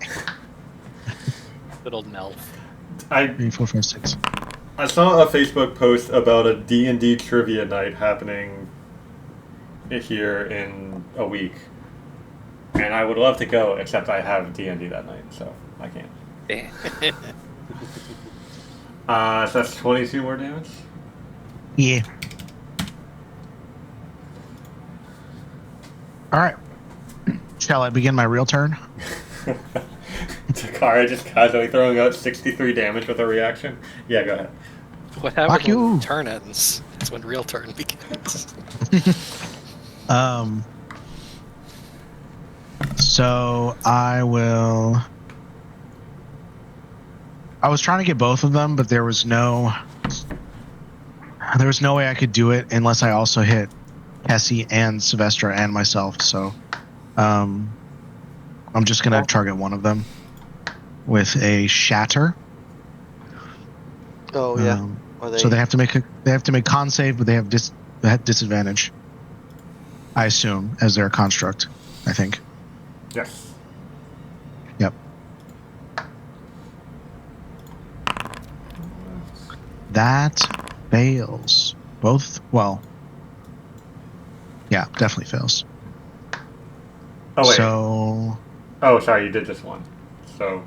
Good old Melf. 3, 4, 5, 6. I saw a Facebook post about a D&D trivia night happening here in a week. And I would love to go, except I have D&D that night, so I can't. So that's 22 more damage? Yeah. Alright. Shall I begin my real turn? Takara just casually throwing out 63 damage with a reaction. Yeah, go ahead. What happens you. when turn ends? It's when real turn begins. So I was trying to get both of them, but there was no way I could do it unless I also hit Cassie and Sylvestra and myself. So I'm just gonna target one of them with a shatter. Oh yeah. Or So they have to make con save, but they have disadvantage. I assume as their construct. I think. Yes. Yep. That fails. Both. Well. Yeah, definitely fails. Oh wait. So Oh, sorry, you did just one. So.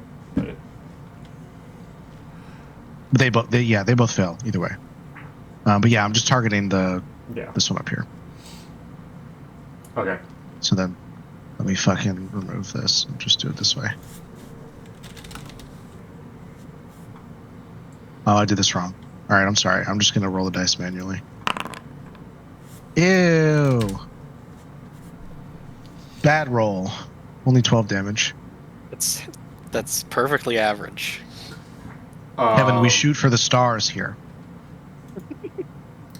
they both fail either way. But yeah, I'm just targeting this one up here. Okay. So then, let me fucking remove this and just do it this way. Oh, I did this wrong. All right, I'm sorry. I'm just gonna roll the dice manually. Ew. Bad roll. Only 12 damage. That's perfectly average. Kevin, we shoot for the stars here.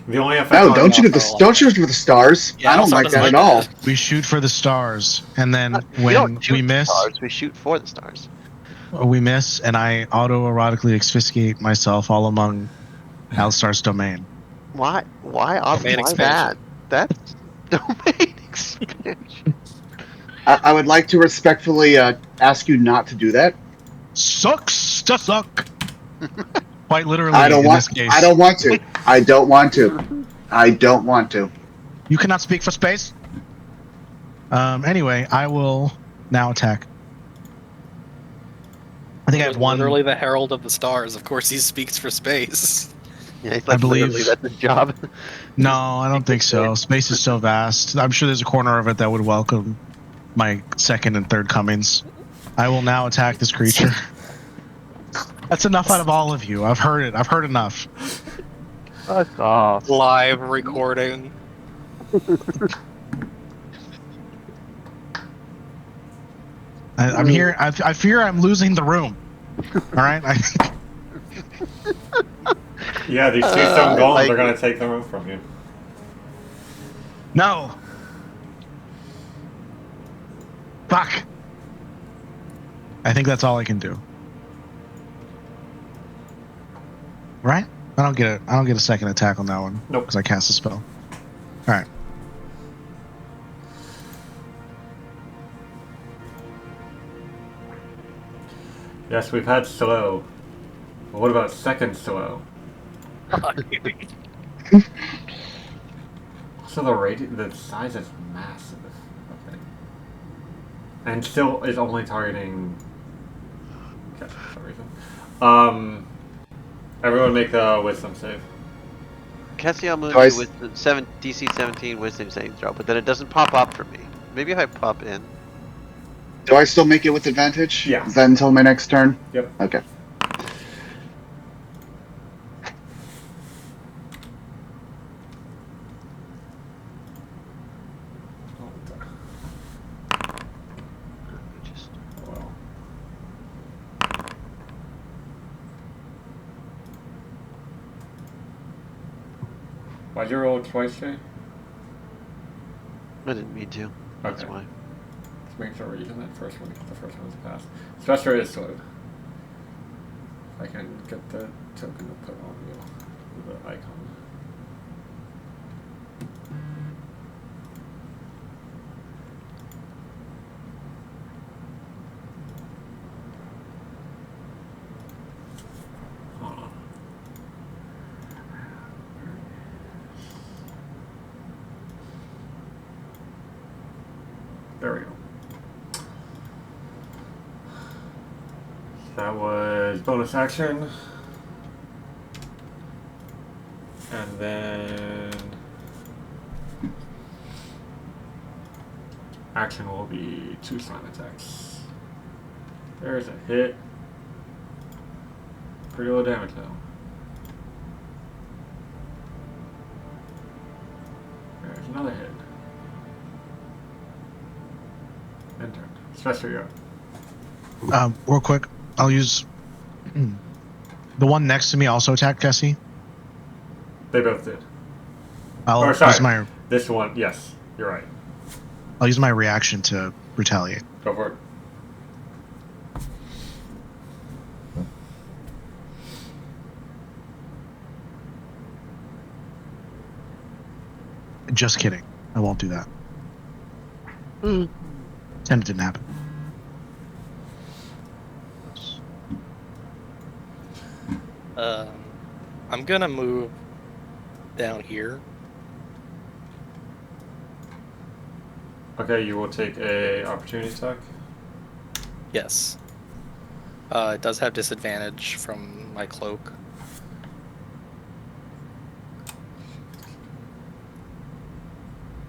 The only effect. No, on- don't shoot for the stars. Yeah, I don't also like doesn't that at like all. that. We shoot for the stars, and then We don't when shoot we the miss, stars, we shoot for the stars. and I autoerotically asphyxiate myself all among Alistar's domain. Why? Why Domain that? expansion. That's domain expansion. I would like to respectfully ask you not to do that. Sucks to suck. Quite literally. I don't in want. This case. I don't want to. I don't want to. I don't want to. You cannot speak for space. Anyway, I will now attack. I think I have one. Literally the herald of the stars. Of course, he speaks for space. Yeah, he's I like believe- literally that's his job. No, I don't think so. Space is so vast. I'm sure there's a corner of it that would welcome my second and third comings. I will now attack this creature. That's enough out of all of you. I've heard it. I've heard enough. Fuck off. Live recording. I'm here. I fear I'm losing the room. All right. Yeah, these two stone I golems like are going it. to take the room from you. No. Fuck. I think that's all I can do. Right? I don't get a second attack on that one. Nope. Because I cast a spell. All right. Yes, we've had slow. But what about second slow? So the size is massive. Okay. And still is only targeting. Okay, for some reason. Everyone make a wisdom save. Cassiel moves Twice. you with the DC 17 wisdom saving throw, but then it doesn't pop up for me. Maybe if I pop in. Do I still make it with advantage? Yeah. Is that until my next turn? Yep. Okay. Just Well. Why'd you roll twice, Jay? I didn't mean to. That's Okay. why. Just making sure we're using that first one because the first one was a pass. Special is slowed. If I can get the token to put on the icon. Hold on. There we go. That was bonus action. And then action will be 2 slime attacks. There's a hit. Pretty low damage though. There's another hit. And turn. Especially up. Real quick, I'll use the one next to me. Also attacked Jesse. They both did. I'll Or sorry, use my this one. Yes, you're right. I'll use my reaction to retaliate. Go for it. Just kidding. I won't do that. And it didn't happen. I'm gonna move down here. Okay, you will take a opportunity attack. Yes. It does have disadvantage from my cloak.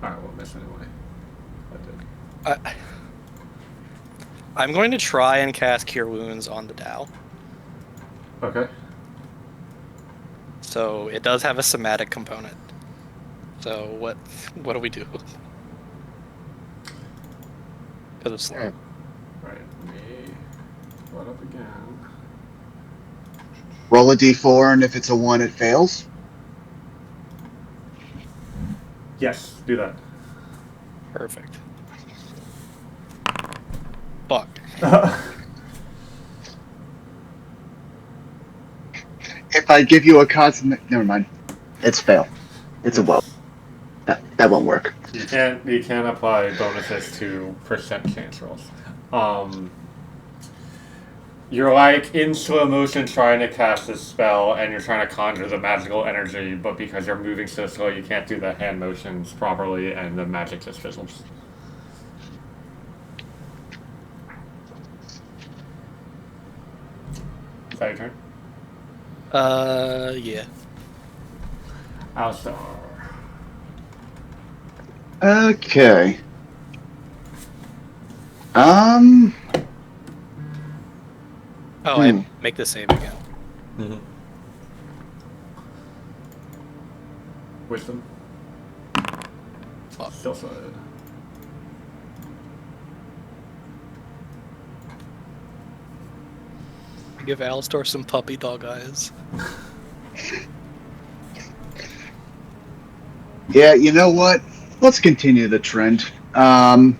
I won't miss anyway. I did. I'm going to try and cast Cure Wounds on the Dow. Okay. So it does have a somatic component. So what do we do? Because it's slow. Right. Let me load up again. Roll a d4, and if it's a 1, it fails. Yes, do that. Perfect. Fuck. If I give you a cosmic... Never mind. It's fail. It's a woe. That won't work. You can't apply bonuses to percent chance rolls. You're like in slow motion trying to cast a spell and you're trying to conjure the magical energy, but because you're moving so slow you can't do the hand motions properly and the magic just fizzles. Is that your turn? Yeah. Alistar. Okay. Oh, and make the save again. Mm-hmm. Wisdom. Still footed. Give Alistar some puppy dog eyes. Yeah, you know what? Let's continue the trend. I'm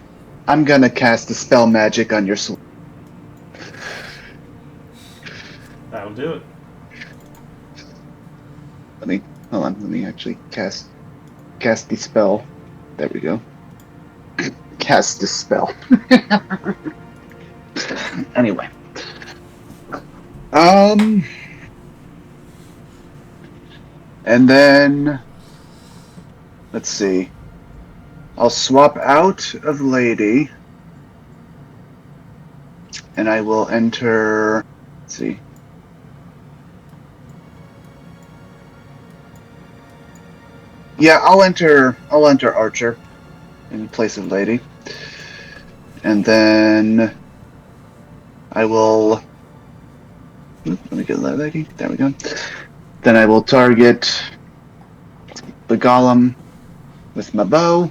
gonna cast a spell magic on your sword. That'll do it. Hold on. Let me actually cast the spell. There we go. Cast the spell. Anyway. And then let's see. I'll swap out of Lady, and I will enter. Let's see. Yeah, I'll enter Archer in place of Lady, and then I will. Let me get that Lady. There we go. Then I will target the Golem with my bow.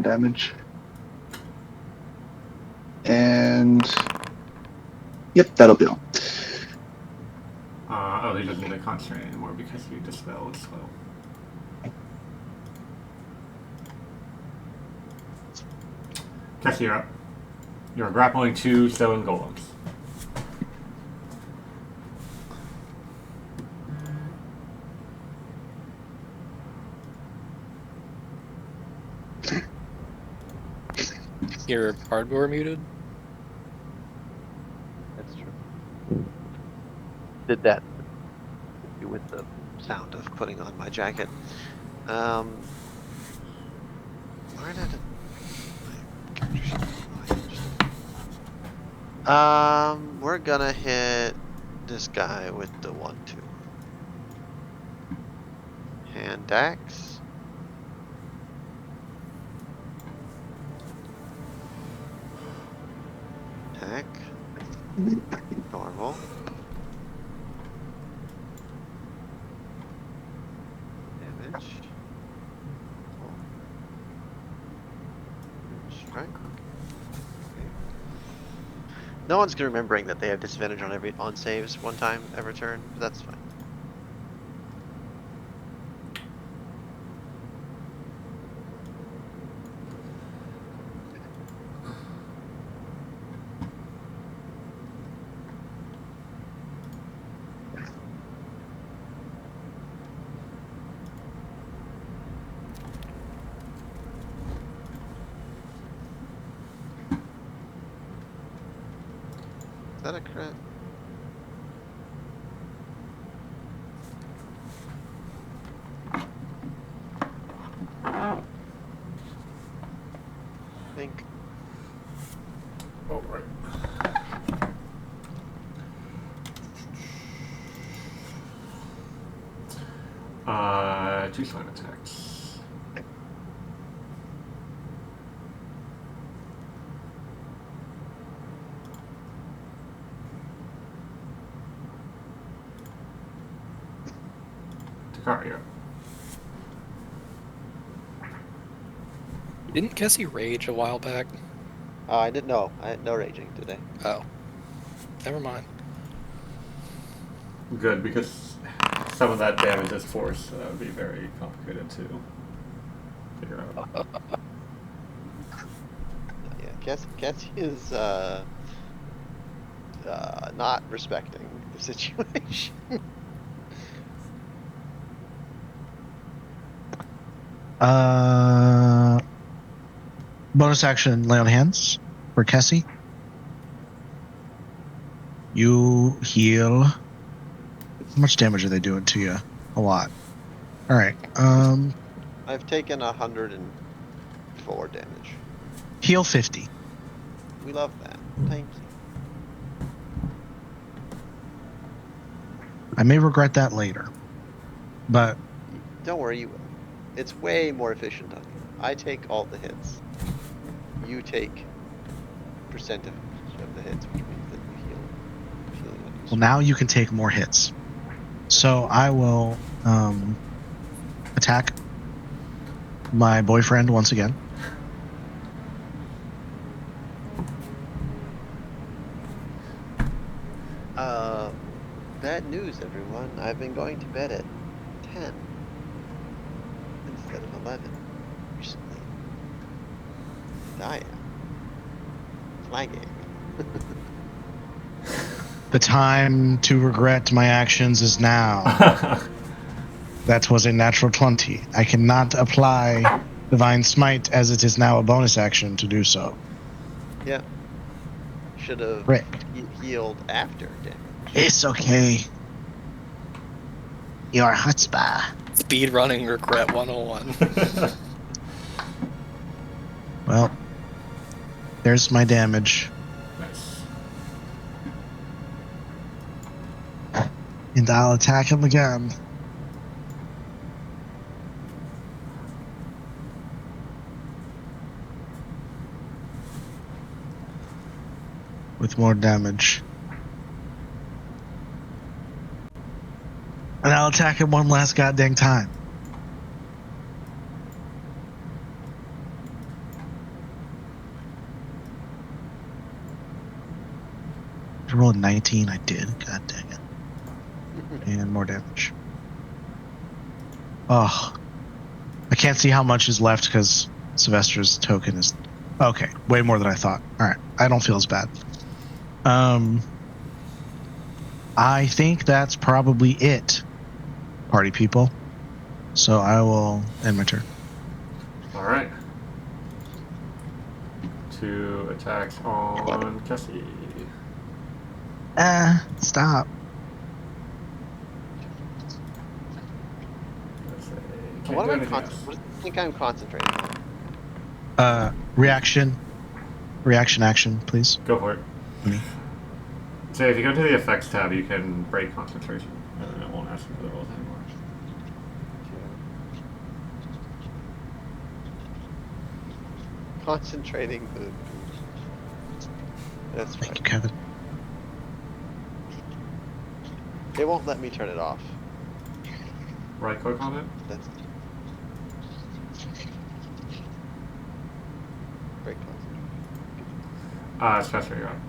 Damage. And yep, that'll be all. Oh, he doesn't need a concentrate anymore because we dispel is slow. Cassie, you're up. You're grappling 2 stone golems. Your hardware muted? That's true. Did that with the sound of putting on my jacket. Where did it? We're gonna hit this guy with the 1/2. Hand axe. Attack. Normal. Damage. Strike. Okay. No one's remembering that they have disadvantage on saves one time every turn. But that's fine. Is that a crit? I think. Oh, right. 2 slam attacks. Takario. Didn't Kessie rage a while back? I didn't know. I had no raging today. Oh. Never mind. Good, because some of that damage is force. So that would be very complicated to figure out. Yeah, Cassie is not respecting the situation. Bonus action, lay on hands for Kessie. You heal. How much damage are they doing to you? A lot. All right. I've taken 104 damage. Heal 50. We love that. Thank you. I may regret that later, but Don't worry, you will. It's way more efficient on you. I take all the hits. You take percent of the hits, which means that you heal. Which is really not useful. Well, now you can take more hits. So I will attack my boyfriend once again. Bad news, everyone. I've been going to bed at 10 instead of 11 recently. Dia. Flagging. The time to regret my actions is now. That was a natural 20. I cannot apply Divine Smite as it is now a bonus action to do so. Yeah. Should have Rick. healed after damage. It's okay. You're chutzpah. Speed running regret 101. Well, there's my damage. Nice. And I'll attack him again. With more damage. And I'll attack him one last goddamn time. I rolled 19, I did. God dang it. And more damage. Oh. I can't see how much is left because Sylvester's token is... Okay, way more than I thought. Alright, I don't feel as bad. I think that's probably it, party people. So I will end my turn. Alright. 2 attacks on Cassie. Stop. Let's say, What can't am do I anything else. what do you think I'm concentrating on? Reaction. Reaction action, please. Go for it. Me. So if you go to the effects tab, you can break concentration, and then it won't ask you for the rolls anymore. Concentrating the. That's Thank right. you, Kevin. It won't let me turn it off. Right click on it. That's. Break concentration. Spencer, you're on.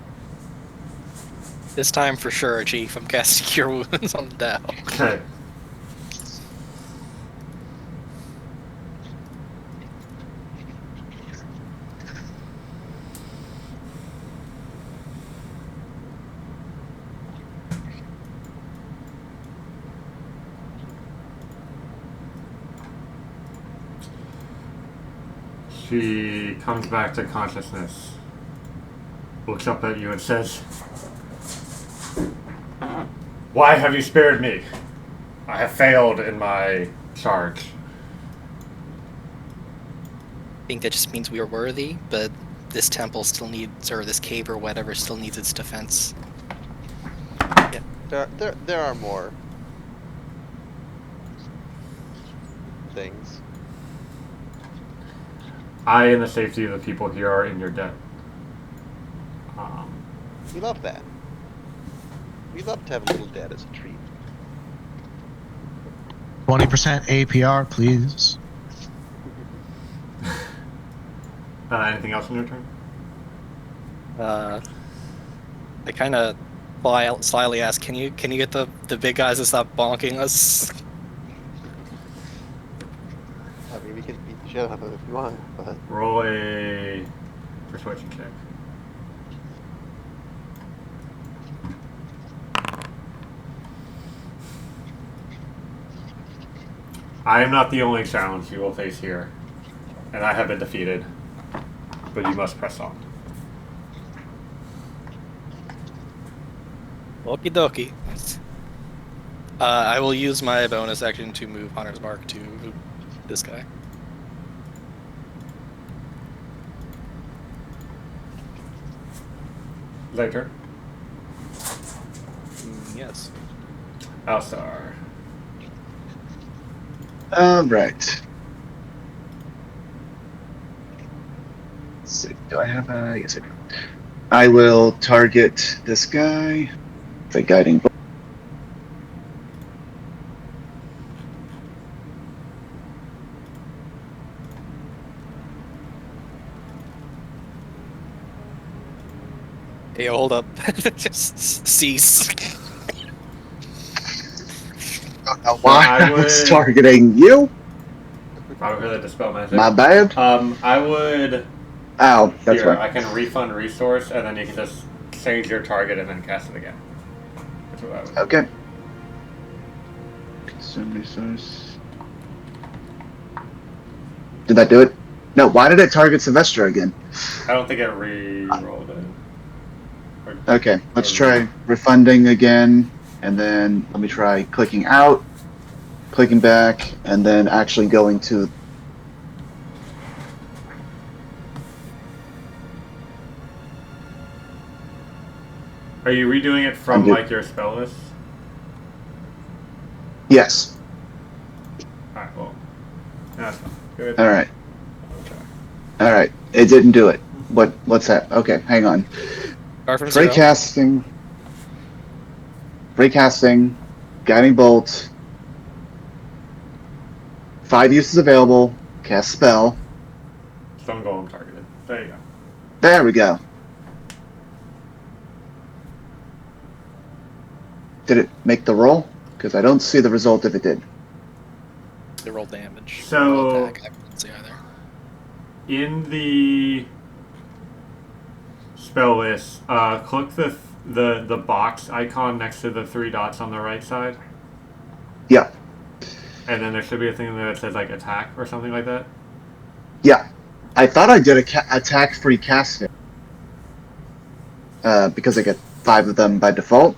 This time for sure, Chief. I'm casting Cure Wounds on the Dow. Okay. She comes back to consciousness, looks up at you and says, "Why have you spared me? I have failed in my charge." I think that just means we are worthy, but this temple still needs, or this cave or whatever, still needs its defense. There are more things. I and the safety of the people here are in your debt. We love that. We love to have a little debt as a treat. 20% APR, please. Anything else in your turn? I kind of slyly ask, can you get the big guys to stop bonking us? I mean, we can beat the shit out of them if you want, but Roll a persuasion check. I am not the only challenge you will face here, and I have been defeated, but you must press on. Okie dokie. I will use my bonus action to move Hunter's Mark to this guy. Is that your turn? Yes. Alstar. Right. Let's see. Do I have a... Yes, I do. I will target this guy. The guiding bolt. Hey, hold up. Just cease. Why I I was would- targeting you? Probably heard that dispel magic. My bad. I would. Ow, that's Here, right. I can refund resource, and then you can just change your target and then cast it again. That's what I would. Okay. Consume resource. Did that do it? No, why did it target Sylvester again? I don't think it re-rolled it. Or- Okay, let's or- try refunding again, and then let me try clicking out, clicking back, and then actually going to. Are you redoing it from I'm good. like your spell list? Yes. Alright, well. That's fine. Good. All right. Okay. All right. It didn't do it. What's that? Okay, hang on. Start from 0. Recasting, guiding bolt. 5 uses available. Cast spell. Stone golem targeted. There you go. There we go. Did it make the roll? Because I don't see the result if it did. They roll damage. So- Roll attack. I couldn't see either. In the spell list, click the box icon next to the 3 dots on the right side, Yeah. and then there should be a thing there that says like attack or something like that. Yeah. I thought I did attack free casting. Because I get 5 of them by default,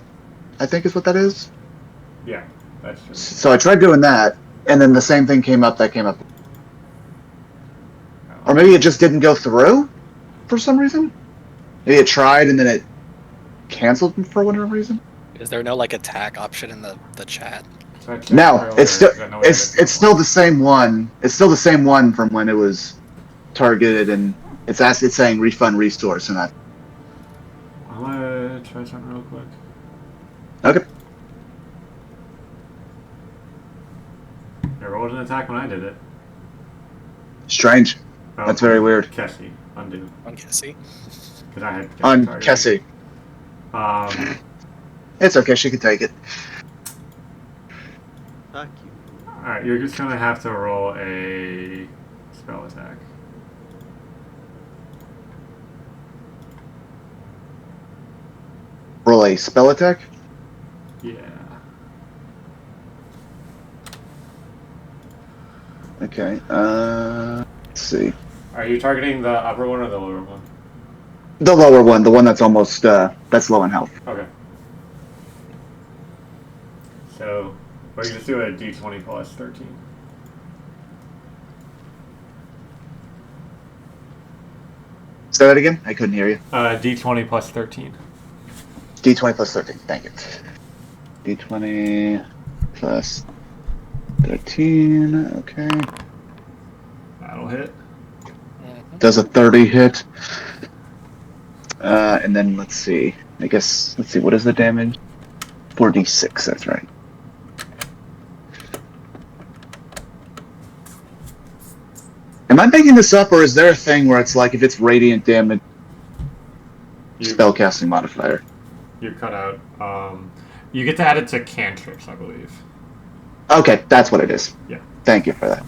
I think is what that is. Yeah, that's true. So I tried doing that, and then the same thing came up that came up. Or maybe it just didn't go through for some reason. Maybe it tried and then it canceled for whatever reason. Is there no like attack option in the chat? So I checked No, earlier, it's still 'cause I know we had it it's still the same one. It's still the same one from when it was targeted, and it's saying refund resource, and I. I'm gonna try something real quick. Okay. I rolled an attack when I did it. Strange. Oh, That's very weird. Kessie, undo. On Cassie. Because I had On targeted. Kessie. It's okay. She can take it. Fuck you. Alright, you're just gonna have to roll a spell attack. Roll a spell attack. Yeah. Okay. Let's see. Are you targeting the upper one or the lower one? The lower one, the one that's almost that's low in health. Okay. So, well, you just do a d20 plus 13. Say that again. I couldn't hear you. D20 plus 13. D20 plus 13. Thank you. D20 plus 13. Okay. That'll hit. Does a 30 hit? And then let's see. I guess let's see. What is the damage? 4d6. That's right. Am I making this up, or is there a thing where it's like if it's radiant damage, You, spellcasting modifier? you cut out. You get to add it to cantrips, I believe. Okay, that's what it is. Yeah. Thank you for that.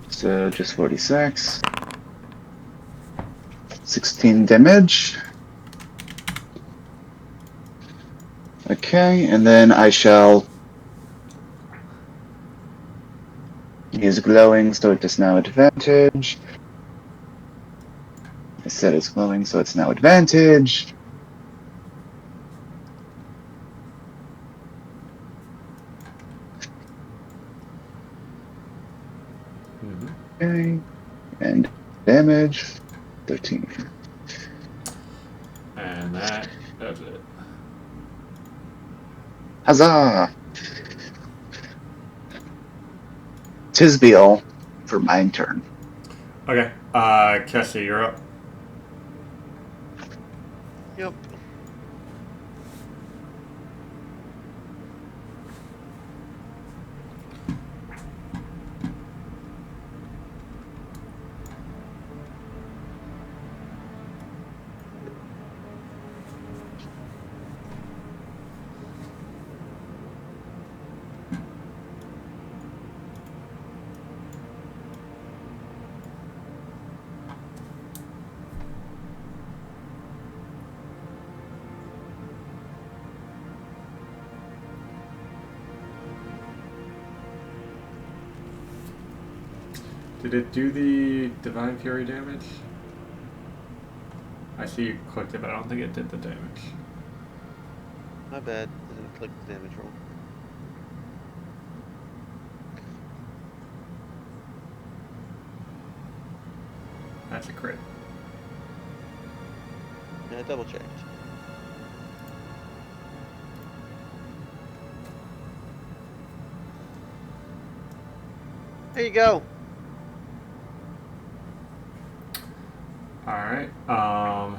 So just 46. 16 damage. Okay, and then I shall use glowing, so it is now advantage. I said it's glowing, so it's now advantage. Okay, and damage 13. And that does it. Huzzah! Tisbeal for my turn. Okay. Kessie, you're up. Yep. Did it do the Divine Fury damage? I see you clicked it, but I don't think it did the damage. My bad. Didn't click the damage roll. That's a crit. Yeah, double checked. There you go. Alright, gonna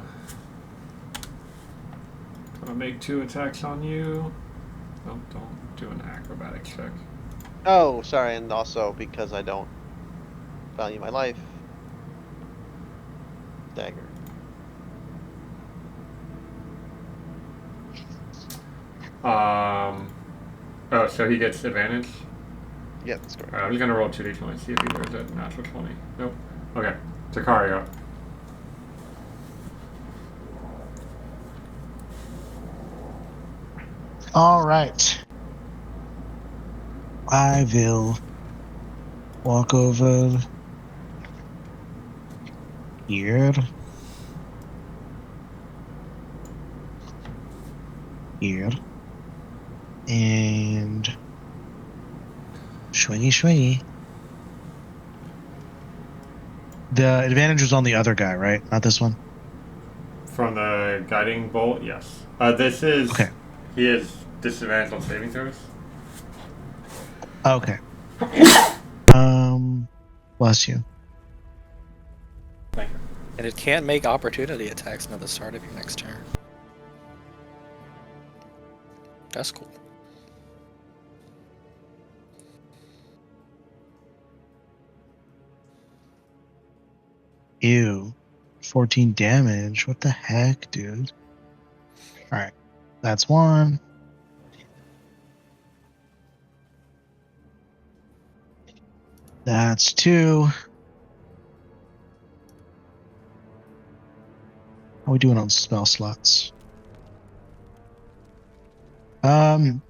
make 2 attacks on you. Nope, don't do an acrobatics check. Oh, sorry, and also because I don't value my life. Dagger. Oh, so he gets advantage? Yeah, that's correct. Alright, I'm just gonna roll 2d20, see if he wears a natural 20. Nope. Okay, Takari up. All right. I will walk over here. Here. And swingy swingy. The advantage was on the other guy, right? Not this one? From the guiding bolt, yes. This is... Okay. He has disadvantage on saving throws. Okay. Bless you. Thank you. And it can't make opportunity attacks until the start of your next turn. That's cool. Ew. 14 damage. What the heck, dude? Alright. That's one. That's two. How are we doing on spell slots?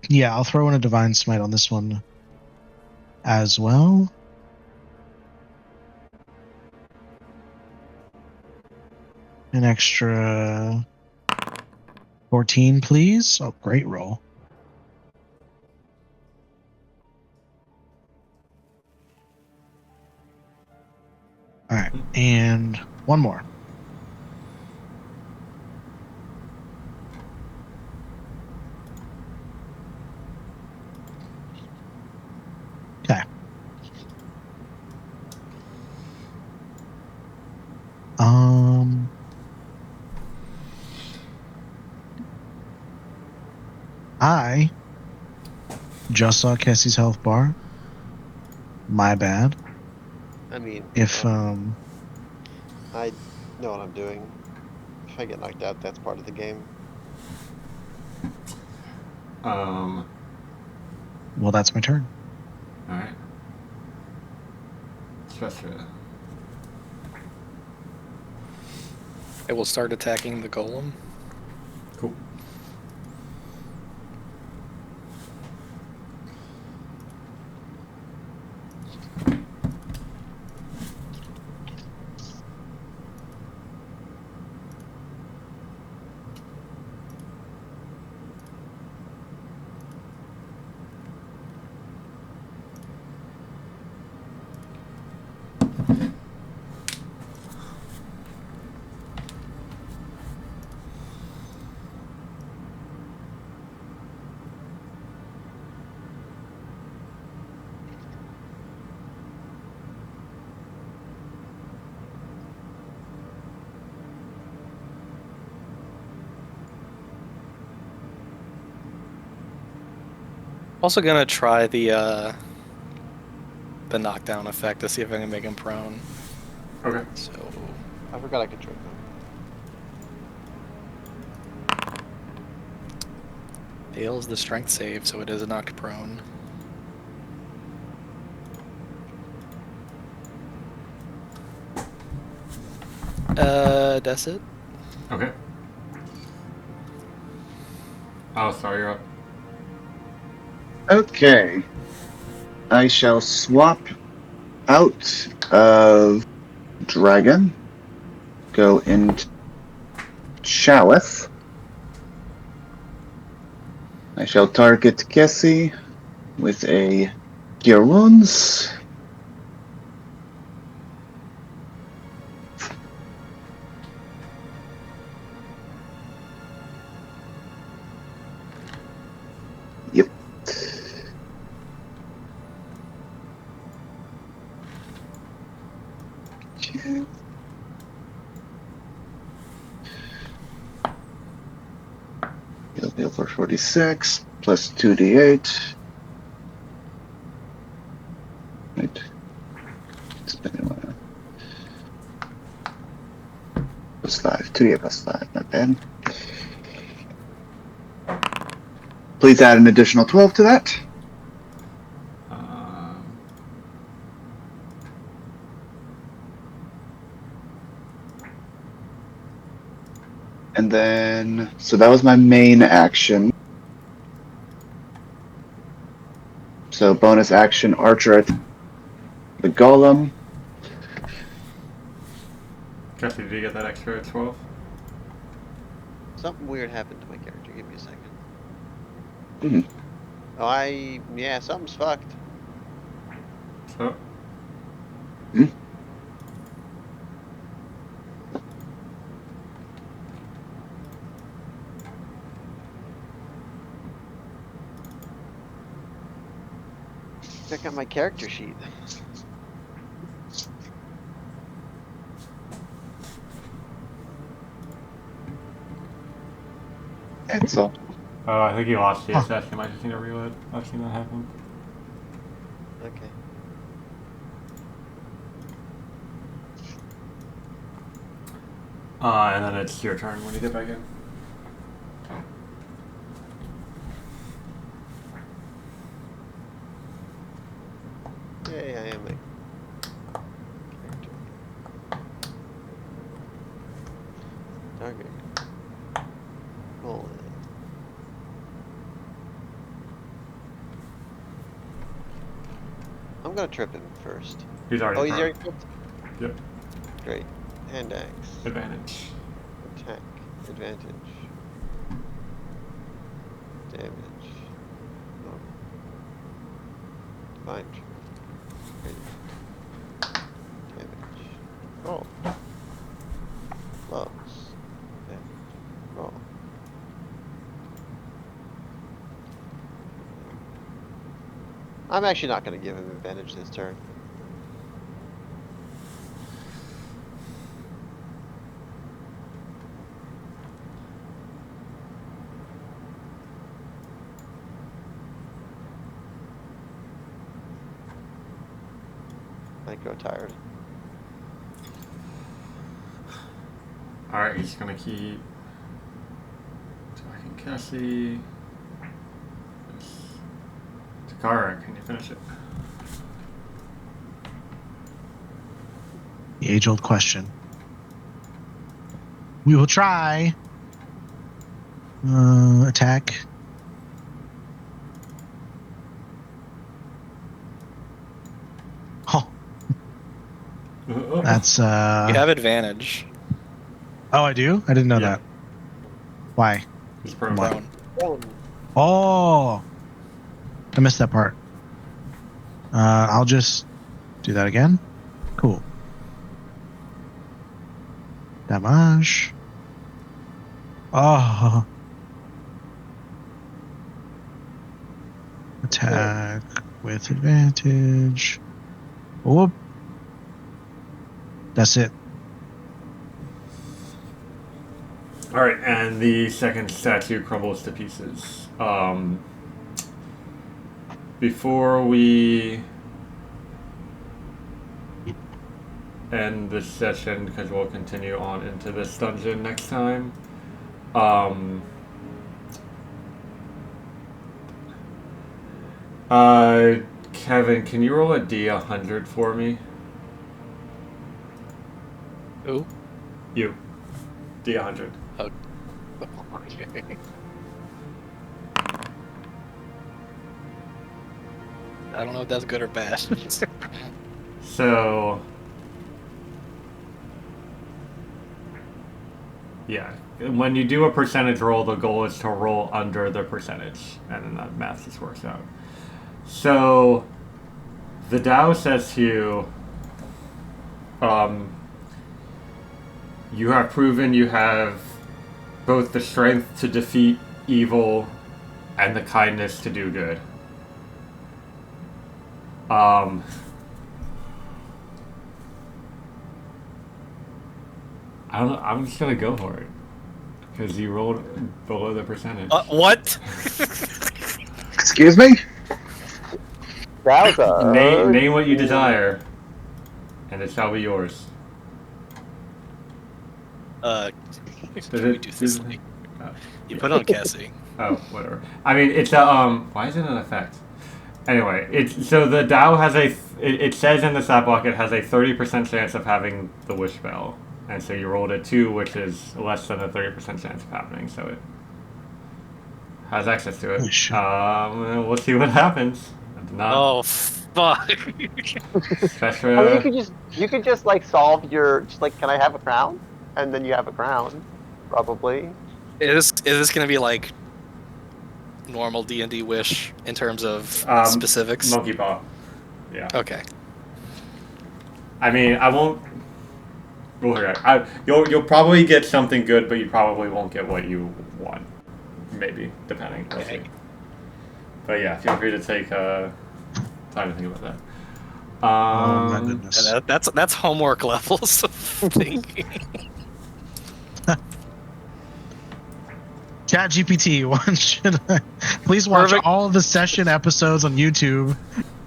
Yeah, I'll throw in a Divine Smite on this one as well. An extra 14, please. Oh, great roll. All right, and one more. Okay. I just saw Cassie's health bar. My bad. I mean, If I know what I'm doing. If I get knocked out, that's part of the game. Alright. well, that's my turn. Chester. It will start attacking the golem. Cool. Also gonna try the knockdown effect to see if I can make him prone. Okay. So I forgot I could trip them. fails the strength save, so it is a knocked prone. That's it. Okay. Oh, sorry, you're up. Okay. I shall swap out of Dragon. Go into Chalice. I shall target Kessie with a Cure Wounds. Yep. Okay. Heal for 46 plus 2d8. Right. Plus 5. 2d8 plus 5. Not bad. Please add an additional 12 to that. And then, so that was my main action. So bonus action, Archer at the Golem. Jesse, did you get that extra 12? Something weird happened to my character. Give me a second. Mhm. Oh, yeah, something's fucked. So, Check out my character sheet. That's all. I think you lost CSS. You might just need to reload. I've seen that happen. Okay. And then it's your turn when you get back in. Yay, I am a character. Target. Roll it. I'm gonna trip him first. He's already Oh, he's prone. already tripped? Yep. Great. Hand axe. Advantage. Attack. Advantage. Damage. Oh. Divine trip. Great. Damage. Roll. Loves. Damage. Roll. I'm actually not going to give him advantage this turn. I grow tired. Alright, he's gonna keep attacking Cassie. Takara, can you finish it? The age-old question. We will try. Attack. Oh, that's You have advantage. Oh, I do? I didn't know Yeah. that. Why? He's prone. Prone. Oh, I missed that part. I'll just do that again. Cool. Damage. Oh. Attack with advantage. Whoop. That's it. Alright, and the second statue crumbles to pieces. before we end this session, because we'll continue on into this dungeon next time, Kevin, can you roll a D100 for me? Who? You. D100. Okay. I don't know if that's good or bad. So, yeah, when you do a percentage roll, the goal is to roll under the percentage, and then that math just works out. So, the Tao says to you, you have proven you have both the strength to defeat evil and the kindness to do good. I don't know, I'm just gonna go for it. Because you rolled below the percentage. What? Excuse me? Browser. Name what you desire, and it shall be yours. Can we do this? Like, you put yeah. on Cassie. Oh, whatever. I mean, it's a why is it an effect? Anyway, it's so the Tao has it says in the stat block it has a 30% chance of having the wish spell, and so you rolled a 2, which is less than a 30% chance of happening. So it has access to it. We'll see what happens. Oh fuck! Special. I mean, you could just like solve your just like, can I have a crown? And then you have a crown, probably. Is this gonna be like normal D&D wish in terms of specifics? Monkey paw. Yeah. Okay. I mean, I won't. You'll probably get something good, but you probably won't get what you want. Maybe, depending. We'll see. But yeah, feel free to take time to think about that. Oh my goodness. That's homework levels of thinking. ChatGPT, one should please watch Perfect. all of the session episodes on YouTube.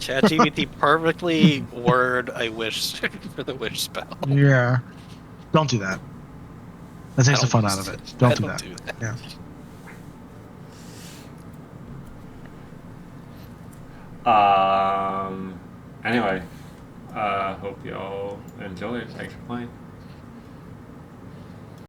ChatGPT perfectly word a wish for the wish spell. Yeah. Don't do that. That takes the fun don't out of use it. it. Don't I do don't that. do that. Yeah. Anyway, hope y'all enjoy it. Thanks for playing.